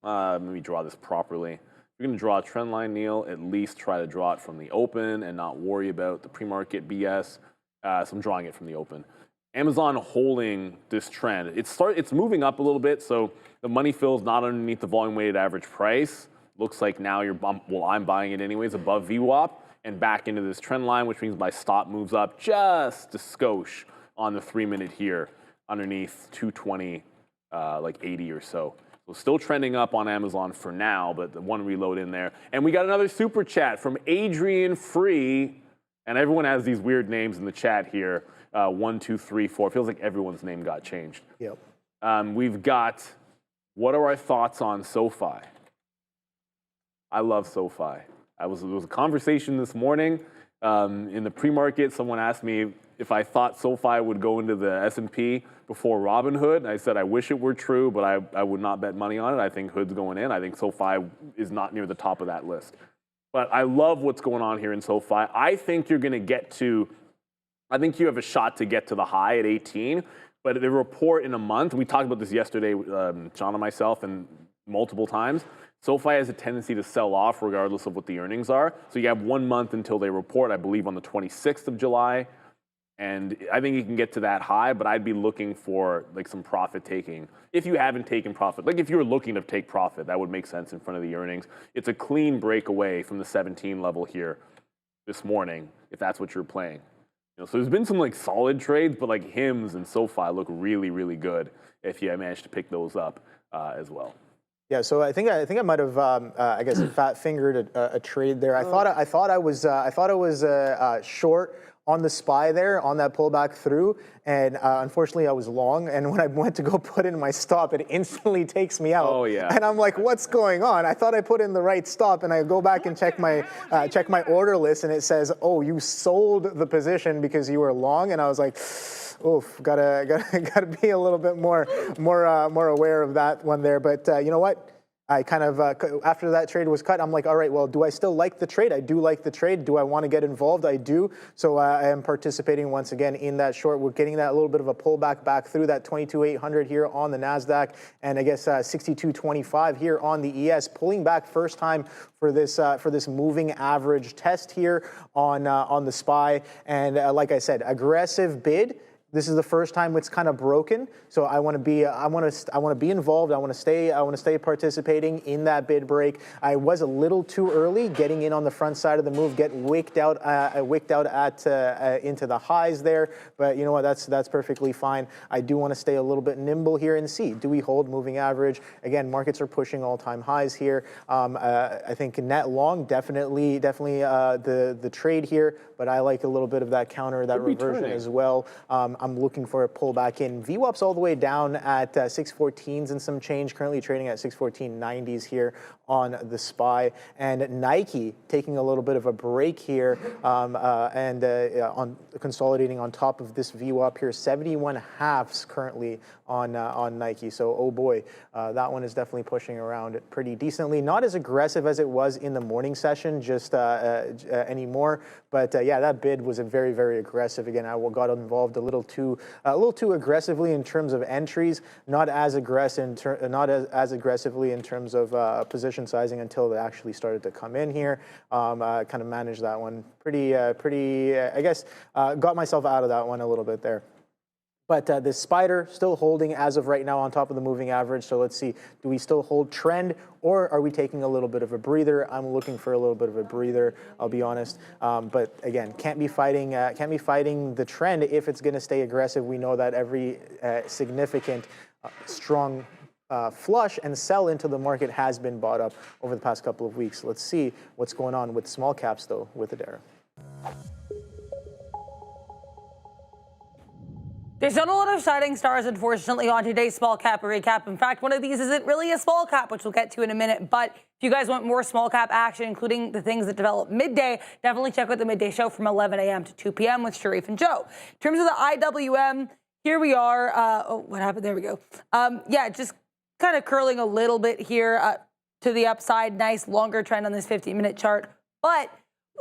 let me draw this properly. If you're going to draw a trend line, Neil, at least try to draw it from the open and not worry about the pre-market BS. So I'm drawing it from the open. Amazon holding this trend. It's moving up a little bit, so the money fill's not underneath the volume weighted average price. Looks like now I'm buying it anyways above VWAP and back into this trend line, which means my stop moves up just a skosh on the 3-minute here underneath 220, like 80 or so. So still trending up on Amazon for now, but the one reload in there. And we got another super chat from Adrian Free, and everyone has these weird names in the chat here. 1, 2, 3, 4. Feels like everyone's name got changed. Yep. We've got, what are our thoughts on SoFi? I love SoFi. There was a conversation this morning in the pre-market. Someone asked me if I thought SoFi would go into the S&P before Robinhood. And I said I wish it were true, but I would not bet money on it. I think Hood's going in. I think SoFi is not near the top of that list. But I love what's going on here in SoFi. I think you're going to I think you have a shot to get to the high at 18. But the report in a month, we talked about this yesterday, John and myself, and multiple times. SoFi has a tendency to sell off regardless of what the earnings are. So you have 1 month until they report, I believe on the 26th of July. And I think you can get to that high, but I'd be looking for like some profit taking. If you haven't taken profit, like if you're looking to take profit, that would make sense in front of the earnings. It's a clean break away from the 17 level here this morning, if that's what you're playing. So there's been some like solid trades, but like Hims and SoFi look really, really good if you manage to pick those up as well. Yeah, so I think I might have I guess fat fingered a trade there. I thought I was short on the SPY there, on that pullback through, and unfortunately I was long, and when I went to go put in my stop, it instantly takes me out. Oh, yeah. And I'm like, what's going on? I thought I put in the right stop, and I go back and check my order list, and it says, oh, you sold the position because you were long, and I was like, oof, gotta be a little bit more aware of that one there. But you know what? I kind of, after that trade was cut, I'm like, all right, well, do I still like the trade? I do like the trade. Do I want to get involved? I do. So I am participating once again in that short. We're getting that little bit of a pullback back through that 22,800 here on the Nasdaq, and I guess 62.25 here on the ES, pulling back first time for this moving average test here on the SPY. And like I said, aggressive bid. This is the first time it's kind of broken, so I want to be involved. I want to stay participating in that bid break. I was a little too early getting in on the front side of the move, get wicked out into the highs there. But you know what? That's perfectly fine. I do want to stay a little bit nimble here and see, do we hold moving average? Again, markets are pushing all-time highs here. I think net long definitely the trade here, but I like a little bit of that counter, that reversion as well. I'm looking for a pullback in. VWAP's all the way down at 614s and some change, currently trading at 614.90s here on the SPY. And Nike taking a little bit of a break here on consolidating on top of this VWAP here, 71.5s currently on Nike. So, oh boy, that one is definitely pushing around pretty decently. Not as aggressive as it was in the morning session just anymore. But yeah, that bid was a very, very aggressive. Again, I got involved a little too aggressively in terms of entries, not as aggressively in terms of position sizing until they actually started to come in here. Kind of managed that one pretty. I guess got myself out of that one a little bit there. But this spider still holding as of right now on top of the moving average. So let's see, do we still hold trend, or are we taking a little bit of a breather? I'm looking for a little bit of a breather, I'll be honest. But again, can't be fighting the trend if it's going to stay aggressive. We know that every significant strong flush and sell into the market has been bought up over the past couple of weeks. Let's see what's going on with small caps though with Adara. There's not a lot of shining stars, unfortunately, on today's small cap recap. In fact, one of these isn't really a small cap, which we'll get to in a minute. But if you guys want more small cap action, including the things that develop midday, definitely check out the midday show from 11 a.m. to 2 p.m. with Tariff and Joe. In terms of the IWM, here we are. Oh, what happened? There we go. Yeah, just kind of curling a little bit here to the upside. Nice longer trend on this 15-minute chart. But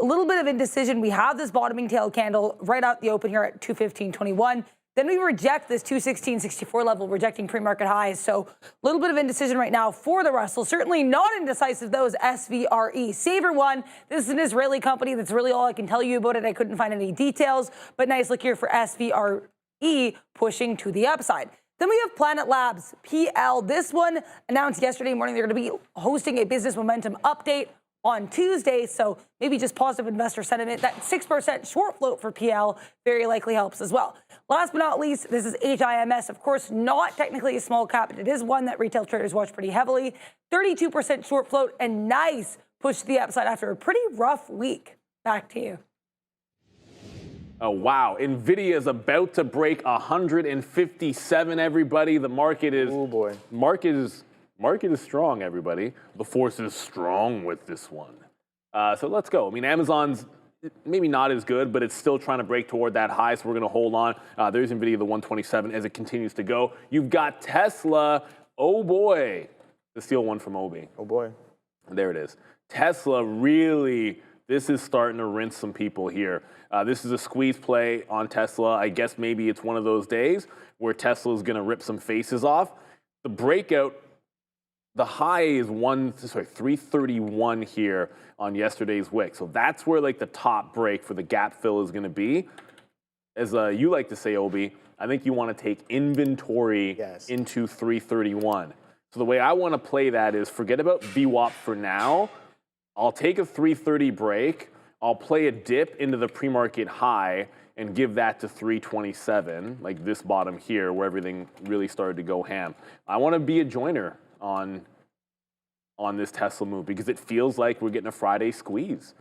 a little bit of indecision. We have this bottoming tail candle right out the open here at 215.21. Then we reject this 216.64 level, rejecting pre-market highs. So a little bit of indecision right now for the Russell. Certainly not indecisive, though, is SVRE. Saver one, this is an Israeli company. That's really all I can tell you about it. I couldn't find any details, but nice look here for SVRE pushing to the upside. Then we have Planet Labs, PL. This one announced yesterday morning they're going to be hosting a business momentum update on Tuesday, so maybe just positive investor sentiment. That 6% short float for PL very likely helps as well. Last but not least, this is HIMS. Of course, not technically a small cap, but it is one that retail traders watch pretty heavily. 32% short float and nice push to the upside after a pretty rough week. Back to you. Oh, wow. NVIDIA is about to break 157, everybody. The market is... Oh, boy. Market is strong, everybody. The force is strong with this one. So let's go. I mean, Amazon's maybe not as good, but it's still trying to break toward that high, so we're going to hold on. There's NVIDIA, the 127, as it continues to go. You've got Tesla. Oh, boy. The steal one from Obi. Oh, boy. There it is. Tesla really, this is starting to rinse some people here. This is a squeeze play on Tesla. I guess maybe it's one of those days where Tesla's going to rip some faces off. The breakout, the high is 331 here on yesterday's wick. So that's where like the top break for the gap fill is going to be. As you like to say, Obi, I think you want to take inventory into 331. So the way I want to play that is forget about VWAP for now. I'll take a 330 break. I'll play a dip into the pre-market high and give that to 327, like this bottom here where everything really started to go ham. I want to be a joiner on this Tesla move because it feels like we're getting a Friday squeeze,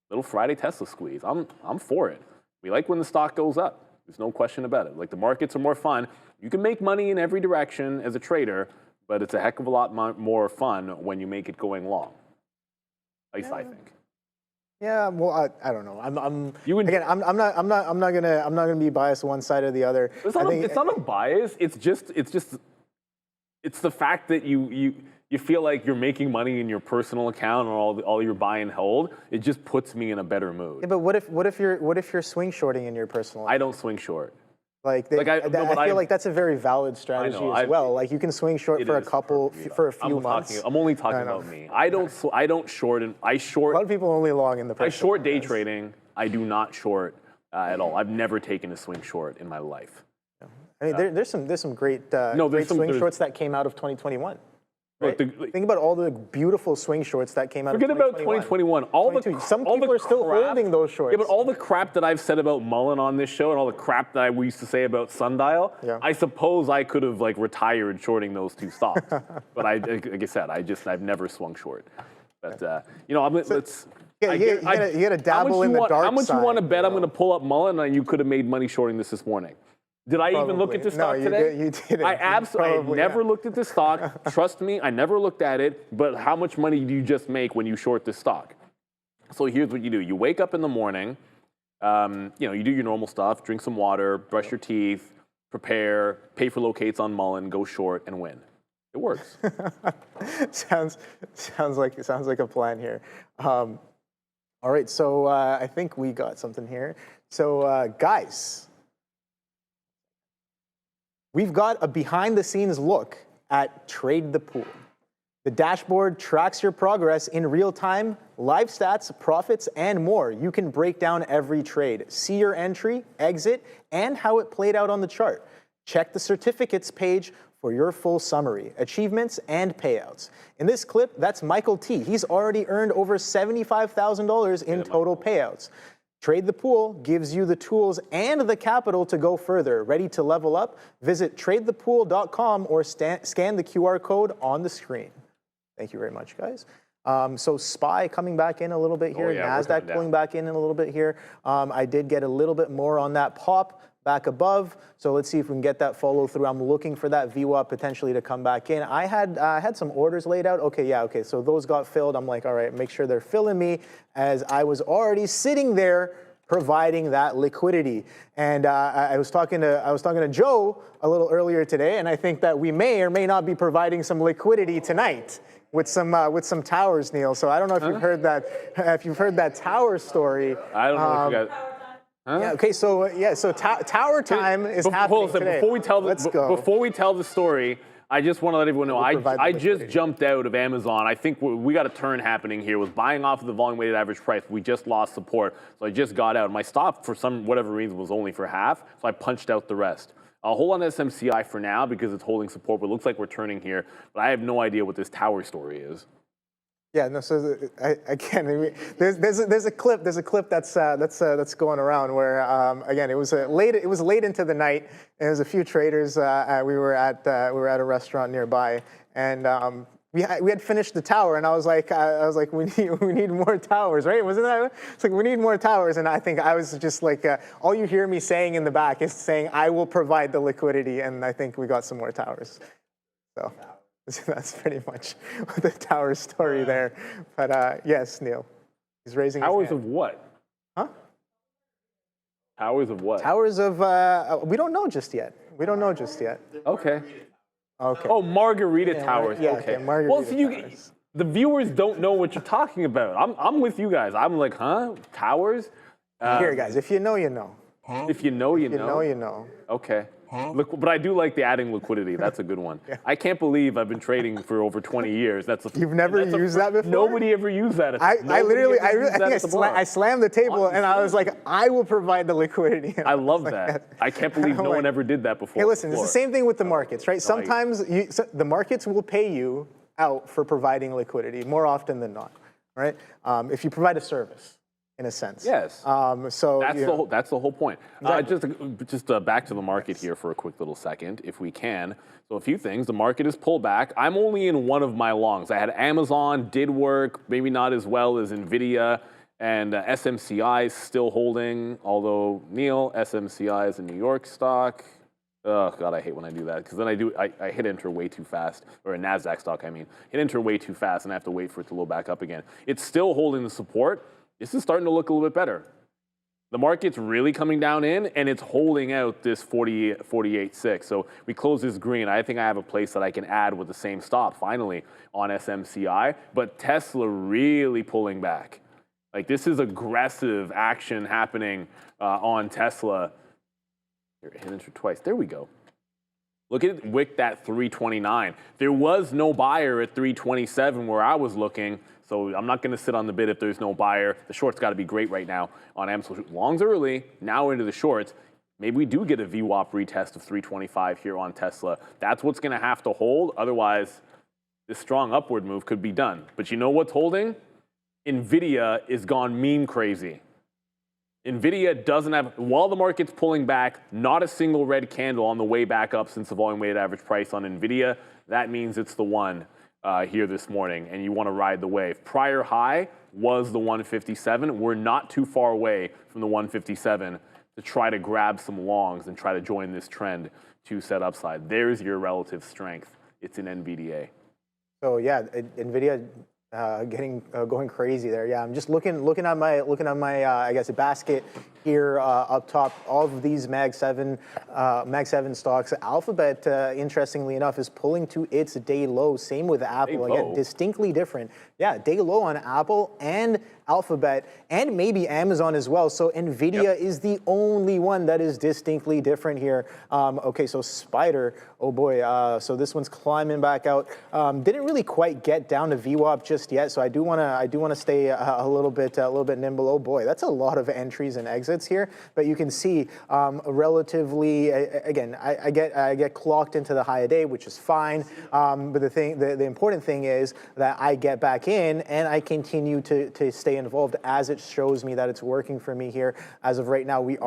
little Friday Tesla squeeze. I'm for it. We like when the stock goes up. There's no question about it. Like, the markets are more fun. You can make money in every direction as a trader, but it's a heck of a lot more fun when you make it going long. At least I think. Yeah, well, I don't know. I'm not gonna be biased one side or the other. It's not a bias. It's the fact that you feel like you're making money in your personal account or all your buy and hold. It just puts me in a better mood. Yeah, but what if you're swing shorting in your personal account? I don't swing short. I feel like that's a very valid strategy as well. Like, you can swing short for a few months. I'm only talking about me. I don't short, and I short. A lot of people only long in the. I short day trading. I do not short at all. I've never taken a swing short in my life. I mean, there's some great swing shorts that came out of 2021. Right? Think about all the beautiful swing shorts that came out of 2021. Forget about 2021. Some people are still holding those shorts. Yeah, but all the crap that I've said about Mullen on this show and all the crap that we used to say about Sundial, I suppose I could have retired shorting those two stocks. But like I said, I've never swung short. But you gotta dabble in the dark side. How much you want to bet I'm going to pull up Mullen and you could have made money shorting this morning? Did I even look at this stock today? You didn't. I never looked at this stock. Trust me, I never looked at it. But how much money do you just make when you short this stock? So here's what you do. You wake up in the morning, you do your normal stuff, drink some water, brush your teeth, prepare, pay for locates on Mullen, go short, and win. It works. sounds like a plan here. All right, so I think we got something here. So guys, we've got a behind-the-scenes look at Trade the Pool. The dashboard tracks your progress in real time, live stats, profits, and more. You can break down every trade, see your entry, exit, and how it played out on the chart. Check the certificates page for your full summary, achievements, and payouts. In this clip, that's Michael T. He's already earned over $75,000 in total payouts. Trade the Pool gives you the tools and the capital to go further. Ready to level up? Visit tradethepool.com or scan the QR code on the screen. Thank you very much, guys. So SPY coming back in a little bit here. Nasdaq pulling back in a little bit here. I did get a little bit more on that pop back above. So let's see if we can get that follow through. I'm looking for that VWAP potentially to come back in. I had some orders laid out. Okay, so those got filled. I'm like, all right, make sure they're filling me, as I was already sitting there providing that liquidity. And I was talking to Joe a little earlier today, and I think that we may or may not be providing some liquidity tonight with some towers, Neil. So I don't know if you've heard that tower story. I don't know if you guys. Huh? Yeah, okay, so tower time is happening today. Before we tell the story, I just want to let everyone know, I just jumped out of Amazon. I think we got a turn happening here. Was buying off of the volume weighted average price. We just lost support, so I just got out. My stop, for whatever reason, was only for half, so I punched out the rest. I'll hold on to SMCI for now because it's holding support, but it looks like we're turning here. But I have no idea what this tower story is. Yeah, no. So again, there's a clip that's going around where again it was late into the night, and there was a few traders. We were at a restaurant nearby, and we had finished the tower, and I was like we need more towers, right? Wasn't that? It's like we need more towers, and I think I was just like all you hear me saying in the back is saying I will provide the liquidity, and I think we got some more towers. So. That's pretty much the tower story there. But yes, Neil, he's raising his hand. Towers of what? Huh? Towers of what? Towers of, we don't know just yet. Okay. Okay. Oh, Margarita Towers. Yeah, okay. Margarita Towers. The viewers don't know what you're talking about. I'm with you guys. I'm like, huh? Towers? Here, guys, if you know, you know. If you know, you know. If you know, you know. Okay. Look, but I do like the adding liquidity. That's a good one. I can't believe I've been trading for over 20 years. You've never used that before? Nobody ever used that. I slammed the table and I was like, I will provide the liquidity. I love that. I can't believe no one ever did that before. Hey, listen, it's the same thing with the markets, right? Sometimes the markets will pay you out for providing liquidity more often than not, right? If you provide a service. In a sense. Yes. So that's the whole point. Exactly. Just back to the market here for a quick little second, if we can. So a few things. The market is pulled back. I'm only in one of my longs. I had Amazon, did work, maybe not as well as NVDA. And SMCI is still holding, although, Neil, SMCI is a New York stock. Oh, God, I hate when I do that, because then I hit enter way too fast, or a Nasdaq stock, I mean. Hit enter way too fast, and I have to wait for it to load back up again. It's still holding the support. This is starting to look a little bit better. The market's really coming down in, and it's holding out this 48.6. So we close this green. I think I have a place that I can add with the same stop, finally, on SMCI. But Tesla really pulling back. Like, this is aggressive action happening on Tesla. Here, hit enter twice. There we go. Look at it, wicked at 329. There was no buyer at 327 where I was looking, so I'm not going to sit on the bid if there's no buyer. The short's got to be great right now on Amazon. Longs early, now into the shorts. Maybe we do get a VWAP retest of 325 here on Tesla. That's what's going to have to hold. Otherwise, this strong upward move could be done. But you know what's holding? NVIDIA is gone meme crazy. NVIDIA doesn't have, while the market's pulling back, not a single red candle on the way back up since the volume weighted average price on NVIDIA. That means it's the one here this morning, and you want to ride the wave. Prior high was the 157. We're not too far away from the 157 to try to grab some longs and try to join this trend to set upside. There's your relative strength. It's in NVDA. So yeah, NVIDIA going crazy there. Yeah, I'm just looking at my I guess a basket here up top. All of these Mag 7 stocks. Alphabet, interestingly enough, is pulling to its day low. Same with Apple. Again, distinctly different. Yeah, day low on Apple and Alphabet, and maybe Amazon as well. So NVIDIA is the only one that is distinctly different here. Okay, so Spider, oh boy, so this one's climbing back out. Didn't really quite get down to VWAP just yet, so I do want to stay a little bit nimble. Oh boy, that's a lot of entries and exits here, but you can see relatively, again, I get clocked into the high a day, which is fine. But the important thing is that I get back in and I continue to stay involved as it shows me that it's working for me here. As of right now, we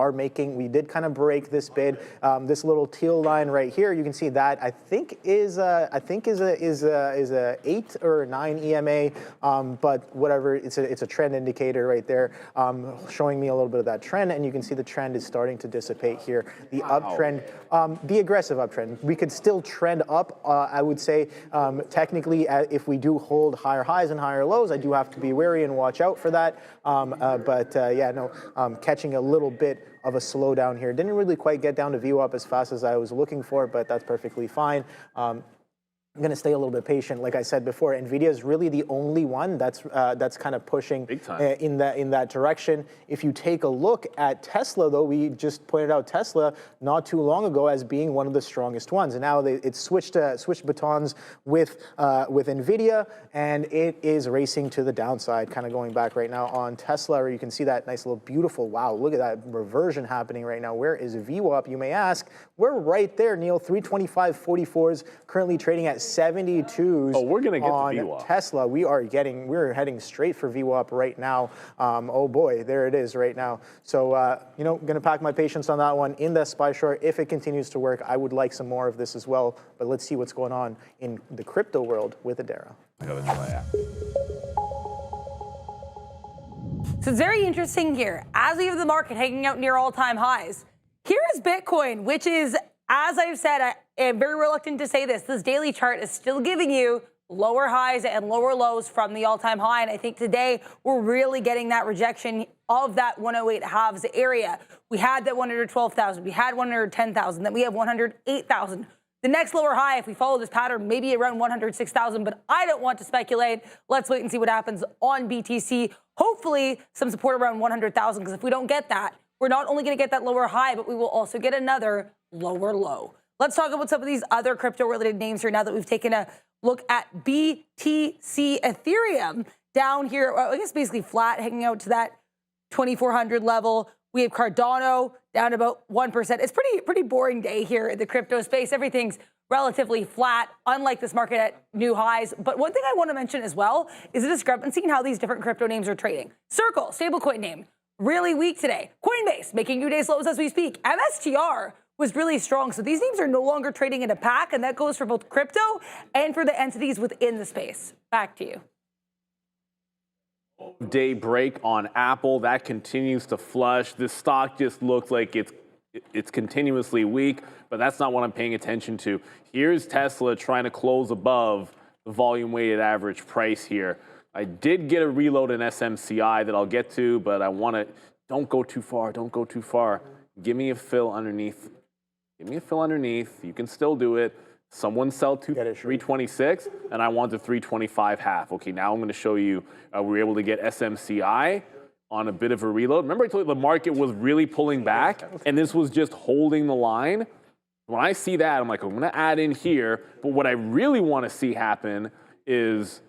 did kind of break this bid. This little teal line right here, you can see that I think is a 8 or 9 EMA, but whatever, it's a trend indicator right there, showing me a little bit of that trend, and you can see the trend is starting to dissipate here. The uptrend, the aggressive uptrend, we could still trend up. I would say technically, if we do hold higher highs and higher lows, I do have to be wary and watch out for that. Catching a little bit of a slowdown here. Didn't really quite get down to VWAP as fast as I was looking for, but that's perfectly fine. I'm going to stay a little bit patient. Like I said before, NVIDIA is really the only one that's kind of pushing in that direction. If you take a look at Tesla, though, we just pointed out Tesla not too long ago as being one of the strongest ones, and now it's switched batons with NVIDIA, and it is racing to the downside, kind of going back right now on Tesla. Where you can see that nice little beautiful, wow, look at that reversion happening right now. Where is VWAP, you may ask? We're right there, Neil. 325.44s currently trading at 72s. Oh, we're gonna get on the VWAP. Tesla. We're heading straight for VWAP right now. Oh boy, there it is right now. So gonna pack my patience on that one in the SPY short. If it continues to work, I would like some more of this as well. But let's see what's going on in the crypto world with Adara. I gotta try that. So it's very interesting here. As we have the market hanging out near all-time highs, here is Bitcoin, which is, as I've said, I am very reluctant to say this daily chart is still giving you lower highs and lower lows from the all-time high. And I think today we're really getting that rejection of that 108 halves area. We had that 112,000, we had 110,000, then we have 108,000. The next lower high, if we follow this pattern, maybe around 106,000, but I don't want to speculate. Let's wait and see what happens on BTC. Hopefully some support around 100,000, because if we don't get that, we're not only going to get that lower high, but we will also get another lower low. Let's talk about some of these other crypto-related names here now that we've taken a look at BTC Ethereum down here. I guess basically flat, hanging out to that 2,400 level. We have Cardano down about 1%. It's pretty boring day here in the crypto space. Everything's relatively flat, unlike this market at new highs. But one thing I want to mention as well is the discrepancy in how these different crypto names are trading. Circle, stablecoin name, really weak today. Coinbase, making new day's lows as we speak. MSTR was really strong. So these names are no longer trading in a pack, and that goes for both crypto and for the entities within the space. Back to you. day break on Apple. That continues to flush. This stock just looks like it's continuously weak, but that's not what I'm paying attention to. Here's Tesla trying to close above the volume weighted average price here. I did get a reload in SMCI that I'll get to, but I want to, don't go too far, don't go too far. Give me a fill underneath. Give me a fill underneath. You can still do it. Someone sell to 326, and I want the 325 half. Okay, now I'm going to show you we were able to get SMCI on a bit of a reload. Remember I told you the market was really pulling back, and this was just holding the line? When I see that, I'm like, I'm going to add in here, but what I really want to see happen is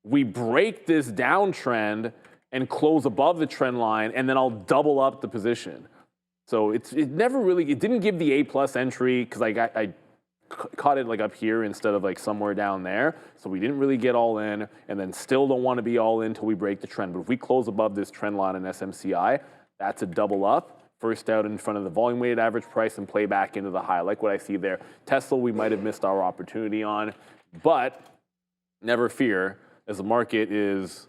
we break this downtrend and close above the trend line, and then I'll double up the position. So it didn't give the A+ entry because I caught it like up here instead of like somewhere down there. So we didn't really get all in, and then still don't want to be all in until we break the trend. But if we close above this trend line in SMCI, that's a double up. First out in front of the volume weighted average price and play back into the high. I like what I see there. Tesla, we might have missed our opportunity on, but never fear, as the market is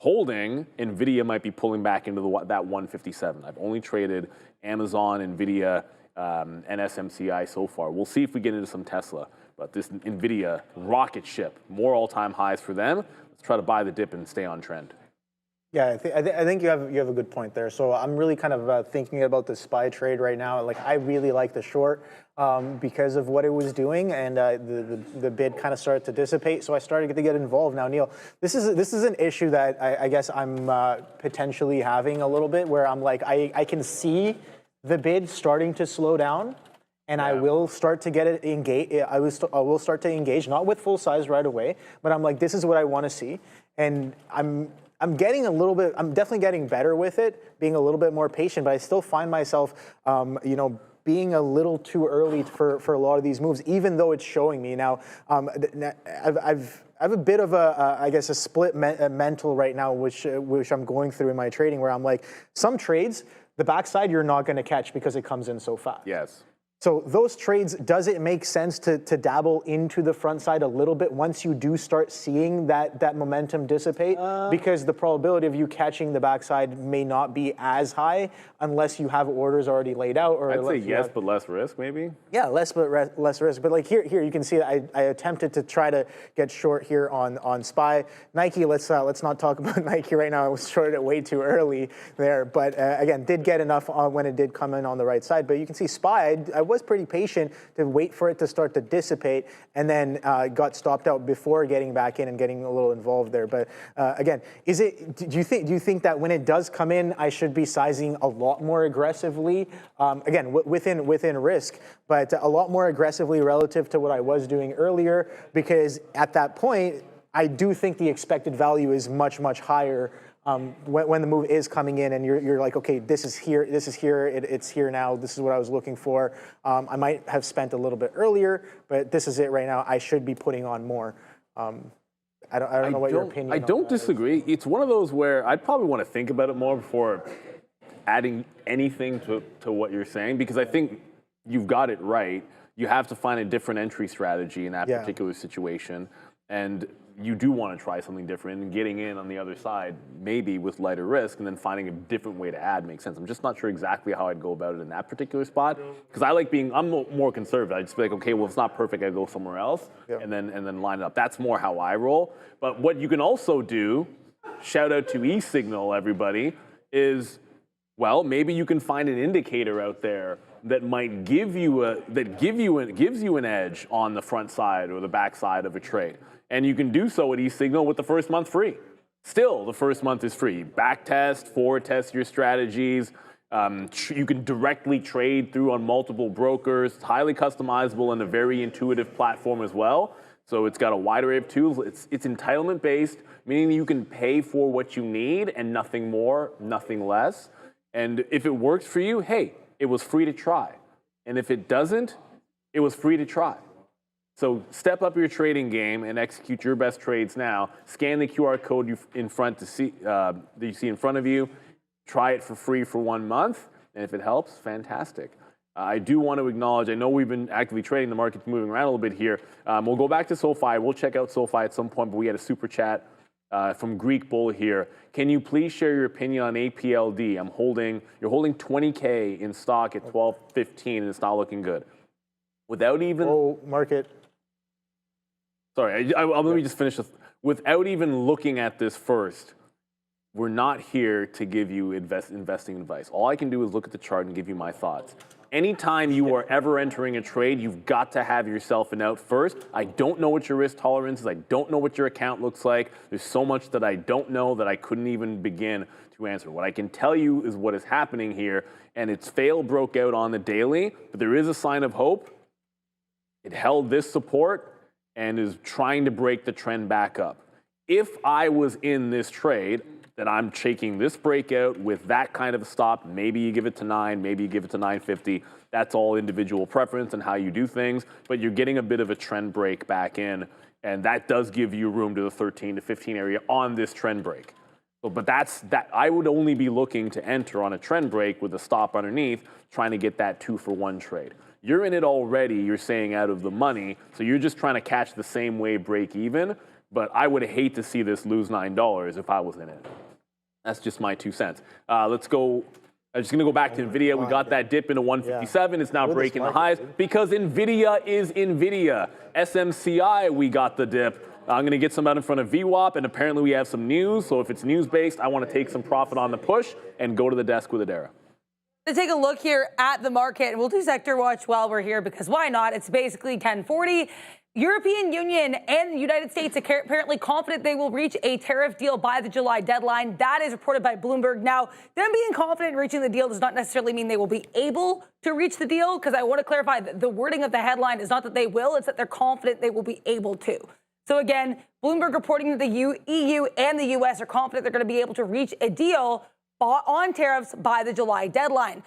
holding, NVIDIA might be pulling back into that 157. I've only traded Amazon, NVIDIA, and SMCI so far. We'll see if we get into some Tesla, but this NVIDIA rocket ship, more all-time highs for them. Let's try to buy the dip and stay on trend. Yeah, I think you have a good point there. So I'm really kind of thinking about the SPY trade right now. Like I really like the short because of what it was doing, and the bid kind of started to dissipate. So I started to get involved. Now, Neil, this is an issue that I guess I'm potentially having a little bit, where I'm like I can see the bid starting to slow down, and I will start to get it engaged. I will start to engage, not with full size right away, but I'm like, this is what I want to see, and I'm getting a little bit, I'm definitely getting better with it, being a little bit more patient, but I still find myself, being a little too early for a lot of these moves, even though it's showing me. Now, I have a bit of I guess, a split mental right now, which I'm going through in my trading, where I'm like, some trades, the backside you're not going to catch because it comes in so fast. Yes. So those trades, does it make sense to dabble into the front side a little bit once you do start seeing that momentum dissipate? Because the probability of you catching the backside may not be as high unless you have orders already laid out. Or I'd say yes, but less risk, maybe? Yeah, less risk. But like here you can see I attempted to try to get short here on SPY. Nike, let's not talk about Nike right now. I was shorted it way too early there. But again, did get enough when it did come in on the right side. But you can see SPY, I was pretty patient to wait for it to start to dissipate, and then got stopped out before getting back in and getting a little involved there. But again, do you think that when it does come in, I should be sizing a lot more aggressively? Again, within risk, but a lot more aggressively relative to what I was doing earlier, because at that point, I do think the expected value is much higher. When the move is coming in and you're like, okay, this is here, it's here now, this is what I was looking for. I might have spent a little bit earlier, but this is it right now. I should be putting on more. I don't know what your opinion is. I don't disagree. It's one of those where I'd probably want to think about it more before adding anything to what you're saying, because I think you've got it right. You have to find a different entry strategy in that particular situation. And you do want to try something different, and getting in on the other side, maybe with lighter risk, and then finding a different way to add makes sense. I'm just not sure exactly how I'd go about it in that particular spot, because I'm more conservative. I'd just be like, okay, well, if it's not perfect, I'd go somewhere else, and then line it up. That's more how I roll. But what you can also do, shout out to eSignal, everybody, is, well, maybe you can find an indicator out there that might gives you an edge on the front side or the back side of a trade. And you can do so at eSignal with the first month free. Still, the first month is free. Back test, forward test your strategies. You can directly trade through on multiple brokers. It's highly customizable and a very intuitive platform as well. So it's got a wide array of tools. It's entitlement based, meaning you can pay for what you need and nothing more, nothing less. And if it works for you, hey, it was free to try. And if it doesn't, it was free to try. So step up your trading game and execute your best trades now. Scan the QR code that you see in front of you. Try it for free for 1 month, and if it helps, fantastic. I do want to acknowledge, I know we've been actively trading, the market's moving around a little bit here. We'll go back to SoFi. We'll check out SoFi at some point, but we had a super chat from Greek Bull here. Can you please share your opinion on APLD? You're holding 20K in stock at 12.15 and it's not looking good. Without even... Oh, market. Sorry, let me just finish this. Without even looking at this first, we're not here to give you investing advice. All I can do is look at the chart and give you my thoughts. Anytime you are ever entering a trade, you've got to have yourself an out first. I don't know what your risk tolerance is. I don't know what your account looks like. There's so much that I don't know that I couldn't even begin to answer. What I can tell you is what is happening here, and its fail broke out on the daily, but there is a sign of hope. It held this support and is trying to break the trend back up. If I was in this trade, that I'm taking this breakout with that kind of a stop, maybe you give it to 9, maybe you give it to 950. That's all individual preference and how you do things, but you're getting a bit of a trend break back in, and that does give you room to the 13 to 15 area on this trend break. So, but I would only be looking to enter on a trend break with a stop underneath, trying to get that 2-for-1 trade. You're in it already, you're saying out of the money, so you're just trying to catch the same way break even, but I would hate to see this lose $9 if I was in it. That's just my 2 cents. Let's go. I'm just going to go back to NVIDIA. We got that dip into 157. It's now breaking the highs because NVIDIA is NVIDIA. SMCI, we got the dip. I'm going to get some out in front of VWAP, and apparently we have some news. So if it's news-based, I want to take some profit on the push and go to the desk with Adara. Let's take a look here at the market, and we'll do sector watch while we're here because why not? It's basically 10:40. European Union and the United States are apparently confident they will reach a tariff deal by the July deadline. That is reported by Bloomberg. Now, them being confident in reaching the deal does not necessarily mean they will be able to reach the deal, because I want to clarify that the wording of the headline is not that they will, it's that they're confident they will be able to. So again, Bloomberg reporting that the EU and the US are confident they're going to be able to reach a deal on tariffs by the July deadline.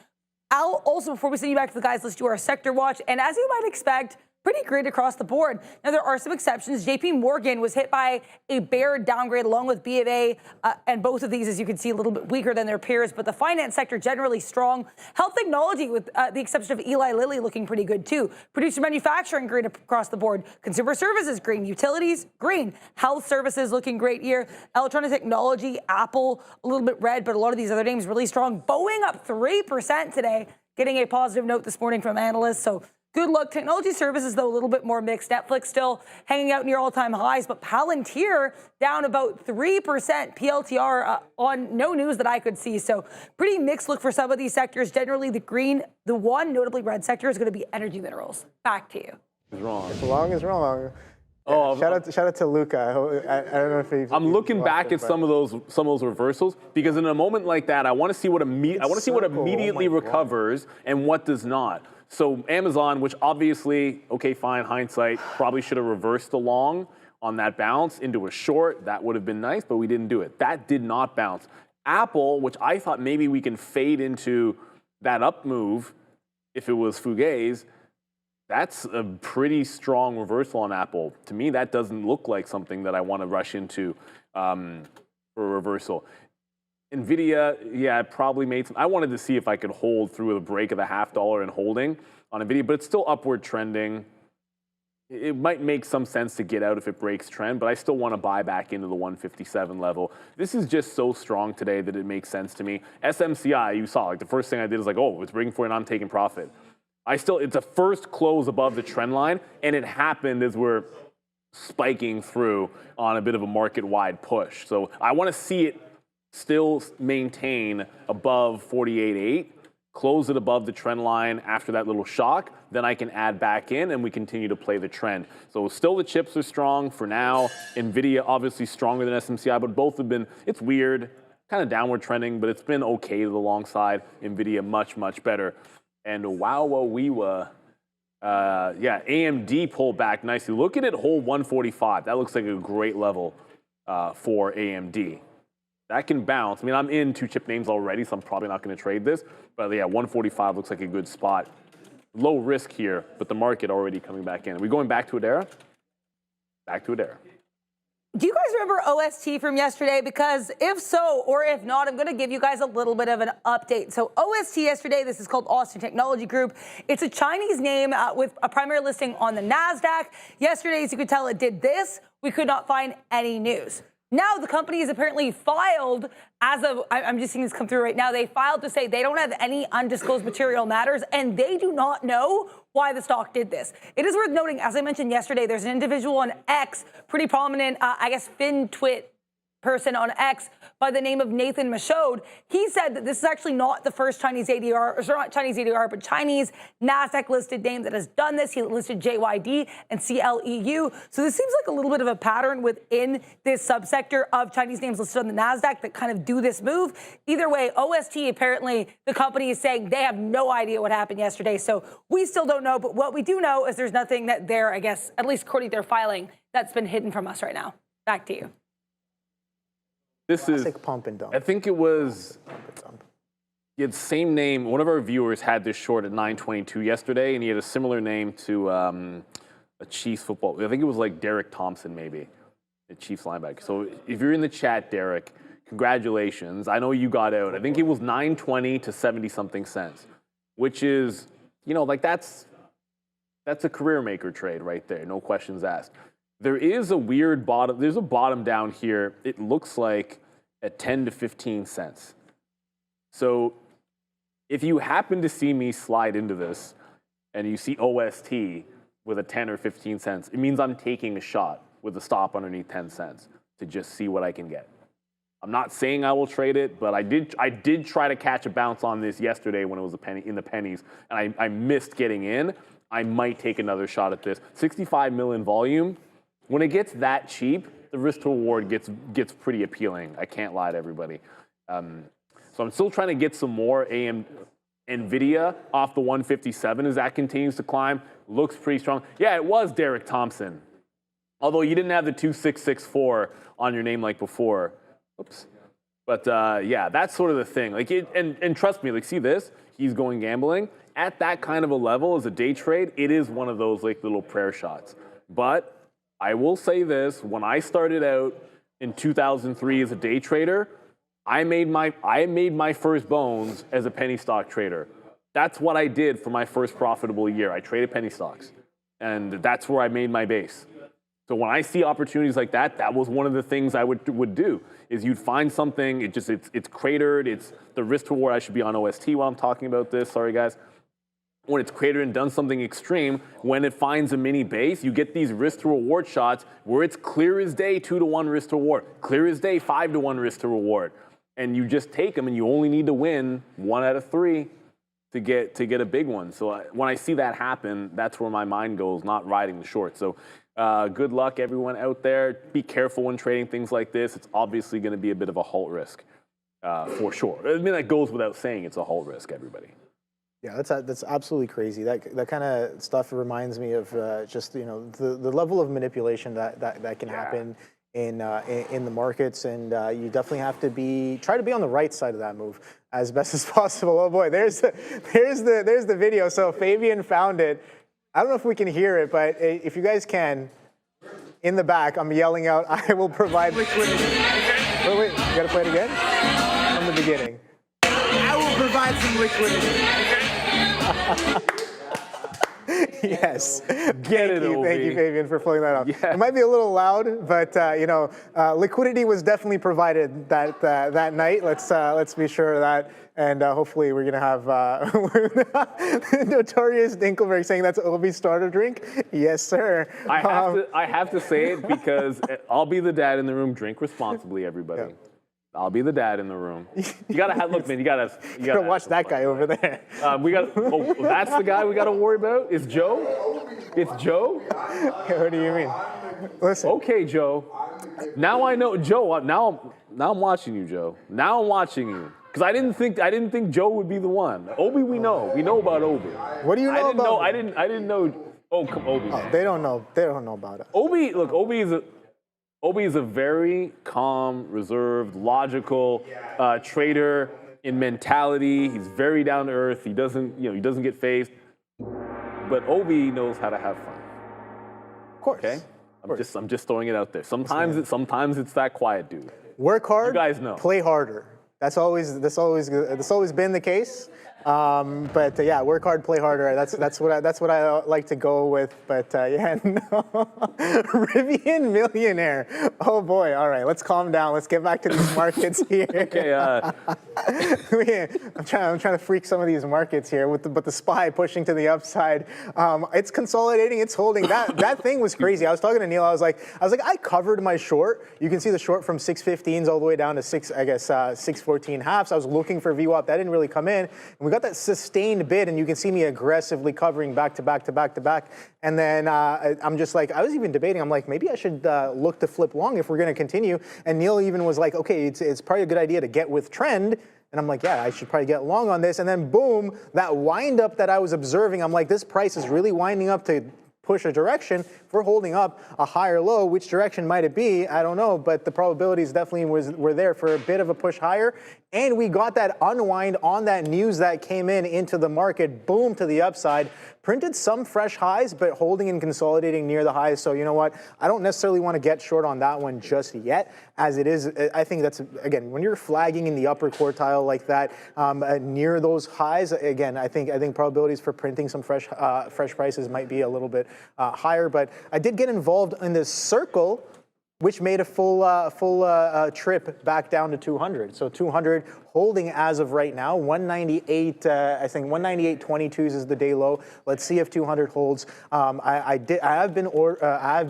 Also, before we send you back to the guys, let's do our sector watch. And as you might expect, pretty great across the board. Now, there are some exceptions. JP Morgan was hit by a bear downgrade along with B of A, and both of these, as you can see, a little bit weaker than their peers, but the finance sector generally strong. Health technology, with the exception of Eli Lilly, looking pretty good too. Producer manufacturing, green across the board. Consumer services, green. Utilities, green. Health services looking great here. Electronic technology, Apple, a little bit red, but a lot of these other names really strong. Boeing up 3% today, getting a positive note this morning from analysts, so good luck. Technology services, though, a little bit more mixed. Netflix still hanging out near all-time highs, but Palantir down about 3%. PLTR on no news that I could see. So pretty mixed look for some of these sectors. Generally, the green, the one notably red sector is going to be energy minerals. Back to you. It's wrong. It's wrong is wrong. Oh, shout out to Luca. I don't know if he's. I'm looking back at some of those reversals, because in a moment like that, I want to see what immediately recovers and what does not. So Amazon, which obviously, okay, fine, hindsight, probably should have reversed the long on that bounce into a short. That would have been nice, but we didn't do it. That did not bounce. Apple, which I thought maybe we can fade into that up move if it was Fugaze, that's a pretty strong reversal on Apple. To me, that doesn't look like something that I want to rush into for a reversal. NVIDIA, yeah, it probably made some. I wanted to see if I could hold through the break of the $0.50 and holding on NVIDIA, but it's still upward trending. It might make some sense to get out if it breaks trend, but I still want to buy back into the 157 level. This is just so strong today that it makes sense to me. SMCI, you saw, like the first thing I did is like, oh, it's breaking for it and I'm taking profit. It's a first close above the trend line, and it happened as we're spiking through on a bit of a market-wide push. So I want to see it still maintain above 48.8, close it above the trend line after that little shock, then I can add back in and we continue to play the trend. So still the chips are strong for now. NVIDIA obviously stronger than SMCI, but both have been, it's weird, kind of downward trending, but it's been okay to the long side. NVIDIA much, much better. And AMD pulled back nicely. Look at it hold 145. That looks like a great level for AMD. That can bounce. I mean, I'm in 2 chip names already, so I'm probably not going to trade this. But yeah, 145 looks like a good spot. Low risk here, but the market already coming back in. Are we going back to Adara? Back to Adara. Do you guys remember OST from yesterday? Because if so, or if not, I'm going to give you guys a little bit of an update. So OST yesterday, this is called Austin Technology Group. It's a Chinese name with a primary listing on the Nasdaq. Yesterday, as you could tell, it did this. We could not find any news. Now the company has apparently filed, as of, I'm just seeing this come through right now, they filed to say they don't have any undisclosed material matters, and they do not know why the stock did this. It is worth noting, as I mentioned yesterday, there's an individual on X, pretty prominent, I guess, FinTwit person on X by the name of Nathan Michaud. He said that this is actually not the first Chinese ADR, or sorry, not Chinese ADR, but Chinese Nasdaq listed name that has done this. He listed JYD and CLEU. So this seems like a little bit of a pattern within this subsector of Chinese names listed on the Nasdaq that kind of do this move. Either way, OST, apparently the company is saying they have no idea what happened yesterday. So we still don't know, but what we do know is there's nothing that they're, I guess, at least according to their filing, that's been hidden from us right now. Back to you. This Classic is pump and dump. I think it was he had the same name. One of our viewers had this short at 9:22 yesterday, and he had a similar name to a Chiefs football. I think it was like Derek Thompson, maybe, a Chiefs linebacker. So if you're in the chat, Derek, congratulations. I know you got out. I think it was 9.20 to 70-something cents, which is, you know, like that's a career maker trade right there. No questions asked. There is a weird bottom. There's a bottom down here. It looks like at 10 to 15 cents. So if you happen to see me slide into this and you see OST with a 10 or 15 cents, it means I'm taking a shot with a stop underneath 10 cents to just see what I can get. I'm not saying I will trade it, but I did try to catch a bounce on this yesterday when it was a penny in the pennies, and I missed getting in. I might take another shot at this. 65 million volume. When it gets that cheap, the risk to reward gets pretty appealing. I can't lie to everybody. So I'm still trying to get some more NVIDIA off the 157 as that continues to climb. Looks pretty strong. Yeah, it was Derek Thompson. Although you didn't have the 2664 on your name like before. Oops. But yeah, that's sort of the thing. Like and trust me, like see this? He's going gambling. At that kind of a level as a day trade, it is one of those like little prayer shots. But I will say this, when I started out in 2003 as a day trader, I made my first bones as a penny stock trader. That's what I did for my first profitable year. I traded penny stocks, and that's where I made my base. So when I see opportunities like that, that was one of the things I would do, is you'd find something, it's cratered, it's the risk to reward. I should be on OST while I'm talking about this, sorry guys. When it's cratered and done something extreme, when it finds a mini base, you get these risk to reward shots where it's clear as day 2-to-1 risk to reward, clear as day 5-to-1 risk to reward, and you just take them, and you only need to win 1 out of 3 to get a big one. So when I see that happen, that's where my mind goes, not riding the short. So good luck, everyone out there. Be careful when trading things like this. It's obviously going to be a bit of a halt risk for sure. I mean, that goes without saying. It's a halt risk, everybody. Yeah, that's absolutely crazy. That kind of stuff reminds me of just the level of manipulation that can happen in the markets, and you definitely have to try to be on the right side of that move as best as possible. Oh boy, there's the video. So Fabian found it. I don't know if we can hear it, but if you guys can, in the back, I'm yelling out, "I will provide liquidity." Wait, you gotta play it again from the beginning. I will provide some liquidity. Yes. Thank you, Fabian, for pulling that up. Yeah. It might be a little loud, but liquidity was definitely provided that night. Let's be sure of that, and hopefully we're gonna have Notorious Dinkelberg saying that's Obi's starter drink. Yes, sir. I have to say it because I'll be the dad in the room. Drink responsibly, everybody. Yeah. I'll be the dad in the room. You gotta have, look, man. You gotta watch that guy over there. That's the guy we gotta worry about. Is Joe? It's Joe. What do you mean? Listen. Okay, Joe. Now I know, Joe. Now I'm watching you, Joe. Now I'm watching you because I didn't think Joe would be the one. Obi, we know about Obi. What do you know about? I didn't know. Oh, come Obi. Oh, they don't know. They don't know about it. Obi, look, Obi is a very calm, reserved, logical trader in mentality. He's very down to earth. He doesn't get phased. But Obi knows how to have fun. Of course. Okay. I'm just throwing it out there. Sometimes it's that quiet dude. Work hard. You guys know. Play harder. That's always been the case. But yeah, work hard, play harder. That's what I like to go with. But yeah, no. Rivian millionaire. Oh boy. All right, let's calm down. Let's get back to these markets here. Okay. I'm trying to freak some of these markets here but the SPY pushing to the upside. It's consolidating. It's holding. That thing was crazy. I was talking to Neil. I was like, I covered my short. You can see the short from 615s all the way down to 614 halves. I was looking for VWAP. That didn't really come in. And we got that sustained bid, and you can see me aggressively covering back to back to back to back. And then I'm just like, I was even debating. I'm like, maybe I should look to flip long if we're going to continue. And Neil even was like, okay, it's probably a good idea to get with trend. And I'm like, yeah, I should probably get long on this. And then boom, that wind up that I was observing, I'm like, this price is really winding up to push a direction. If we're holding up a higher low, which direction might it be? I don't know, but the probabilities definitely were there for a bit of a push higher. And we got that unwind on that news that came into the market, boom, to the upside. Printed some fresh highs, but holding and consolidating near the highs. So you know what? I don't necessarily want to get short on that one just yet, as it is. I think that's, again, when you're flagging in the upper quartile like that, near those highs, again, I think probabilities for printing some fresh prices might be a little bit higher. But I did get involved in this circle, which made a full trip back down to 200. So 200 holding as of right now. 198, I think 198.22 is the day low. Let's see if 200 holds. I have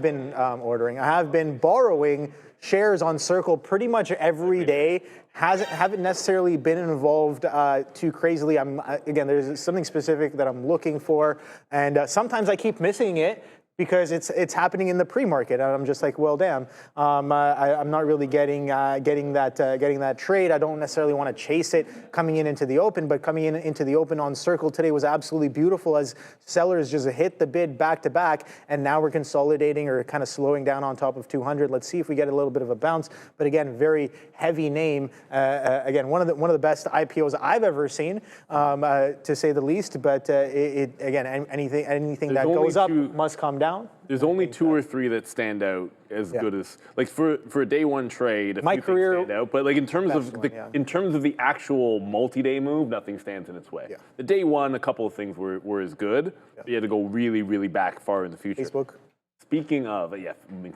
been borrowing shares on Circle pretty much every day. Haven't necessarily been involved too crazily. Again, there's something specific that I'm looking for, and sometimes I keep missing it because it's happening in the pre-market, and I'm just like, well, damn, I'm not really getting that trade. I don't necessarily want to chase it coming into the open, but coming into the open on Circle today was absolutely beautiful as sellers just hit the bid back to back, and now we're consolidating or kind of slowing down on top of 200. Let's see if we get a little bit of a bounce. But again, very heavy name. Again, one of the best IPOs I've ever seen, to say the least. But again, anything that goes up must come down. There's only 2 or 3 that stand out as good as, like, for a day one trade. A My few career things stand out, but like in terms of in terms of the actual multi-day move, nothing stands in its way. Yeah. The day one, a couple of things were as good. But you had to go really, really back far in the future. Facebook. Speaking of,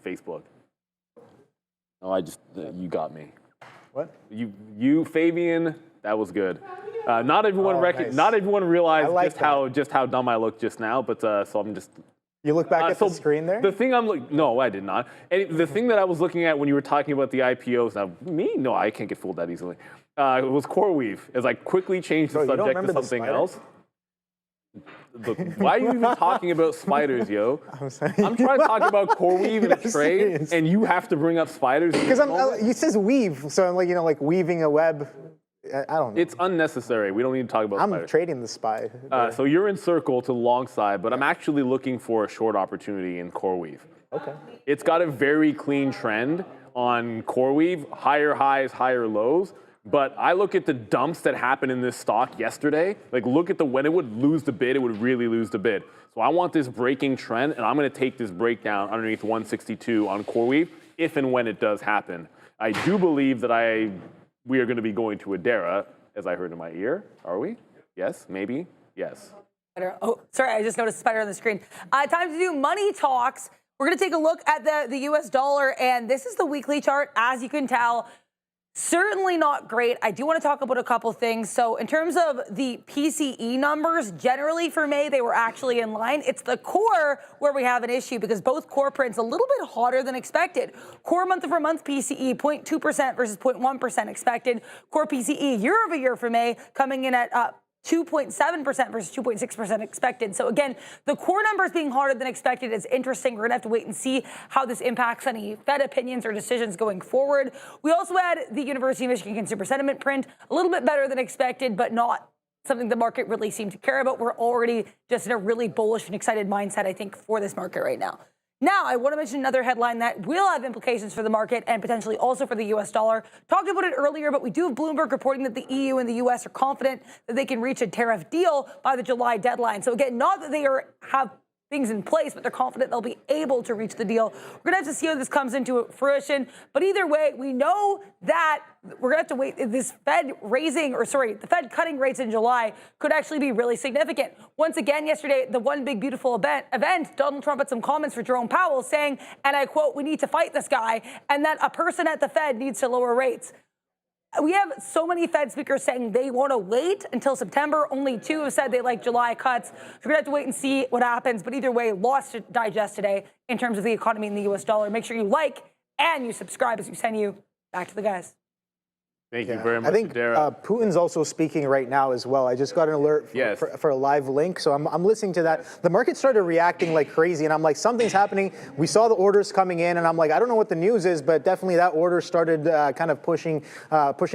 Facebook. Oh, you got me. What? You Fabian, that was good. Not everyone nice. Not everyone realized like just how dumb I looked just now, but so I'm just. You look back at the screen there? The thing no, I did not. And the thing that I was looking at when you were talking about the IPOs, now no, I can't get fooled that easily. It was CoreWeave, as I quickly changed the subject to something else. Look, why are you even talking about spiders, yo? I'm trying to talk about CoreWeave in a trade, and you have to bring up spiders. Because it says weave, so I'm like weaving a web. I don't know. It's unnecessary. We don't need to talk about spiders. I'm trading the SPY. So you're in Circle to the long side, but I'm actually looking for a short opportunity in CoreWeave. Okay. It's got a very clean trend on CoreWeave, higher highs, higher lows. But I look at the dumps that happened in this stock yesterday. Like, look at when it would lose the bid, it would really lose the bid. So I want this breaking trend, and I'm going to take this breakdown underneath 162 on CoreWeave if and when it does happen. I do believe that we are going to be going to Adara, as I heard in my ear. Are we? Yes? Maybe? Yes. Oh, sorry, I just noticed a spider on the screen. Time to do money talks. We're going to take a look at the US dollar, and this is the weekly chart. As you can tell, certainly not great. I do want to talk about a couple things. So in terms of the PCE numbers, generally for May, they were actually in line. It's the core where we have an issue because both core prints a little bit hotter than expected. Core month-over-month PCE, 0.2% versus 0.1% expected. Core PCE year-over-year for May coming in at 2.7% versus 2.6% expected. So again, the core numbers being harder than expected is interesting. We're going to have to wait and see how this impacts any Fed opinions or decisions going forward. We also had the University of Michigan Consumer Sentiment print, a little bit better than expected, but not something the market really seemed to care about. We're already just in a really bullish and excited mindset, I think, for this market right now. Now, I want to mention another headline that will have implications for the market and potentially also for the U.S. dollar. Talked about it earlier, but we do have Bloomberg reporting that the EU and the U.S. are confident that they can reach a tariff deal by the July deadline. So again, not that they have things in place, but they're confident they'll be able to reach the deal. We're going to have to see how this comes into fruition. But either way, we know that we're going to have to wait. This Fed the Fed cutting rates in July could actually be really significant. Once again, yesterday, the One Big Beautiful event, Donald Trump had some comments for Jerome Powell saying, and I quote, "We need to fight this guy," and that a person at the Fed needs to lower rates. We have so many Fed speakers saying they want to wait until September. Only 2 have said they like July cuts. So we're going to have to wait and see what happens. But either way, lots to digest today in terms of the economy and the U.S. dollar. Make sure you like and you subscribe as we send you back to the guys. Thank you very much, I think Putin's also speaking right now as well. I just got an alert for a live link, so I'm listening to that. The market started reacting like crazy, and I'm like, something's happening. We saw the orders coming in, and I'm like, I don't know what the news is, but definitely that order started kind of pushing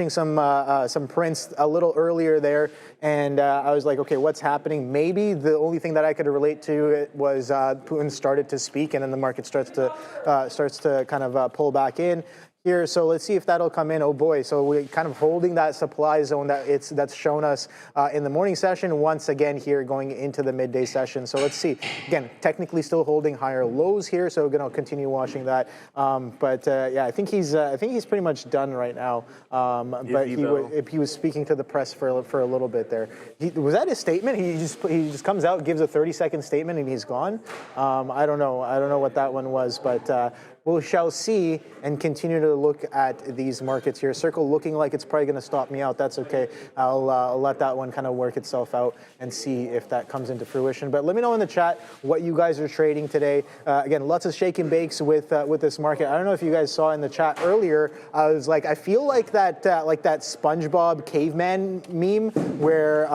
some prints a little earlier there, and I was like, okay, what's happening? Maybe the only thing that I could relate to it was Putin started to speak, and then the market starts to kind of pull back in here. So let's see if that'll come in. Oh boy, so we're kind of holding that supply zone that's shown us in the morning session once again here going into the midday session. So let's see. Again, technically still holding higher lows here, so we're going to continue watching that. Yeah, I think he's pretty much done right now. But he was speaking to the press for a little bit there. Was that his statement? He just comes out, gives a 30-second statement, and he's gone. I don't know what that one was, but we shall see and continue to look at these markets here. Circle looking like it's probably going to stop me out. That's okay. I'll let that one kind of work itself out and see if that comes into fruition. But let me know in the chat what you guys are trading today. Again, lots of shake and bakes with this market. I don't know if you guys saw in the chat earlier. I was like, I feel like that SpongeBob caveman meme where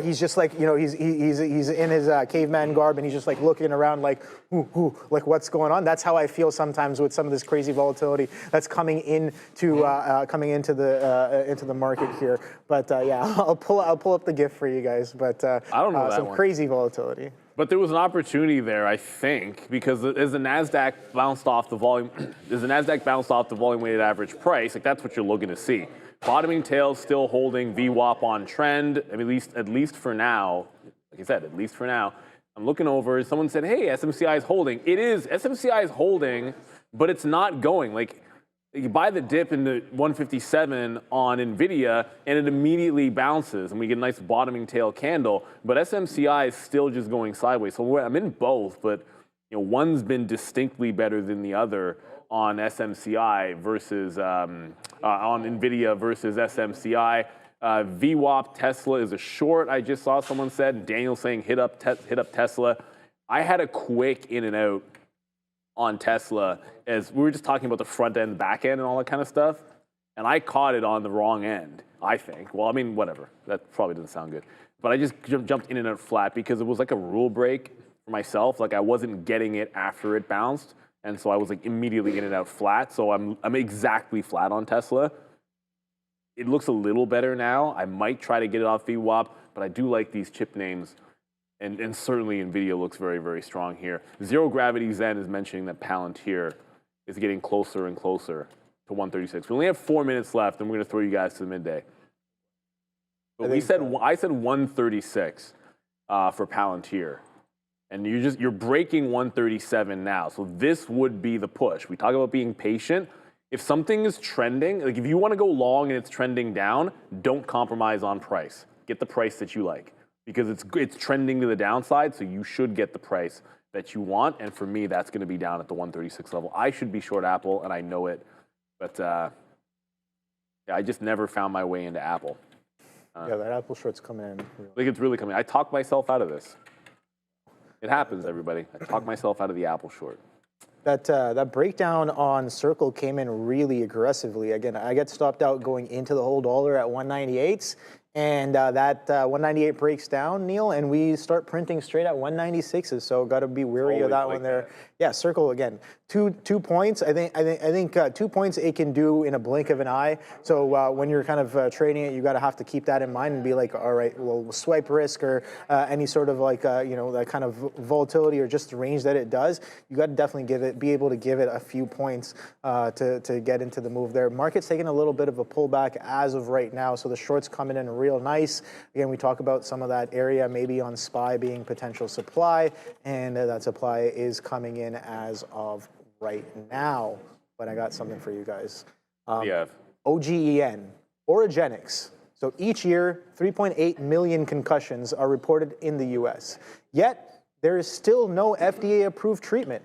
he's just like, you know, he's in his caveman garb and he's just like looking around like, like what's going on? That's how I feel sometimes with some of this crazy volatility that's coming into the market here. But yeah, I'll pull up the GIF for you guys. But I don't know some crazy volatility. But there was an opportunity there, I think, because as the Nasdaq bounced off the volume, weighted average price, like that's what you're looking to see. Bottoming tails still holding VWAP on trend, at least for now. Like I said, at least for now. I'm looking over, someone said, hey, SMCI is holding. It is, SMCI is holding, but it's not going. Like, you buy the dip into 157 on NVIDIA, and it immediately bounces, and we get a nice bottoming tail candle, but SMCI is still just going sideways. So I'm in both, but you know, one's been distinctly better than the other on SMCI versus on NVIDIA versus SMCI. VWAP Tesla is a short. I just saw someone said. Daniel saying hit up Tesla. I had a quick in and out on Tesla as we were just talking about the front end, back end, and all that kind of stuff, and I caught it on the wrong end. I think. Well, I mean, whatever. That probably doesn't sound good, but I just jumped in and out flat because it was like a rule break for myself. Like I wasn't getting it after it bounced. And so I was like immediately in and out flat. So I'm exactly flat on Tesla. It looks a little better now. I might try to get it off VWAP, but I do like these chip names. And certainly NVIDIA looks very, very strong here. Zero Gravity Zen is mentioning that Palantir is getting closer and closer to 136. We only have 4 minutes left, and we're going to throw you guys to the midday. But I said 136 for Palantir. And you're breaking 137 now. So this would be the push. We talk about being patient. If something is trending, like if you want to go long and it's trending down, don't compromise on price. Get the price that you like because it's trending to the downside. So you should get the price that you want. And for me, that's going to be down at the 136 level. I should be short Apple, and I know it. But yeah, I just never found my way into Apple. Yeah, that Apple short's coming in. Like it's really coming. I talked myself out of this. It happens, everybody. I talked myself out of the Apple short. That breakdown on Circle came in really aggressively. Again, I get stopped out going into the whole dollar at 198s. And that 198 breaks down, Neil, and we start printing straight at 196s. So got to be wary of that one there. Yeah, Circle again. Two points. I think 2 points it can do in a blink of an eye. So when you're kind of trading it, you got to have to keep that in mind and be like, all right, well, swipe risk or any sort of like that kind of volatility or just the range that it does. You got to definitely be able to give it a few points to get into the move there. Market's taking a little bit of a pullback as of right now. So the shorts coming in real nice. Again, we talk about some of that area maybe on SPY being potential supply, and that supply is coming in as of right now. But I got something for you guys. OGEN, orogenics. So each year, 3.8 million concussions are reported in the US. Yet, there is still no FDA-approved treatment.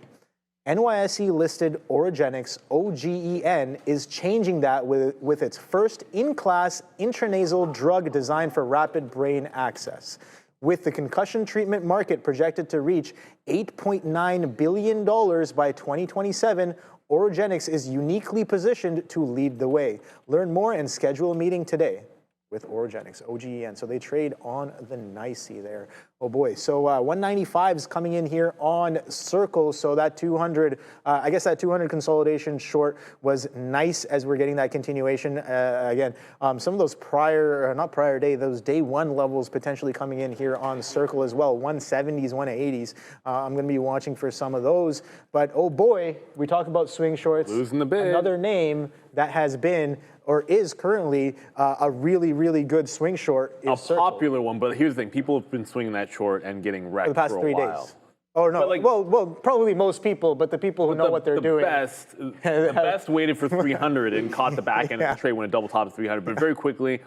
NYSE-listed orogenics, OGEN, is changing that with its first in-class intranasal drug designed for rapid brain access. With the concussion treatment market projected to reach $8.9 billion by 2027, orogenics is uniquely positioned to lead the way. Learn more and schedule a meeting today with orogenics, OGEN. So they trade on the NYSE there. Oh boy, so 195 is coming in here on Circle. So that 200, I guess that 200 consolidation short was nice as we're getting that continuation. Again, some of those those day one levels potentially coming in here on Circle as well. 170s, 180s. I'm going to be watching for some of those. But oh boy, we talk about swing shorts. Losing the bid. Another name that has been or is currently a really, really good swing short is Circle. Popular one, but here's the thing. People have been swinging that short and getting wrecked for the past for a 3 while. days. Oh, no. Like, well, probably most people, but the people who know what they're doing. The best waited for 300 and caught the back end of the trade when it double topped at 300. But very quickly,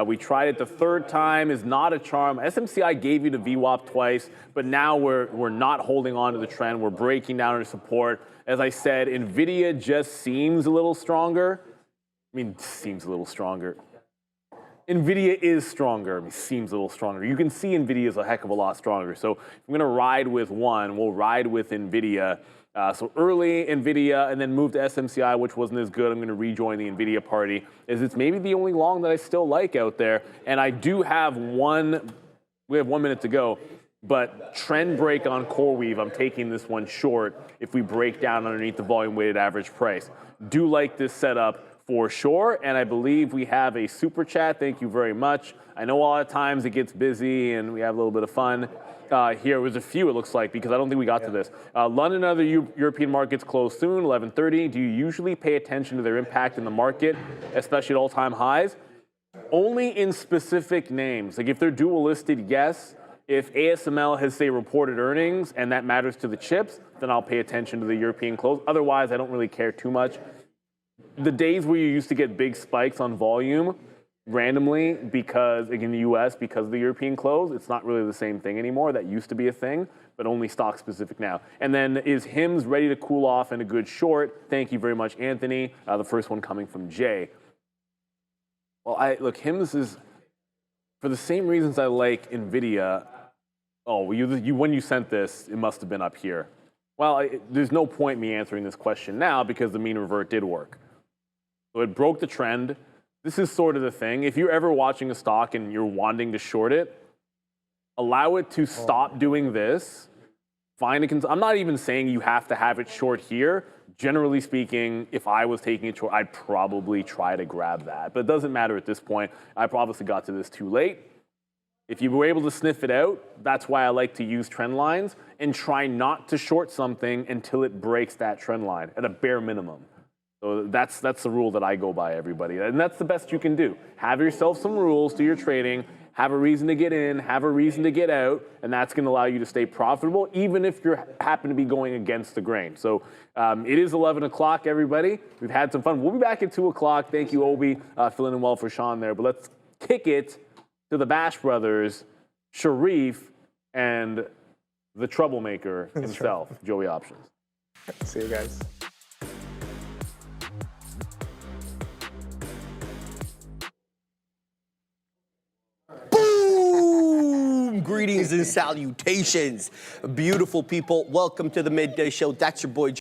we tried it the third time, is not a charm. SMCI gave you the VWAP twice, but now we're not holding on to the trend. We're breaking down our support. As I said, NVIDIA just seems a little stronger. I mean, seems a little stronger. NVIDIA is stronger. I mean, seems a little stronger. You can see NVIDIA is a heck of a lot stronger. So if I'm going to ride with one, we'll ride with NVIDIA. So early NVIDIA and then move to SMCI, which wasn't as good. I'm going to rejoin the NVIDIA party, as it's maybe the only long that I still like out there. And I do have we have 1 minute to go, but trend break on CoreWeave, I'm taking this one short if we break down underneath the volume weighted average price. Do like this setup for sure, and I believe we have a super chat. Thank you very much. I know a lot of times it gets busy and we have a little bit of fun. Here was a few, it looks like, because I don't think we got to this. London and other European markets close soon, 11:30. Do you usually pay attention to their impact in the market, especially at all-time highs? Only in specific names. Like if they're dual listed, yes. If ASML has, say, reported earnings and that matters to the chips, then I'll pay attention to the European close. Otherwise, I don't really care too much. The days where you used to get big spikes on volume randomly because, like in the US, because of the European close, it's not really the same thing anymore. That used to be a thing, but only stock specific now. And then is HIMS ready to cool off and a good short? Thank you very much, Anthony. The first one coming from Jay. Well, look, HIMS is, for the same reasons I like NVIDIA. Oh, when you sent this, it must have been up here. Well, there's no point me answering this question now because the mean revert did work. So it broke the trend. This is sort of the thing. If you're ever watching a stock and you're wanting to short it, allow it to stop doing this. I'm not even saying you have to have it short here. Generally speaking, if I was taking it short, I'd probably try to grab that. But it doesn't matter at this point. I obviously got to this too late. If you were able to sniff it out, that's why I like to use trend lines and try not to short something until it breaks that trend line at a bare minimum. So that's the rule that I go by, everybody. And that's the best you can do. Have yourself some rules to your trading, have a reason to get in, have a reason to get out, and that's going to allow you to stay profitable, even if you happen to be going against the grain. So it is 11 o'clock, everybody. We've had some fun. We'll be back at 2 o'clock. Thank you, Obi, filling in well for Sean there. But let's kick it to the Bash Brothers, Sharif, and the troublemaker himself, Joey Options. See you guys. Greetings and salutations, beautiful people. Welcome to the Midday Show. That's your boy